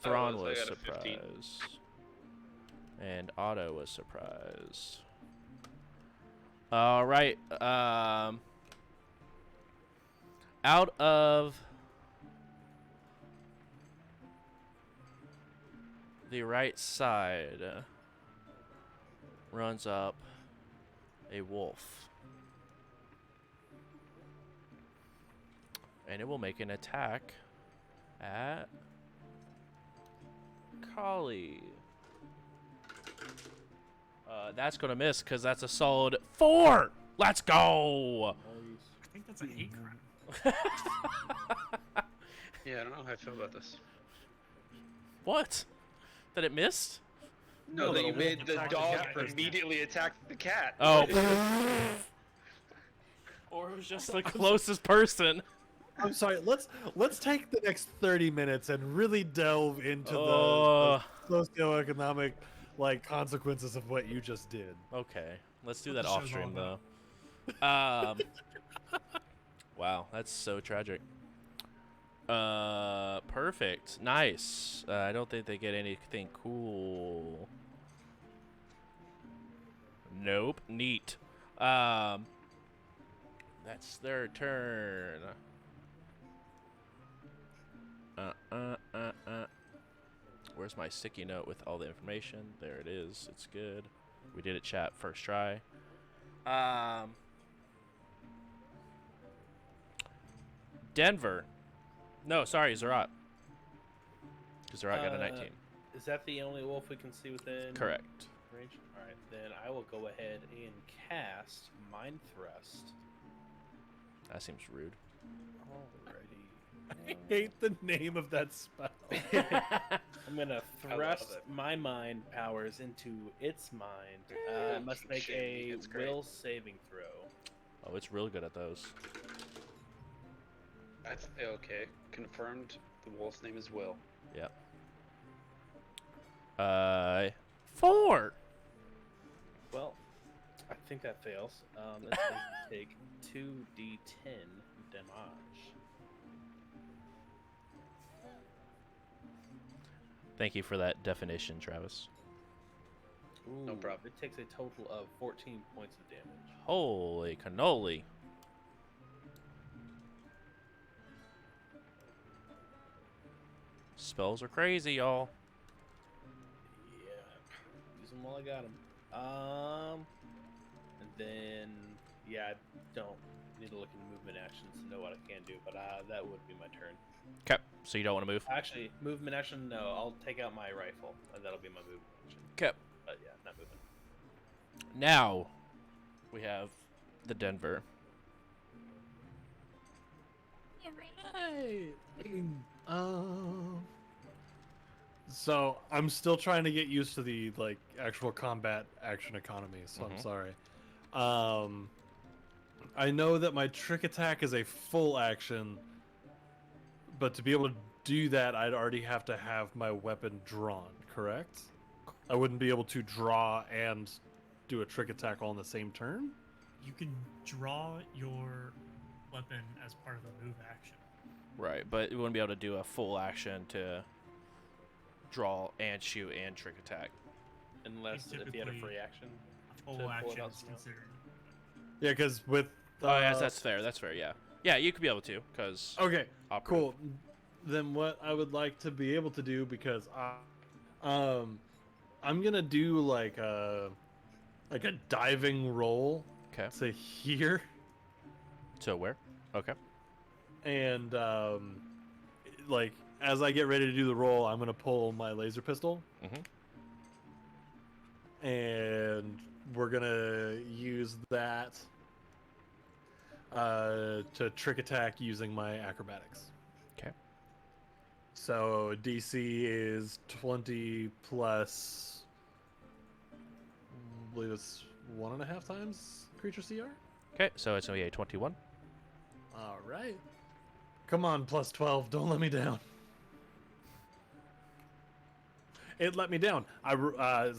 Thrawn I was got a 15. surprised. And Otto was surprised. All right. Out of the right side runs up a wolf. And it will make an attack at Kali. That's going to miss because that's a solid 4. Let's go. I think that's an 8 crime. Yeah, I don't know how I feel about this. What? That it missed? No, No, that the you wolf made the attacked the dog cat first. immediately attack the cat. Oh. Or it was just the closest person. I'm sorry. Let's take the next 30 minutes and really delve into Oh. the socioeconomic consequences of what you just did. Okay, let's do What that the off show's stream all though. Wow, that's so tragic. Perfect, nice. I don't think they get anything cool. Nope, neat. That's their turn. Where's my sticky note with all the information? There it is. It's good. We did it, chat. First try. Denver. No, sorry, Zerat. Because Zerat got a 19. Is that the only wolf we can see within Correct. range? All right, then I will go ahead and cast Mind Thrust. That seems rude. Alrighty. I hate the name of that spell. I'm gonna I love thrust it. my mind powers into its mind. I must make Shady, a it's great. will saving throw. Oh, it's real good at those. That's okay. Confirmed. The wolf's name is Will. Yep. 4. Well, I think that fails. That's going to take 2d10 damage. Thank you for that definition, Travis. Ooh, No problem. It takes a total of 14 points of damage. Holy cannoli. Spells are crazy, y'all. Yeah, use them while I got them. And then yeah, I don't need to look into movement actions to know what I can do, but that would be my turn. Okay, so you don't want to move? Actually, movement action, no, I'll take out my rifle, and that'll be my movement action. Okay. But yeah, not moving. Now, we have the Denver. So I'm still trying to get used to the actual combat action economy. So I'm Mhm. sorry. I know that my trick attack is a full action, but to be able to do that, I'd already have to have my weapon drawn. Correct? I wouldn't be able to draw and do a trick attack all in the same turn. You can draw your weapon as part of the move action. Right, but you wouldn't be able to do a full action to draw and shoot and trick attack. Unless if you had a typically- free action. A pull full it action out is somehow. considered. Yeah, because with Oh, yes, that's fair. That's fair, yeah. Yeah, you could be able to, because... okay. Cool. Then what I would like to be able to do, because I'm gonna do like a diving roll Okay. to here, So where? Okay. and as I get ready to do the roll, I'm gonna pull my laser pistol, Mhm. and we're gonna use that to trick attack using my acrobatics. Okay. So DC is 20 plus, I believe it's 1.5 times creature CR. Okay, so it's going to be a 21. All right. Come on, plus 12. Don't let me down. It let me down.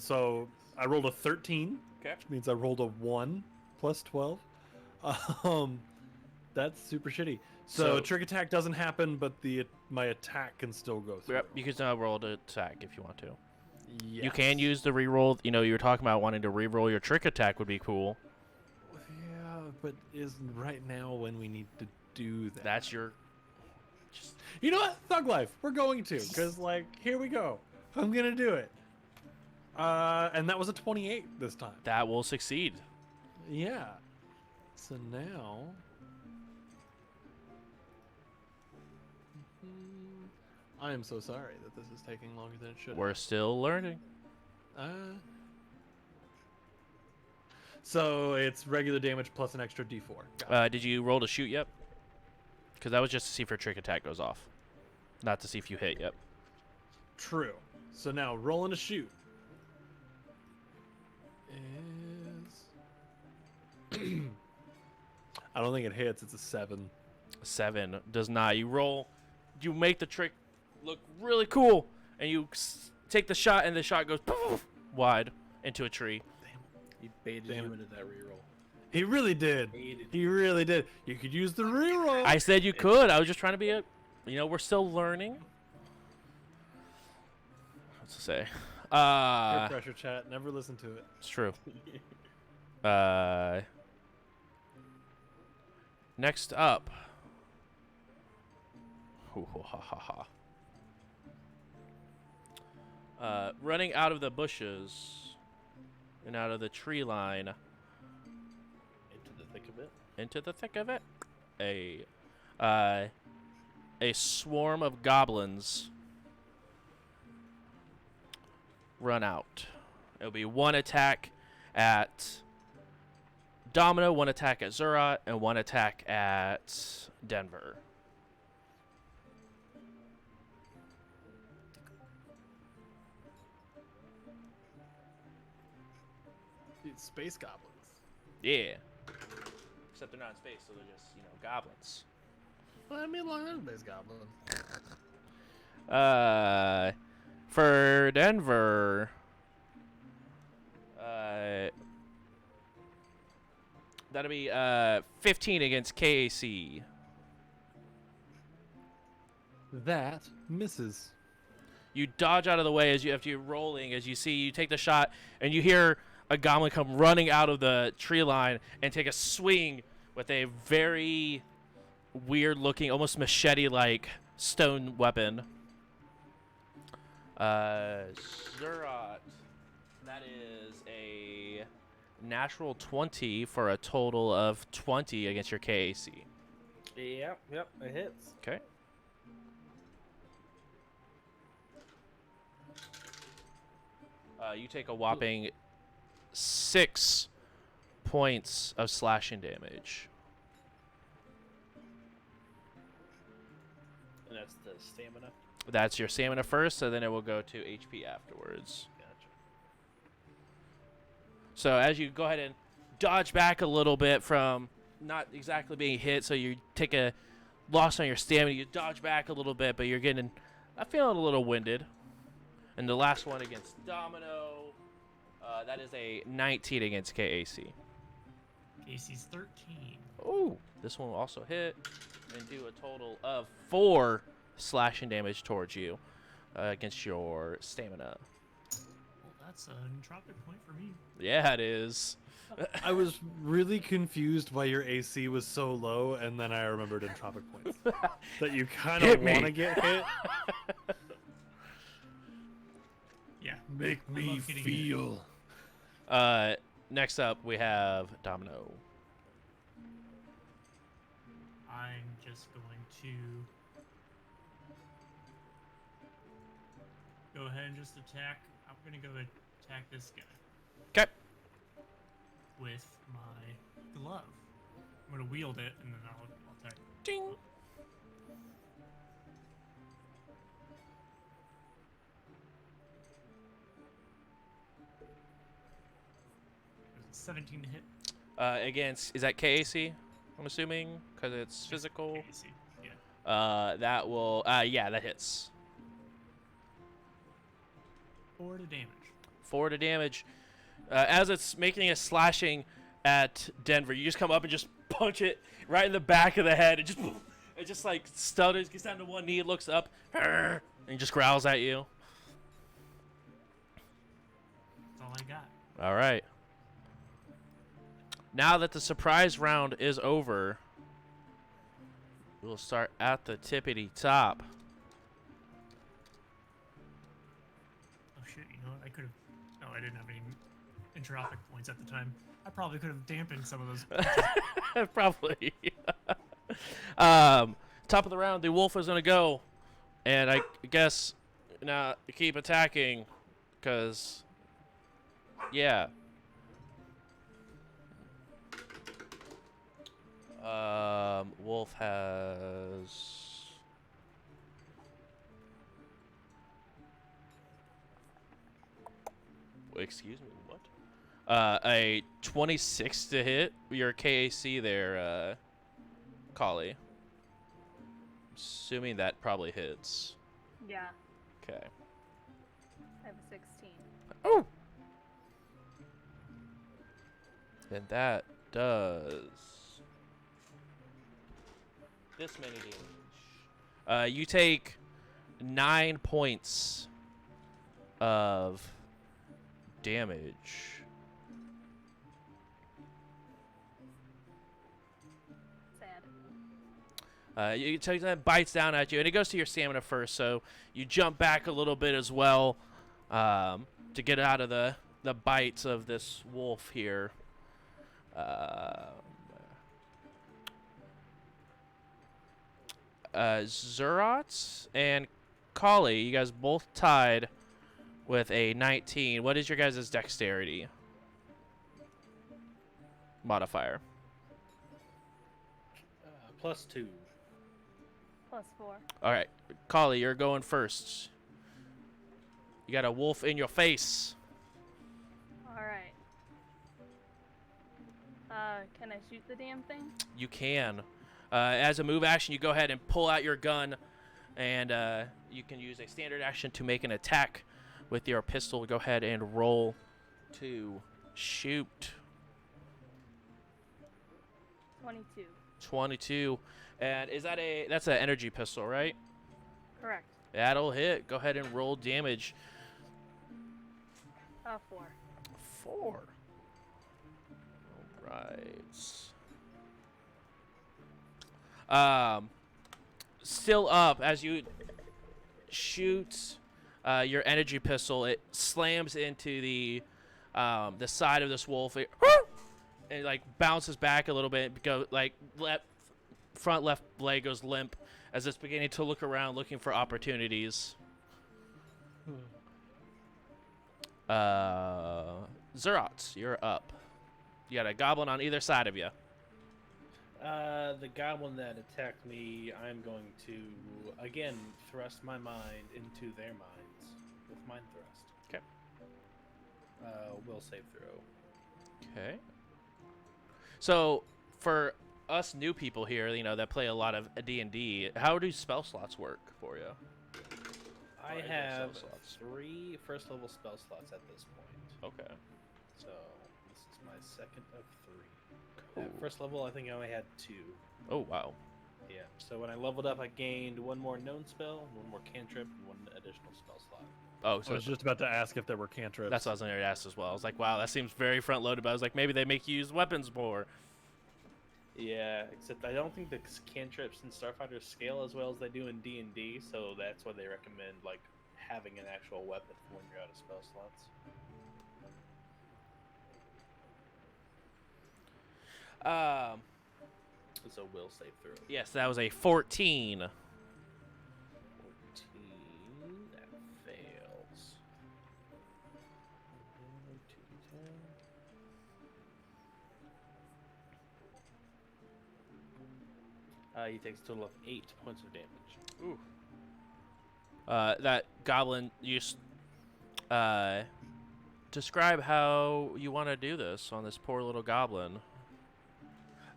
So I rolled a 13, Okay. which means I rolled a 1 plus 12. That's super shitty. So So- trick attack doesn't happen, but my attack can still go through. Yep, you can now roll to attack if you want to. Yes. You can use the reroll. You know, you were talking about wanting to reroll your trick attack would be cool. Yeah, but isn't right now when we need to do that? That's your... Just, You know what? Thug life. We're going to, because here we go. I'm gonna do it. And that was a 28 this time. that will succeed. Yeah. So now. I am so sorry that this is taking longer than it should. We're still learning. So it's regular damage plus an extra D4. Did you roll to shoot yet? Because that was just to see if your trick attack goes off. Not to see if you hit yet. True. So now rolling to shoot is. I don't think it hits. It's a 7. 7 does not. You roll, you make the trick look really cool, and you take the shot, and the shot goes poof, wide into a tree. He baited Damn you it. into that reroll. He really did. Baited He really did. You could use the reroll. I said you could. I was just trying to be a, we're still learning. What's to say? Peer pressure chat. Never listen to it. It's true. Next up. Running out of the bushes and out of the tree line Into the thick of it. into the thick of it, a swarm of goblins run out. It'll be one attack at Domino, one attack at Zurat, and one attack at Denver. It's space goblins. Yeah. Except they're not in space, so they're just, goblins. Well, I mean, long space goblins. For Denver, that'll be 15 against KAC. That misses. You dodge out of the way after you're rolling, as you see, you take the shot, and you hear a goblin come running out of the tree line and take a swing with a very weird-looking, almost machete-like stone weapon. Zurat, that is a natural 20 for a total of 20 against your KAC. Yep, it hits. Okay. You take a whopping 6 points of slashing damage. And that's the stamina. That's your stamina first, so then it will go to HP afterwards. Gotcha. So as you go ahead and dodge back a little bit from not exactly being hit, so you take a loss on your stamina, you dodge back a little bit, but you're feeling a little winded. And the last one against Domino, that is a 19 against KAC. Casey's 13. Ooh, this one will also hit and do a total of 4 slashing damage towards you against your stamina. Well, that's an entropic point for me. Yeah, it is. I was really confused why your AC was so low, and then I remembered entropic points. That you kind Hit of me. want to get hit. Yeah. Make I me love getting feel. Next up, we have Domino. I'm just going to go ahead and just attack. I'm going to go attack this guy. Okay. With my glove. I'm going to wield it and then I'll attack. Ding. Is it 17 to hit? Against, is that KAC? I'm assuming, because it's physical. AC. Yeah. That will, yeah, that hits. 4 to damage. 4 to damage. As it's making a slashing at Denver, you just come up and just punch it right in the back of the head. It just like stutters, gets down to one knee, looks up, and just growls at you. That's all I got. All right. Now that the surprise round is over, we'll start at the tippity top. Oh shit, you know what? I could have. No, I didn't have any entropic points at the time. I probably could have dampened some of those. Probably. Top of the round, the wolf is gonna go, and I guess now keep attacking, cause yeah. Wolf has Excuse me, what? A 26 to hit your KAC there, Collie. Assuming that probably hits. Yeah, Okay. I have a 16. Oh! And that does this many damage. You take 9 points of damage. Sad. You take that bites down at you, and it goes to your stamina first. So you jump back a little bit as well to get out of the bites of this wolf here. Zerot and Kali, you guys both tied with a 19. What is your guys' dexterity modifier? +2. +4. All right, Kali, you're going first. You got a wolf in your face. All right. Can I shoot the damn thing? You can. As a move action, you go ahead and pull out your gun, and you can use a standard action to make an attack with your pistol. Go ahead and roll to shoot. 22. 22. And that's an energy pistol, right? Correct. That'll hit. Go ahead and roll damage. 4. 4. All right. Still up as you shoot your energy pistol. It slams into the side of this wolf. It like bounces back a little bit. Go like front left leg goes limp as it's beginning to look around, looking for opportunities. Zerot, you're up. You got a goblin on either side of you. The goblin that attacked me, I'm going to again thrust my mind into their minds with mind thrust. Okay. Will save throw. Okay. So for us new people here, you know, that play a lot of D&D, how do spell slots work for you? I Alright, have spell slots. 3 first level spell slots at this point. Okay. So this is my second of 3. At first level, I think I only had 2. Oh, wow. Yeah. So when I leveled up, I gained 1 more known spell, 1 more cantrip, and 1 additional spell slot. Oh, I so was just about to ask if there were cantrips. that's what I was going to ask as well. I was like, wow, that seems very front-loaded, but I was like, maybe they make you use weapons more. Yeah, except I don't think the cantrips in Starfighter scale as well as they do in D&D, so that's why they recommend like having an actual weapon for when you're out of spell slots. So will save through. Yes, that was a 14. 14. That fails. 2d10. He takes a total of 8 points of damage. Ooh. That goblin, describe how you want to do this on this poor little goblin.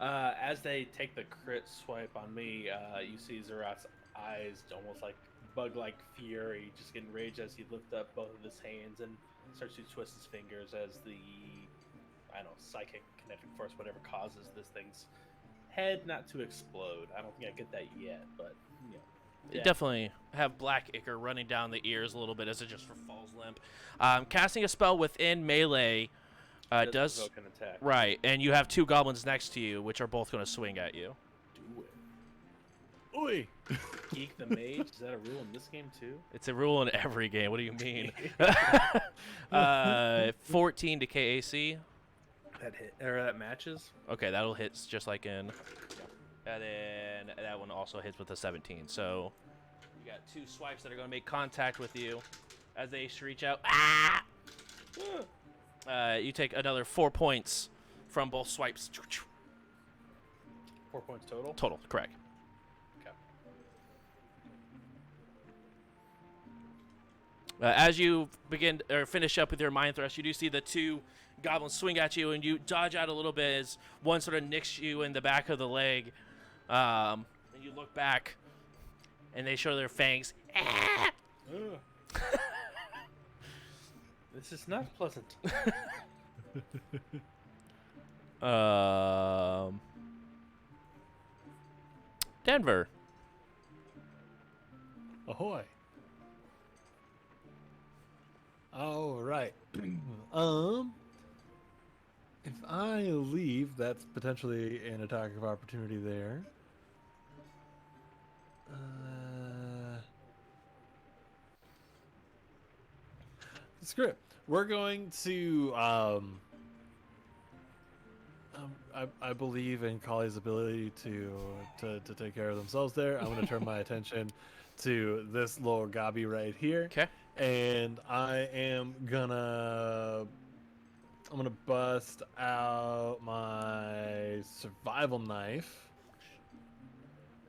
As they take the crit swipe on me, you see Zerot's eyes almost like bug-like fury, just getting rage as he lifts up both of his hands and starts to twist his fingers as the, I don't know, psychic kinetic force, whatever causes this thing's head not to explode. I don't think I get that yet, but, you know. You definitely have black ichor running down the ears a little bit as it just falls limp. Casting a spell within melee does provoke an attack. right, and you have 2 goblins next to you, which are both going to swing at you. Do it. Oi! Geek the Mage, is that a rule in this game too? It's a rule in every game. What do you mean? 14 to KAC. That hit or that matches? Okay, that'll hit just like in. And then that one also hits with a 17. So you got 2 swipes that are going to make contact with you as they reach out. Ah! You take another 4 points from both swipes. 4 points total? Total, correct. Okay. As you begin or finish up with your mind thrust, you do see the two goblins swing at you, and you dodge out a little bit as one sort of nicks you in the back of the leg. And you look back, and they show their fangs. This is not pleasant. Denver. Ahoy. All right. If I leave, that's potentially an attack of opportunity there. Screw it. We're going to I believe in Kali's ability to take care of themselves there. I'm going to turn my attention to this little gobby right here. Okay. And I'm gonna bust out my survival knife,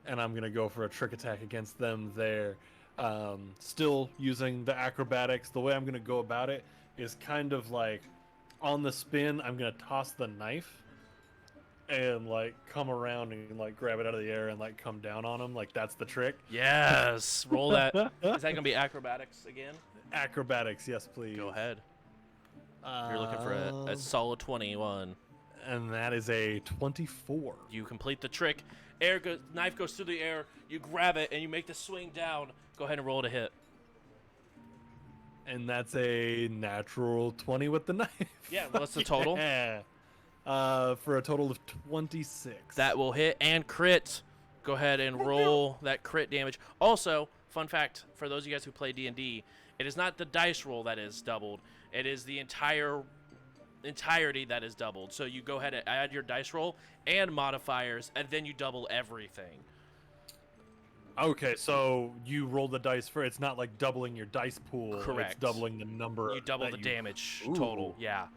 and I'm gonna go for a trick attack against them there. Still using the acrobatics. The way I'm gonna go about it is kind of like on the spin. I'm gonna toss the knife and like come around and like grab it out of the air and like come down on them. Like that's the trick. Yes. Roll that. Is that going to be acrobatics again? Acrobatics, yes, please. Go ahead. You're looking for a solid 21. And that is a 24. You complete the trick. Knife goes through the air. You grab it, and you make the swing down. Go ahead and roll to hit. And that's a natural 20 with the knife. Yeah, what's the total? Yeah. For a total of 26. That will hit and crit. Go ahead and roll that crit damage. Also, fun fact for those of you guys who play D&D, it is not the dice roll that is doubled. It is the entirety that is doubled. So you go ahead and add your dice roll and modifiers, and then you double everything. Okay, so you roll the dice for it's not like doubling your dice pool. Correct. It's doubling the number. You double the damage total. Yeah.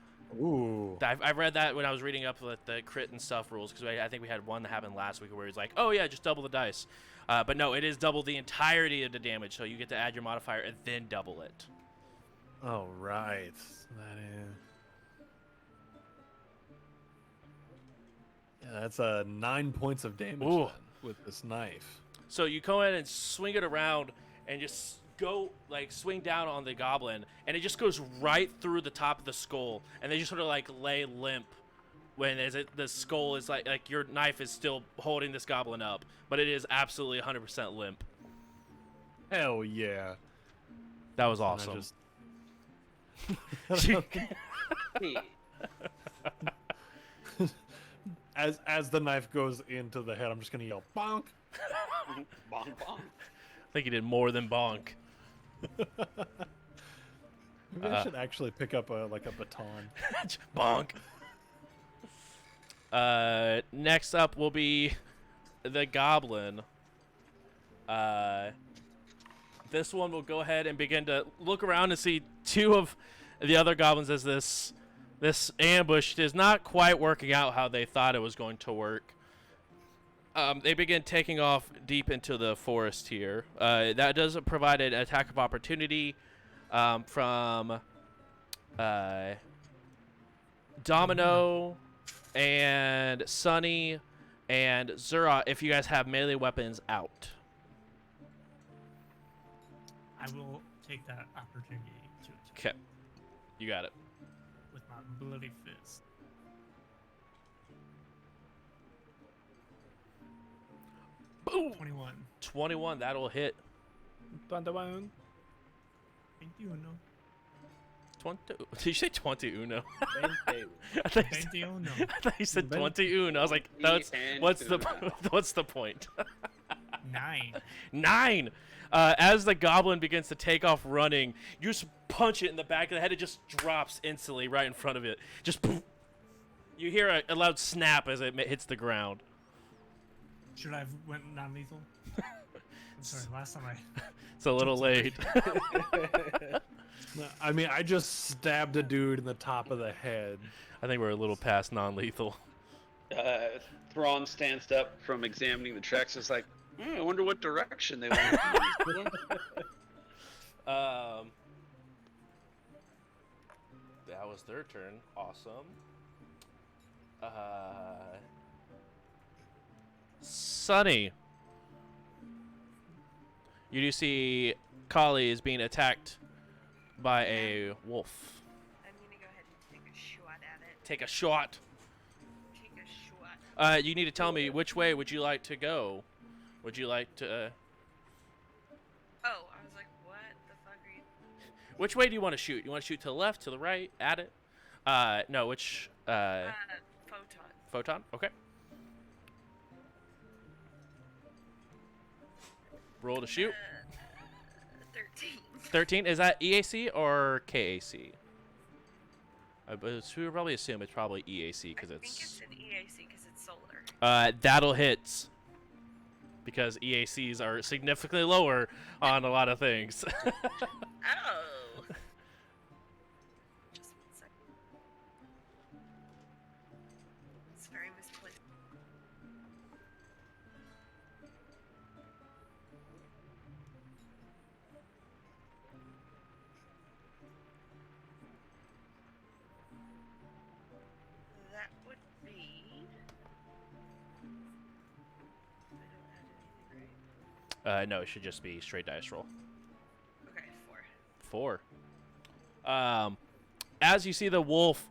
Ooh. I read that when I was reading up with the crit and stuff rules, because I think we had one that happened last week where he's like, oh yeah, just double the dice. But no, it is double the entirety of the damage, so you get to add your modifier and then double it. Oh, right. That is... Yeah, that's 9 points of damage then with this knife. So you go in and swing it around and just go, like, swing down on the goblin, and it just goes right through the top of the skull, and they just sort of, like, lay limp when the skull is, like your knife is still holding this goblin up, but it is absolutely 100% limp. Hell yeah. That was awesome. As the knife goes into the head, I'm just going to yell, bonk. Bonk, bonk. I think he did more than bonk. Maybe I should actually pick up a baton. Bonk. Next up will be the goblin. This one will go ahead and begin to look around and see two of the other goblins as this ambush is not quite working out how they thought it was going to work. They begin taking off deep into the forest here. That does provide an attack of opportunity from Domino and Sunny and Zura if you guys have melee weapons out. I will take that opportunity to attack Okay. You got it. with my bloody fist. Boom! 21. 21, that'll hit. Thank you, no. 20. Did you say 21? Twenty. I thought you said, Thank you, no. I thought you said 21. I was like, what's the point? 9. 9. As the goblin begins to take off running, you just punch it in the back of the head. It just drops instantly right in front of it. Just poof. You hear a loud snap as it hits the ground. Should I have went non-lethal? I'm sorry, last time It's a little late. I mean, I just stabbed a dude in the top of the head. I think we're a little past non-lethal. Thrawn stands up from examining the tracks. It's like, I wonder what direction they went. That was their turn. Awesome. Sunny. You do see Kali is being attacked by a wolf. I'm gonna go ahead and take a shot at it. Take a shot. Take a shot. You need to tell me which way would you like to go? Would you like to? Oh, I was like, what the fuck are you? Which way do you want to shoot? You want to shoot to the left, to the right, at it? No. Which? Photon. Photon. Okay. Roll to shoot. 13. 13. Is that EAC or KAC? I would probably assume it's probably EAC because I think it's it's. an EAC because it's solar. That'll hit. Because EACs are significantly lower on a lot of things. Oh. Just 1 second. It's very misplaced. That would be. I don't have anything right. No, it should just be straight dice roll. Okay, 4. 4. As you see the wolf,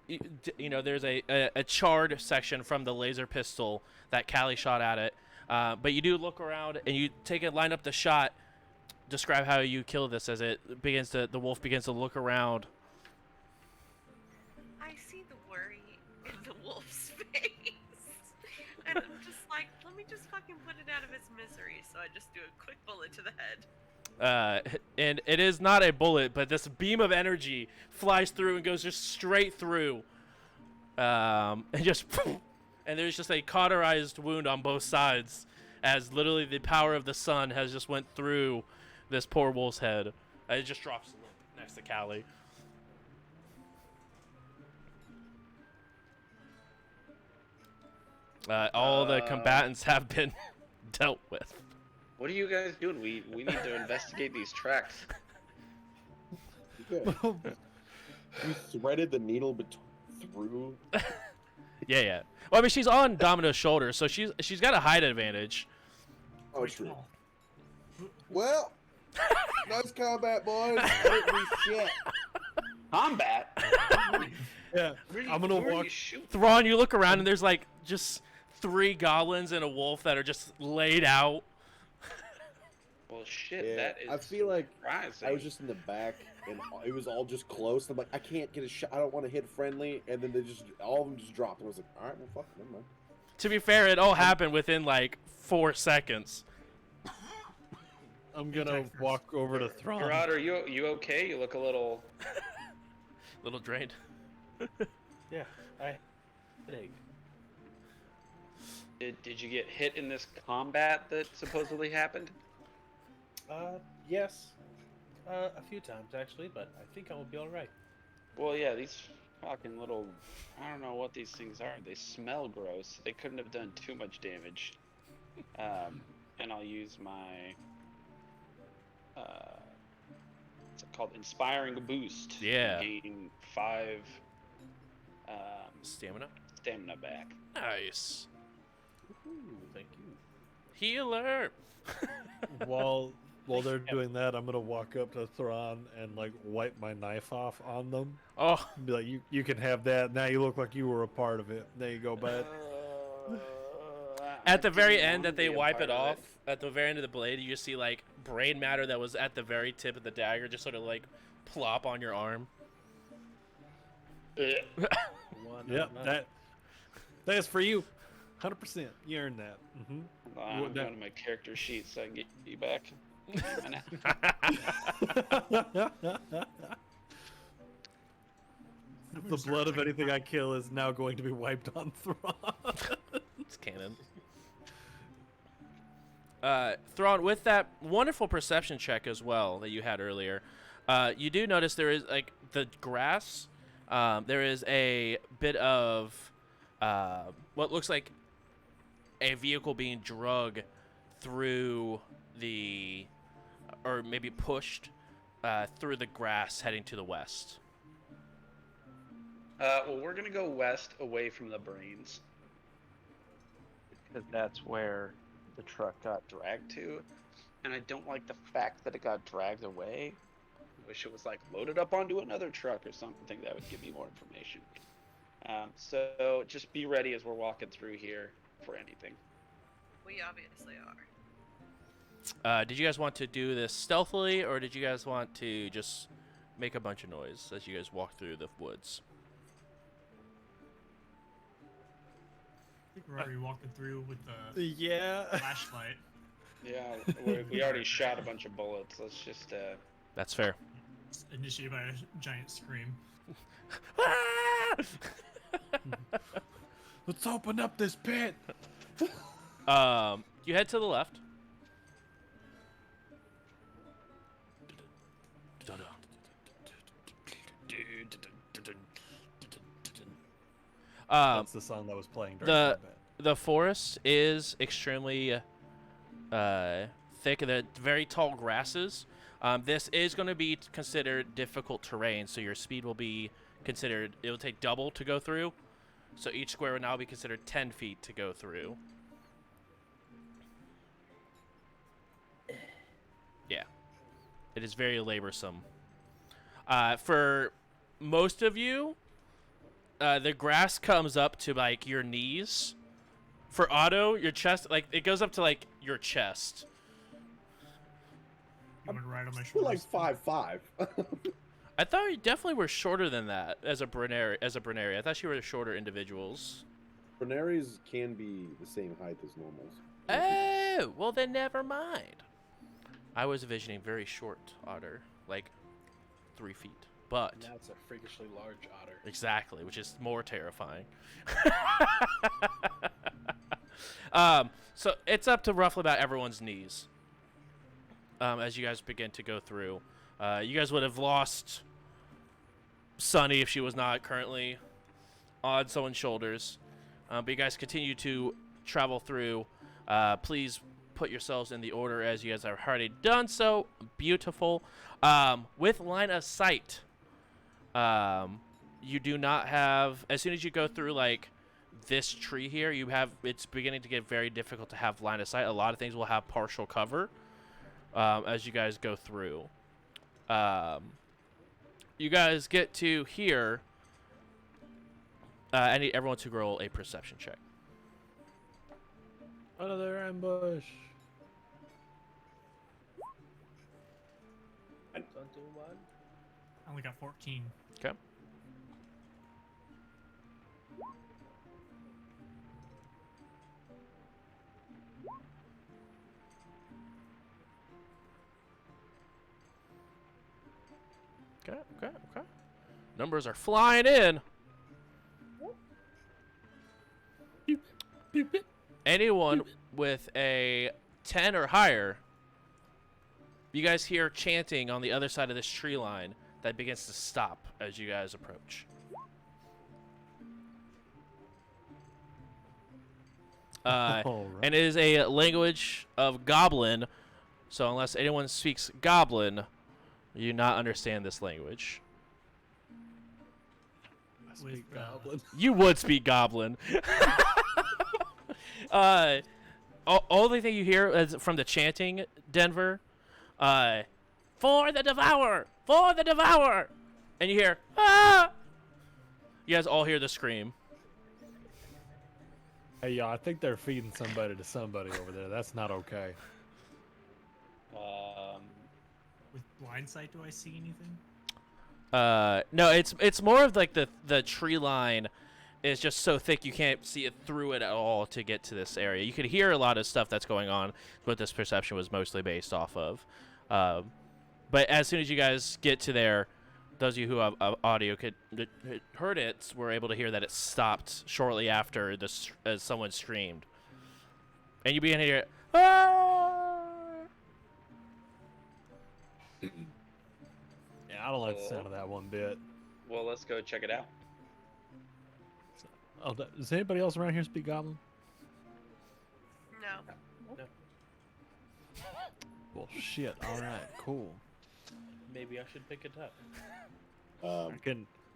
you know, there's a charred section from the laser pistol that Callie shot at it. But you do look around and you line up the shot. Describe how you kill this as the wolf begins to look around. I see the worry in the wolf's face. And I'm just like, let me just fucking put it out of its misery. So I just do a quick bullet to the head. And it is not a bullet, but this beam of energy flies through and goes just straight through. And there's just a cauterized wound on both sides, as literally the power of the sun has just went through this poor wolf's head. It just drops next to Callie. All the combatants have been dealt with. What are you guys doing? We need to investigate these tracks. You threaded the needle through. Yeah. Well, I mean, she's on Domino's shoulder, so she's got a height advantage. Oh, true. Well, nice combat, boys. Hurt me shit. Combat. Yeah, I'm gonna Where are walk. you shooting? Thrawn, you look around and there's like just 3 goblins and a wolf that are just laid out. Well, shit. Yeah, That is. I feel like surprising. I was just in the back, and it was all just close. I'm like, I can't get a shot. I don't want to hit friendly, and then all of them just dropped. And I was like, all right, well, fuck, never mind. To be fair, it all happened within like 4 seconds. I'm gonna walk over to Thrawn. Gerard, are you okay? You look a little. Little drained. Yeah, I headache. Did you get hit in this combat that supposedly happened? Yes. A few times actually, but I think I will be all right. Well, yeah, these fucking little. I don't know what these things are. They smell gross. They couldn't have done too much damage. And I'll use my. What's it called? Inspiring Boost. Yeah. Gain 5 Stamina. stamina back. Nice. Ooh, thank you. Healer. While they're doing that, I'm gonna walk up to Thrawn and like wipe my knife off on them. Oh, Be like, you can have that. Now you look like you were a part of it. There you go, bud. at the very didn't end want that to they be a wipe part it of off, at the very end of the blade, you just see like brain matter that was at the very tip of the dagger just sort of like plop on your arm. Yep, that's for you. 100%. You earned that. I'm What going that- to my character sheet so I can get you back. The blood of anything I kill is now going to be wiped on Thrawn. It's canon. Thrawn, with that wonderful perception check as well that you had earlier, you do notice there is like the grass. There is a bit of what looks like a vehicle being drug through or maybe pushed through the grass heading to the west. Well, we're gonna go west away from the brains. Because that's where the truck got dragged to. And I don't like the fact that it got dragged away. I wish it was like loaded up onto another truck or something that would give me more information. So just be ready as we're walking through here for anything. We obviously are. Did you guys want to do this stealthily, or did you guys want to just make a bunch of noise as you guys walk through the woods? I think we're already walking through with the Yeah. flashlight. Yeah, we already shot a bunch of bullets. Let's just That's fair. It's initiated by a giant scream. Let's open up this pit. You head to the left. That's the song that was playing during the- combat. The forest is extremely thick. The very tall grasses. This is going to be considered difficult terrain, so your speed will be considered. It will take double to go through, so each square will now be considered 10 feet to go through. Yeah, it is very laborsome. For most of you, the grass comes up to like your knees. For Otto, your chest, like it goes up to like your chest. You went right on my We're shoulders. like 5'5". I thought you definitely were shorter than that as a Bruneri. I thought you were shorter individuals. Bernaries can be the same height as normals. Oh, well then never mind. I was envisioning very short otter, like 3 feet. But Now it's a freakishly large otter. exactly, which is more terrifying. So it's up to roughly about everyone's knees. As you guys begin to go through, you guys would have lost Sunny if she was not currently on someone's shoulders. But you guys continue to travel through. Please put yourselves in the order as you guys have already done so. Beautiful. With line of sight, you do not have. As soon as you go through like this tree here, it's beginning to get very difficult to have line of sight. A lot of things will have partial cover as you guys go through. You guys get to here. I need everyone to roll a perception check. Another ambush. Don't do one. I only got 14. Okay. Okay. Numbers are flying in. Anyone with a 10 or higher, you guys hear chanting on the other side of this tree line that begins to stop as you guys approach. All right. And it is a language of Goblin, so unless anyone speaks Goblin, you do not understand this language. I speak With, goblin. You would speak Goblin. All the thing you hear is from the chanting, Denver, for the Devourer! For the Devourer! And you hear, ah! You guys all hear the scream. Hey, y'all, I think they're feeding somebody to somebody over there. That's not okay. With blind sight, do I see anything? No, it's more of like the tree line is just so thick you can't see it through it at all to get to this area. You could hear a lot of stuff that's going on, what this perception was mostly based off of. But as soon as you guys get to there, those of you who have audio heard it were able to hear that it stopped shortly after as someone screamed, and you begin to hear, ah! Yeah, I don't like the sound of that one bit. well, let's go check it out. Oh, does anybody else around here speak goblin? No. Well, shit. All right, cool. Maybe I should pick it up. I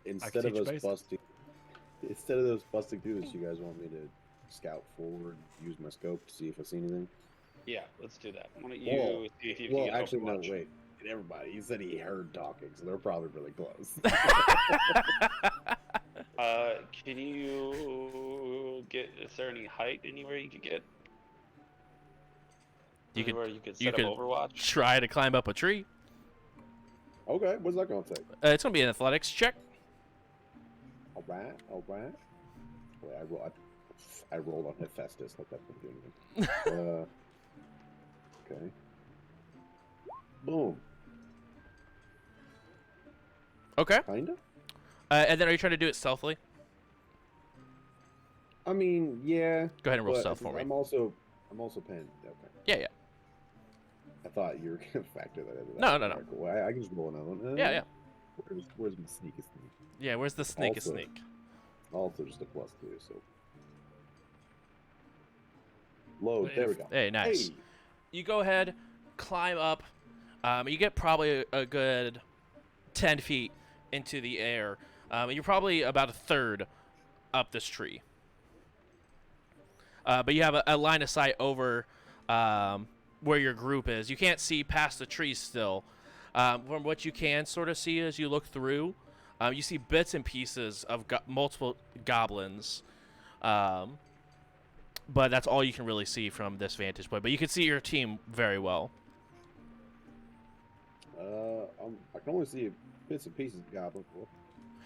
instead of teach us basics. busting through this, you guys want me to scout forward, use my scope to see if I see anything? Yeah, let's do that. Why don't Well, you see if you can well, get actually, no, Overwatch? wait. Everybody, he said he heard talking, so they're probably really close. Can you get? Is there any height anywhere you could get? You could Anywhere you could you set up could Overwatch? try to climb up a tree. Okay, what's that gonna take? It's gonna be an athletics check. All right, all right. Wait, I rolled on Hephaestus. Let that do anything. Okay. Boom. Okay. Kinda. And then are you trying to do it stealthily? I mean, yeah. Go ahead and roll but stealth for me. I'm also paying. Okay. Yeah, yeah. I thought you were gonna factor that into that. No, no, no. Alright, cool. I can just roll another one. Yeah, yeah. Where's my sneaky sneak? Yeah, where's the snake Also- sneak? Also just a +2, so. Load. But There if- we go. Hey, nice. Hey. You go ahead, climb up. You get probably a good 10 feet into the air. You're probably about a third up this tree. But you have a line of sight over where your group is. You can't see past the trees still. From what you can sort of see as you look through, you see bits and pieces of multiple goblins. But that's all you can really see from this vantage point. But you can see your team very well. I can only see bits and pieces of goblin.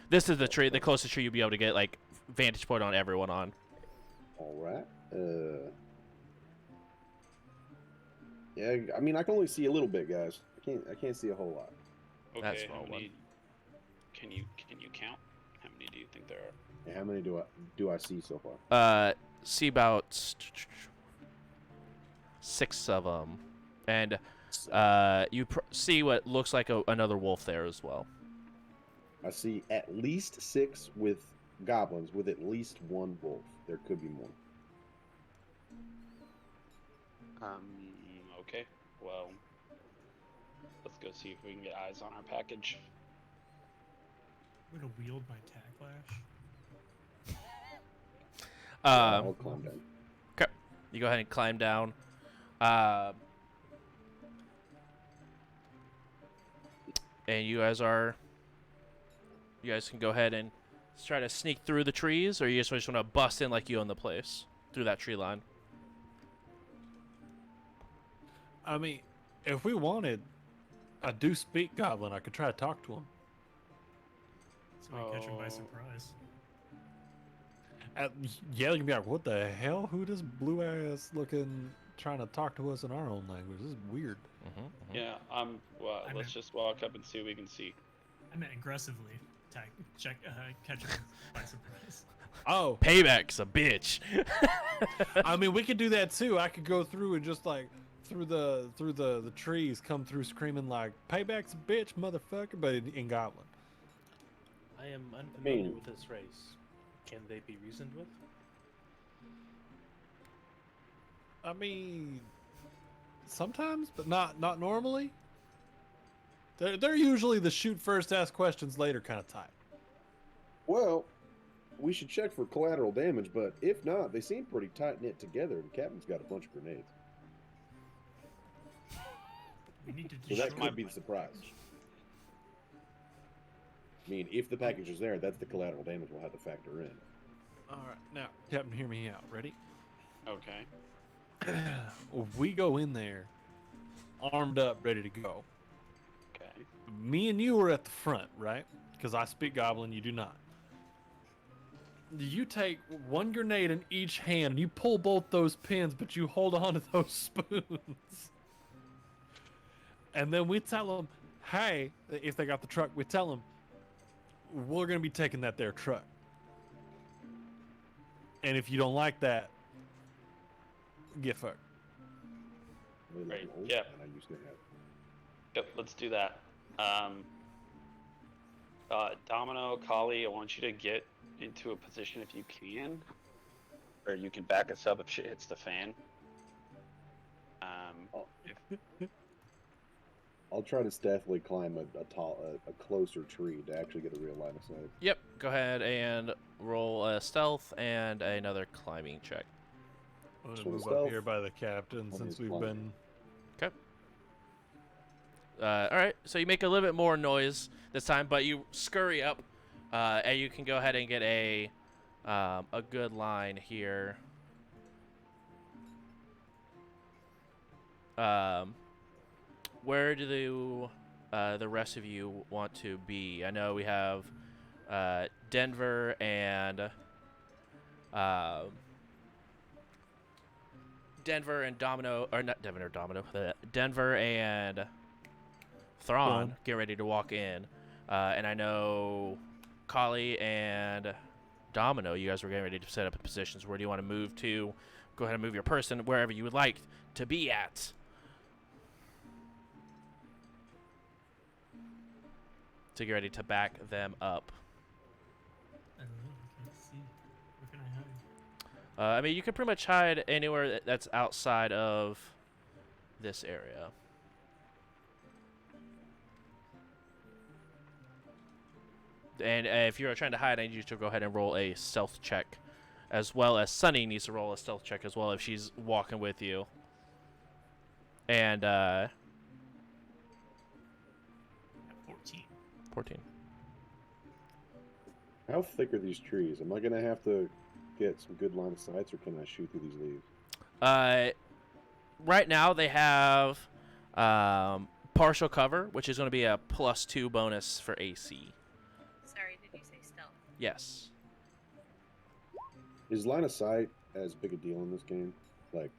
This is the tree, the closest tree you'll be able to get like vantage point on everyone on. All right. Yeah, I mean, I can only see a little bit, guys. I can't see a whole lot. Okay. That's how wrong many? Can you count? How many do you think there are? And how many do I see so far? See about 6 of them, and you see what looks like another wolf there as well. I see at least 6 with goblins with at least 1 wolf. There could be more. Okay. Well, let's go see if we can get eyes on our package. I'm gonna wield my tag lash. I'll climb down. Okay, you go ahead and climb down. And you guys can go ahead and try to sneak through the trees, or you just want to bust in like you own the place through that tree line. I mean, if we wanted, I do speak Goblin. I could try to talk to him. So we catch him by Oh. surprise. Yeah, you can be like, "What the hell? Who this blue ass looking trying to talk to us in our own language? This is weird." Yeah. Well, I let's mean- just walk up and see what we can see. I meant aggressively catch him by surprise. Oh, Payback's a bitch. I mean, we could do that too. I could go through and just like through the trees, come through screaming like, "Payback's a bitch, motherfucker!" But in Goblin. I am unfamiliar mean- with this race. Can they be reasoned with? I mean, sometimes, but not normally. They're usually the shoot first, ask questions later kind of type. Well, we should check for collateral damage, but if not, they seem pretty tight knit together. The captain's got a bunch of grenades, We need to so that destroy could be my the surprise. package. I mean, if the package is there, that's the collateral damage we'll have to factor in. All right, now, Captain, hear me out. Ready? Okay. We go in there, armed up, ready to go. Okay. Me and you are at the front, right? Because I speak Goblin, you do not. You take one grenade in each hand, and you pull both those pins, but you hold on to those spoons. And then we tell them, hey, if they got the truck, we tell them, we're going to be taking that there truck. And if you don't like that, get fucked. Really Right, old, yeah. and I used to have. Yep. Let's do that. Domino, Kali, I want you to get into a position if you can, or you can back us up if shit hits the fan. I'll try to stealthily climb a closer tree to actually get a real line of sight. Yep. Go ahead and roll a stealth and another climbing check. I'm gonna So move up stealth, here by the captain I'll since do we've climbing. been. Okay. All right. So you make a little bit more noise this time, but you scurry up, and you can go ahead and get a good line here. Where do the rest of you want to be? I know we have Denver and Domino, or not Denver or Domino, Denver and Thrawn get ready to walk in, and I know Kali and Domino, you guys were getting ready to set up positions. Where do you want to move to? Go ahead and move your person wherever you would like to be at. To get ready to back them up. I don't know. I can't see. Where can I hide? I mean, you can pretty much hide anywhere that's outside of this area. And if you're trying to hide, I need you to go ahead and roll a stealth check, as well as Sunny needs to roll a stealth check as well if she's walking with you. And 14. 14. How thick are these trees? Am I gonna have to get some good line of sights, or can I shoot through these leaves? Right now they have partial cover, which is going to be a +2 bonus for AC. Sorry, did you say stealth? Yes. Is line of sight as big a deal in this game? Like,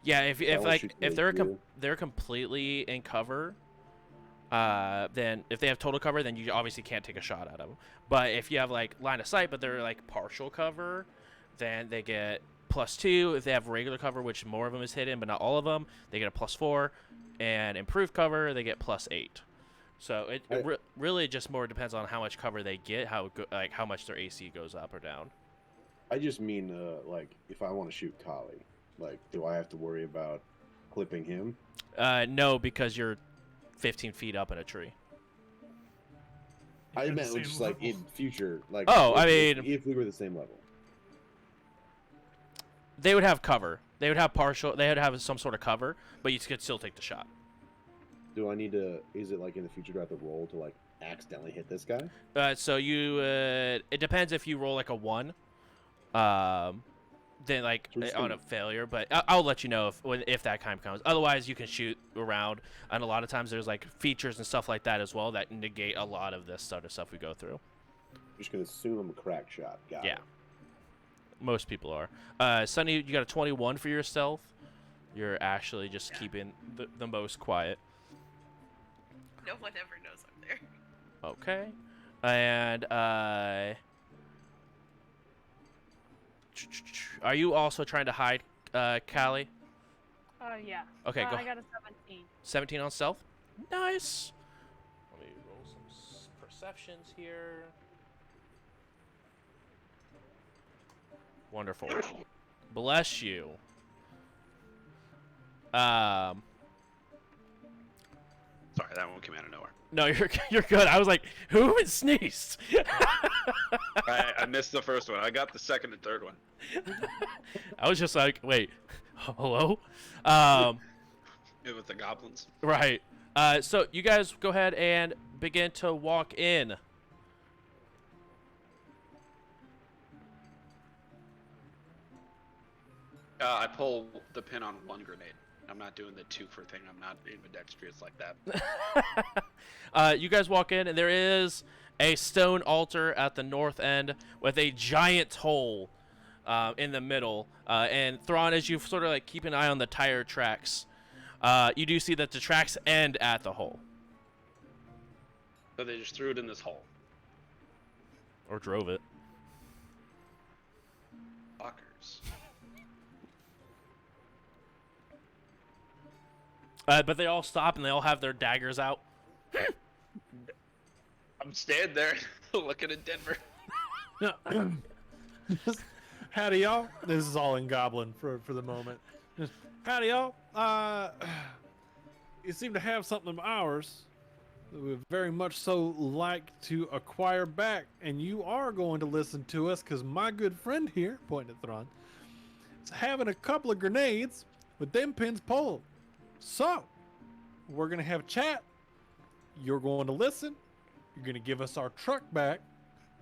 Yeah, if Balance shoots if really good. they're completely in cover, then if they have total cover, then you obviously can't take a shot at them. But if you have like line of sight, but they're like partial cover, then they get +2. If they have regular cover, which more of them is hidden, but not all of them, they get a +4. And improved cover, they get +8. So it really just more depends on how much cover they get, how much their AC goes up or down. I just mean, like, if I want to shoot Kali, like, do I have to worry about clipping him? No, because you're 15 feet up in a tree. I You're the meant same just like level. in future, like. Oh, I if we were the same level. They would have cover. They would have partial. They would have some sort of cover, but you could still take the shot. Do I need to? Is it like in the future? Do I have to roll to like accidentally hit this guy? So you, it depends if you roll like a 1, then like So it's on still- a failure. But I'll let you know if that time comes. Otherwise, you can shoot around, and a lot of times there's like features and stuff like that as well that negate a lot of this sort of stuff we go through. I'm just gonna assume I'm a crack shot. Got Yeah. it. Most people are. Sunny, you got a 21 for your stealth. You're actually just keeping the most quiet. No one ever knows I'm there. Okay. And are you also trying to hide, Callie? Yeah. Okay, go. I got a 17. 17 on stealth. Nice. Let me roll some perceptions here. Wonderful. Bless you. Sorry, that one came out of nowhere. No, you're good. I was like, who even sneezed? I missed the first one. I got the second and third one. I was just like, wait, hello? It was the goblins. Right. So you guys go ahead and begin to walk in. I pull the pin on one grenade. I'm not doing the 2 for thing. I'm not ambidextrous like that. You guys walk in, and there is a stone altar at the north end with a giant hole in the middle. And Thrawn, as you sort of like keep an eye on the tire tracks, you do see that the tracks end at the hole. So they just threw it in this hole. Or drove it. Fuckers. But they all stop, and they all have their daggers out. I'm standing there looking at Denver. Just, howdy, y'all. This is all in Goblin for the moment. Just, howdy, y'all. you seem to have something of ours that we would very much so like to acquire back, and you are going to listen to us because my good friend here, pointing at Thrawn, is having a couple of grenades with them pins pulled. So, we're going to have a chat. You're going to listen. You're going to give us our truck back,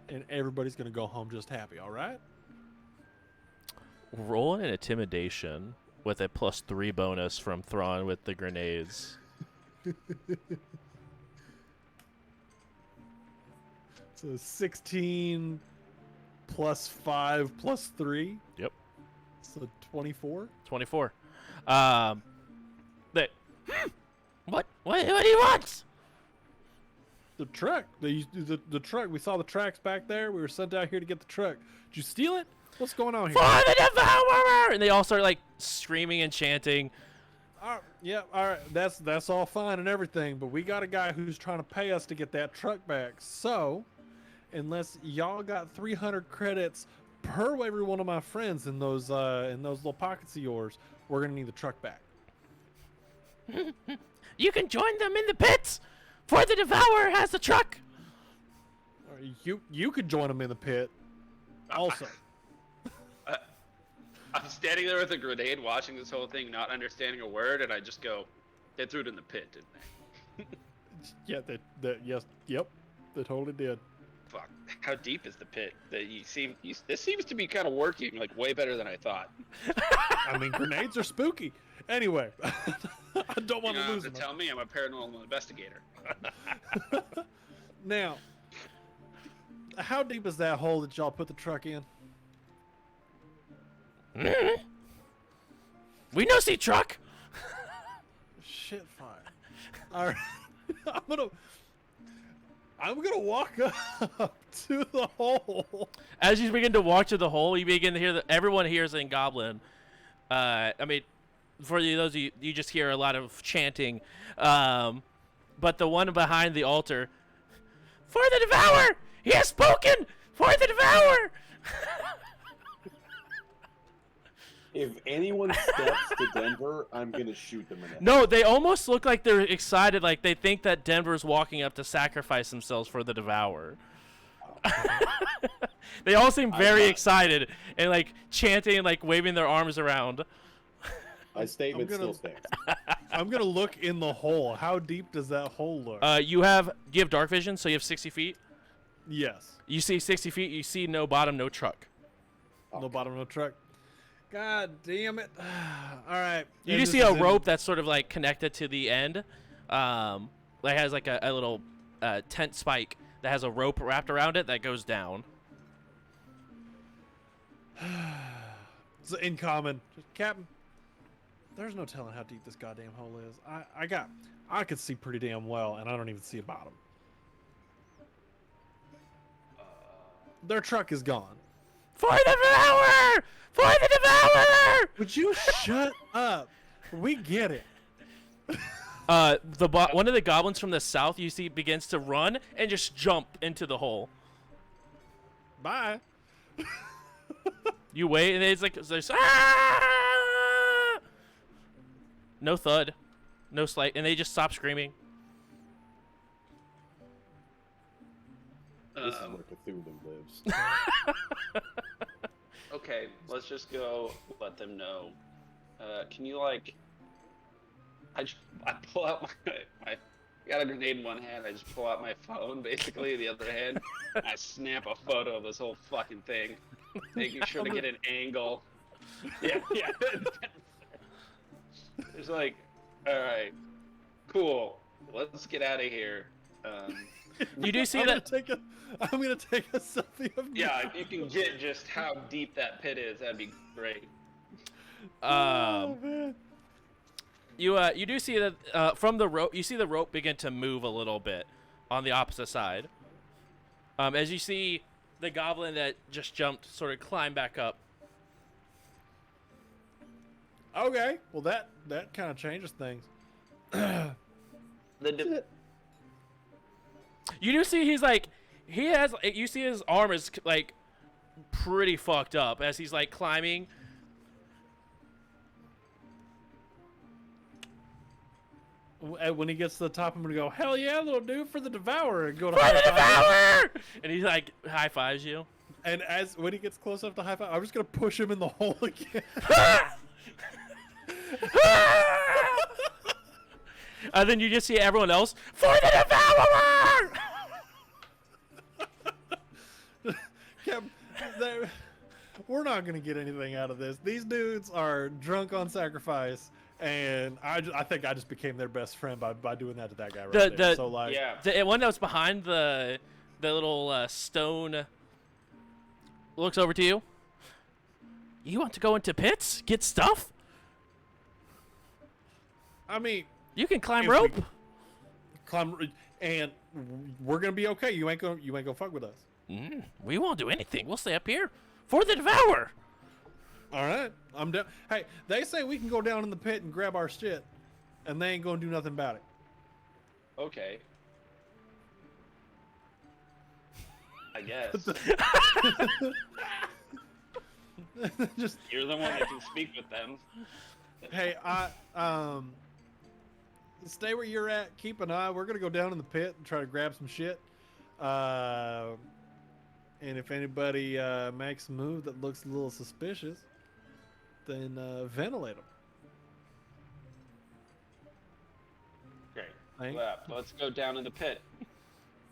and everybody's going to go home just happy, all right? Roll an intimidation with a +3 bonus from Thrawn with the grenades. So 16 plus 5 plus 3. Yep. So 24. 24. What do you want? The truck. The truck. We saw the tracks back there. We were sent out here to get the truck. Did you steal it? What's going on here? For the Devourer! And they all start like screaming and chanting. Yeah, all right. That's all fine and everything, but we got a guy who's trying to pay us to get that truck back. So, unless y'all got 300 credits per every one of my friends in those little pockets of yours, we're gonna need the truck back. You can join them in the pits, for the Devourer has the truck. You could join them in the pit. Also, I'm standing there with a grenade, watching this whole thing, not understanding a word, and I just go, "They threw it in the pit, didn't they?" yeah, yep, they totally did. Fuck. How deep is the pit? This seems to be kind of working like way better than I thought. I mean, grenades are spooky. Anyway, I don't want to lose them. Tell me, I'm a paranormal investigator. Now, how deep is that hole that y'all put the truck in? We no see truck. Shit fire. All right, I'm gonna walk up to the hole. As you begin to walk to the hole, you begin to hear everyone hears in Goblin. I mean, for those of you, you just hear a lot of chanting. But the one behind the altar, for the Devourer, he has spoken. For the Devourer. If anyone steps to Denver, I'm gonna shoot them in the head. No, they almost look like they're excited, like they think that Denver's walking up to sacrifice themselves for the Devourer. They all seem very excited and like chanting and like waving their arms around. My statement still stands. I'm gonna look in the hole. How deep does that hole look? You have dark vision, so you have 60 feet. Yes. You see 60 feet. You see no bottom, no truck. No bottom, no truck. God damn it! All right. You do see a rope that's sort of like connected to the end. That has like a little tent spike that has a rope wrapped around it that goes down. It's in common, Captain. There's no telling how deep this goddamn hole is. I could see pretty damn well, and I don't even see a bottom. Their truck is gone. For the Devourer! For the Devourer! Would you shut up? We get it. One of the goblins from the south you see begins to run and just jump into the hole. Bye. You wait, and it's like there's ah! No thud, no slight, and they just stop screaming. This is where Cthulhu lives. Okay, let's just go let them know. Can you like? I pull out my I got a grenade in one hand. I just pull out my phone, basically, the other hand. I snap a photo of this whole fucking thing, making sure to get an angle. Yeah. It's like, all right, cool. Let's get out of here. You do see that? I'm gonna take a selfie of me. Yeah, if you can get just how deep that pit is, that'd be great. Oh man. You do see that from the rope. You see the rope begin to move a little bit on the opposite side. As you see the goblin that just jumped sort of climb back up. Okay, well that kind of changes things. You do see you see his arm is like pretty fucked up as he's like climbing. when he gets to the top, I'm gonna go, hell yeah, little dude, for the Devourer, and go to For high the five. Devourer! And he like high fives you. And when he gets close enough to high five, I'm just gonna push him in the hole again. And then you just see everyone else for the Devourer. Cap, we're not gonna get anything out of this. These dudes are drunk on sacrifice, and I think I just became their best friend by doing that to that guy right there. So like, Yeah. The one that was behind the little stone looks over to you. You want to go into pits? Get stuff? I mean, You can climb If rope. we- climb, and we're gonna be okay. You ain't gonna fuck with us. We won't do anything. We'll stay up here for the Devourer. All right, I'm down. Hey, they say we can go down in the pit and grab our shit, and they ain't gonna do nothing about it. Okay. I guess. Just You're the one that can speak with them. hey, stay where you're at. Keep an eye. We're gonna go down in the pit and try to grab some shit. And if anybody makes a move that looks a little suspicious, then ventilate them. Great. Thank- Yeah, let's go down in the pit.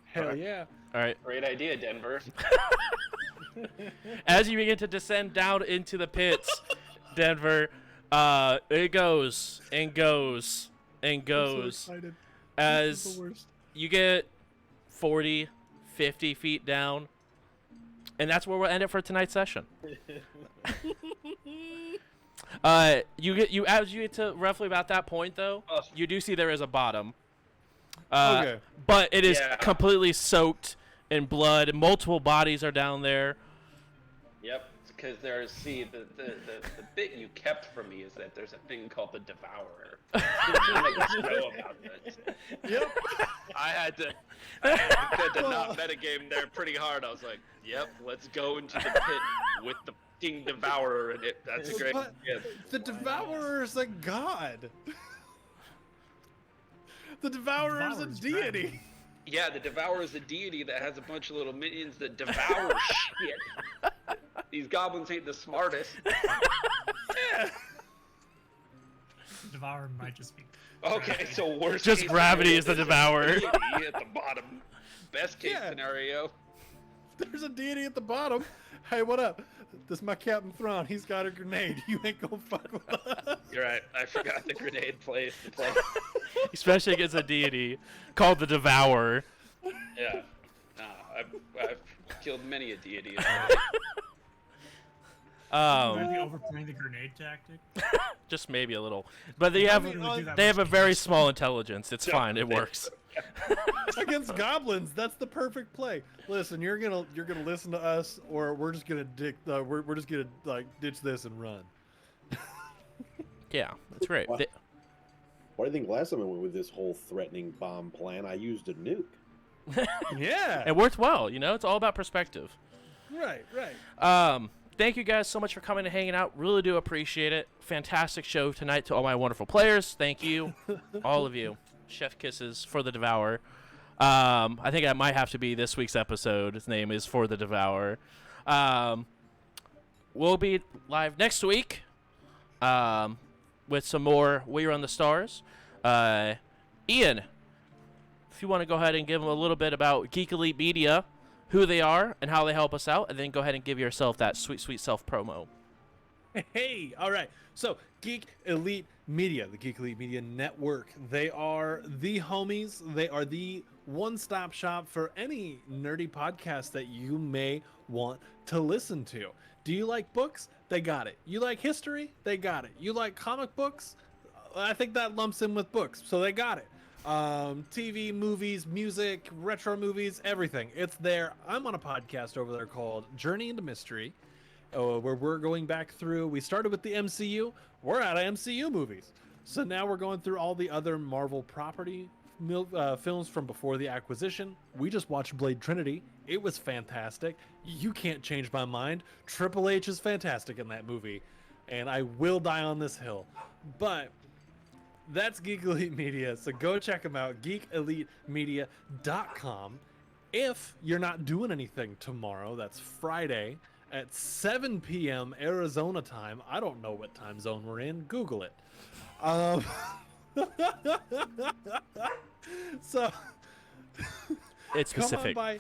Hell yeah. All right. Great idea, Denver. As you begin to descend down into the pits, Denver, it goes and goes and I'm so goes excited. This is as the worst. you get 40, 50 feet down, and that's where we'll end it for tonight's session. As you get to roughly about that point, though, Oh. you do see there is a bottom. Okay. But it is Yeah. completely soaked in blood. Multiple bodies are down there. Yep, because there's, the bit you kept from me is that there's a thing called the Devourer. None of us know about this. Yep. I had to not metagame there pretty hard. I was like, yep, let's go into the pit with the fucking Devourer in it. That's a great But idea. the Devourer is a god. The Devourer is a Devourer's deity. Yeah, the Devourer is a deity that has a bunch of little minions that devour shit. These goblins ain't the smartest. Devourer might just be. Okay, so worst Just case gravity scenario, is the there's a Devourer. deity at the bottom. Best case Yeah. scenario. There's a deity at the bottom. Hey, what up? This is my Captain Thrawn. He's got a grenade. You ain't gonna fuck with us. You're right. I forgot the grenade plays to play. Especially against a deity called the Devourer. Yeah. No, I've killed many a deity. Might be overplaying the grenade tactic. Just maybe a little, but they have literally do that they have a much very damage. small intelligence. It's fine. It works. Against goblins, that's the perfect play. Listen, you're gonna listen to us, or we're just gonna we're just gonna like ditch this and run. Yeah, that's great. Wow. Why do you think last time I went with this whole threatening bomb plan, I used a nuke? Yeah. It worked well. You know, it's all about perspective. Right. Right. Thank you guys so much for coming and hanging out. Really do appreciate it. Fantastic show tonight to all my wonderful players. Thank you, all of you. Chef kisses for the Devourer. I think that might have to be this week's episode. His name is For the Devourer. We'll be live next week with some more We Run the Stars. Ian, if you want to go ahead and give them a little bit about Geek Elite Media, who they are and how they help us out, and then go ahead and give yourself that sweet, sweet self promo. Hey, all right. So, Geek Elite Media, the Geek Elite Media Network, they are the homies. They are the one-stop shop for any nerdy podcast that you may want to listen to. Do you like books? They got it. You like history? They got it. You like comic books? I think that lumps in with books, so they got it. TV, movies, music, retro movies, everything. It's there. I'm on a podcast over there called Journey into Mystery, where we're going back through. We started with the MCU. We're out of MCU movies. So now we're going through all the other Marvel property films from before the acquisition. We just watched Blade Trinity. It was fantastic. You can't change my mind. Triple H is fantastic in that movie. And I will die on this hill. But That's Geek Elite Media. So go check them out, geekelitemedia.com. If you're not doing anything tomorrow, that's Friday at 7 p.m. Arizona time. I don't know what time zone we're in. Google it. So It's come on Pacific. by.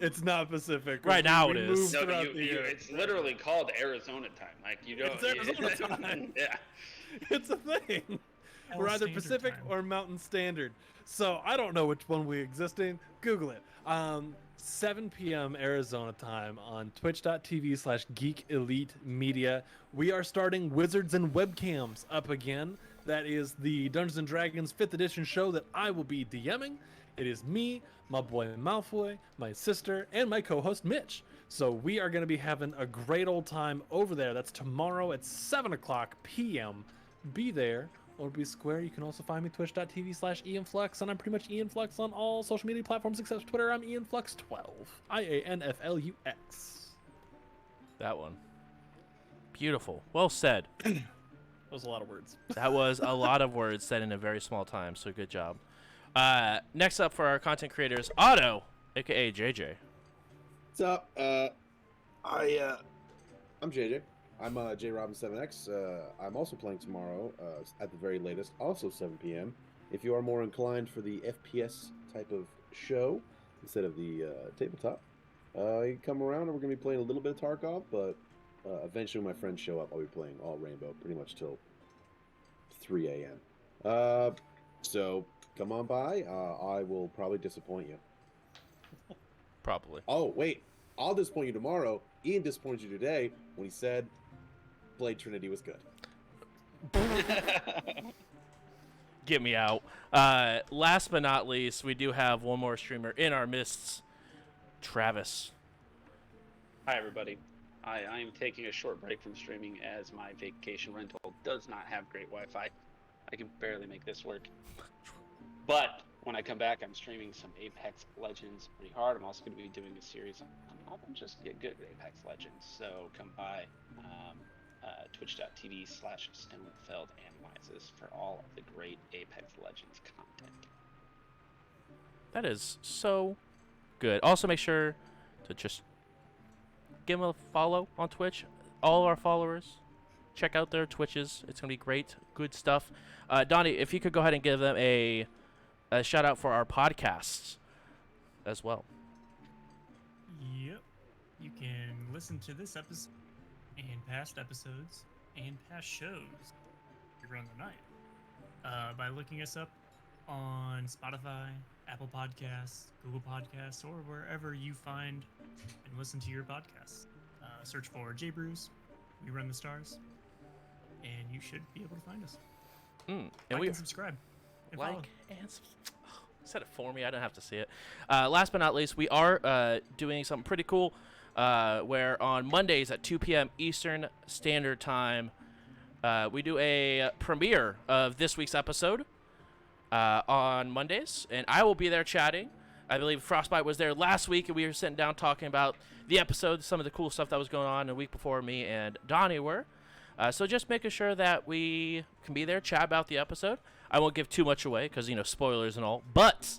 It's not Pacific. Right now it We is. moved No, throughout the year. it's literally called Arizona time. Like you don't. It's Arizona time. Yeah. It's a thing. Hell We're either Standard Pacific Time. or Mountain Standard. So I don't know which one we exist in. Google it. 7 p.m. Arizona time on twitch.tv/Geek Elite Media. We are starting Wizards and Webcams up again. That is the Dungeons and Dragons 5th edition show that I will be DMing. It is me, my boy Malfoy, my sister, and my co-host Mitch. So we are going to be having a great old time over there. That's tomorrow at 7 o'clock p.m. Be there or be square. You can also find me twitch.tv/IanFlux, and I'm pretty much Ian Flux on all social media platforms except Twitter. I'm IanFlux12. IANFLUX. That one. Beautiful. Well said. That was a lot of words. That was a lot of words said in a very small time, so good job. Next up for our content creators, Otto, aka JJ. What's up? I'm JJ. I'm JRobin7X. I'm also playing tomorrow at the very latest, also 7 p.m. If you are more inclined for the FPS type of show instead of the tabletop, you can come around and we're going to be playing a little bit of Tarkov, but eventually when my friends show up, I'll be playing all Rainbow pretty much till 3 a.m. So come on by. I will probably disappoint you. Probably. Oh, wait. I'll disappoint you tomorrow. Ian disappointed you today when he said Blade Trinity was good. Get me out. Last but not least, we do have one more streamer in our midst, Travis. Hi everybody. I am taking a short break from streaming as my vacation rental does not have great Wi-Fi. I can barely make this work. But when I come back, I'm streaming some Apex Legends pretty hard. I'm also going to be doing a series on helping just get good at Apex Legends. So come by twitch.tv/Stonefeld Analyzes for all of the great Apex Legends content. That is so good. Also, make sure to just give them a follow on Twitch. All our followers, check out their Twitches. It's going to be great, good stuff. Donnie, if you could go ahead and give them a shout out for our podcasts as well. Yep. You can listen to this episode and past episodes and past shows around the night by looking us up on Spotify, Apple Podcasts, Google Podcasts, or wherever you find and listen to your podcasts. Search for J Brews, We Run the Stars, and you should be able to find us. And Like we and subscribe. And follow. like and said it for me. I don't have to see it. Last but not least, we are doing something pretty cool. Where on Mondays at 2 p.m. Eastern Standard Time, we do a premiere of this week's episode on Mondays, and I will be there chatting. I believe Frostbite was there last week, and we were sitting down talking about the episode, some of the cool stuff that was going on the week before me and Donnie were. So just making sure that we can be there, chat about the episode. I won't give too much away because, spoilers and all, but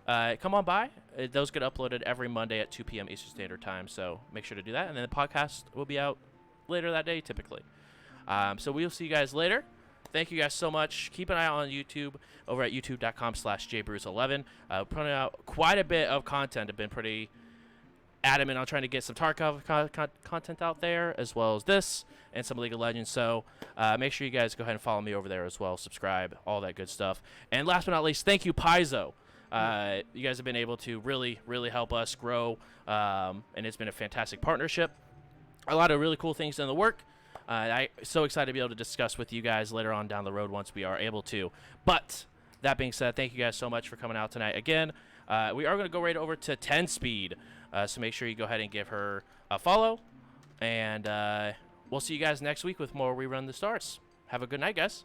come on by. Those get uploaded every Monday at 2 p.m. Eastern Standard Time, so make sure to do that. And then the podcast will be out later that day, typically. So we'll see you guys later. Thank you guys so much. Keep an eye out on YouTube over at youtube.com/jbrews11. Putting out quite a bit of content. I've been pretty adamant on trying to get some Tarkov content out there, as well as this and some League of Legends. So make sure you guys go ahead and follow me over there as well. Subscribe, all that good stuff. And last but not least, thank you, Paizo. You guys have been able to really, really help us grow, and it's been a fantastic partnership. A lot of really cool things in the work. I'm so excited to be able to discuss with you guys later on down the road once we are able to. But that being said, thank you guys so much for coming out tonight. Again, we are going to go right over to 10 Speed, so make sure you go ahead and give her a follow. And we'll see you guys next week with more We Run the Stars. Have a good night, guys.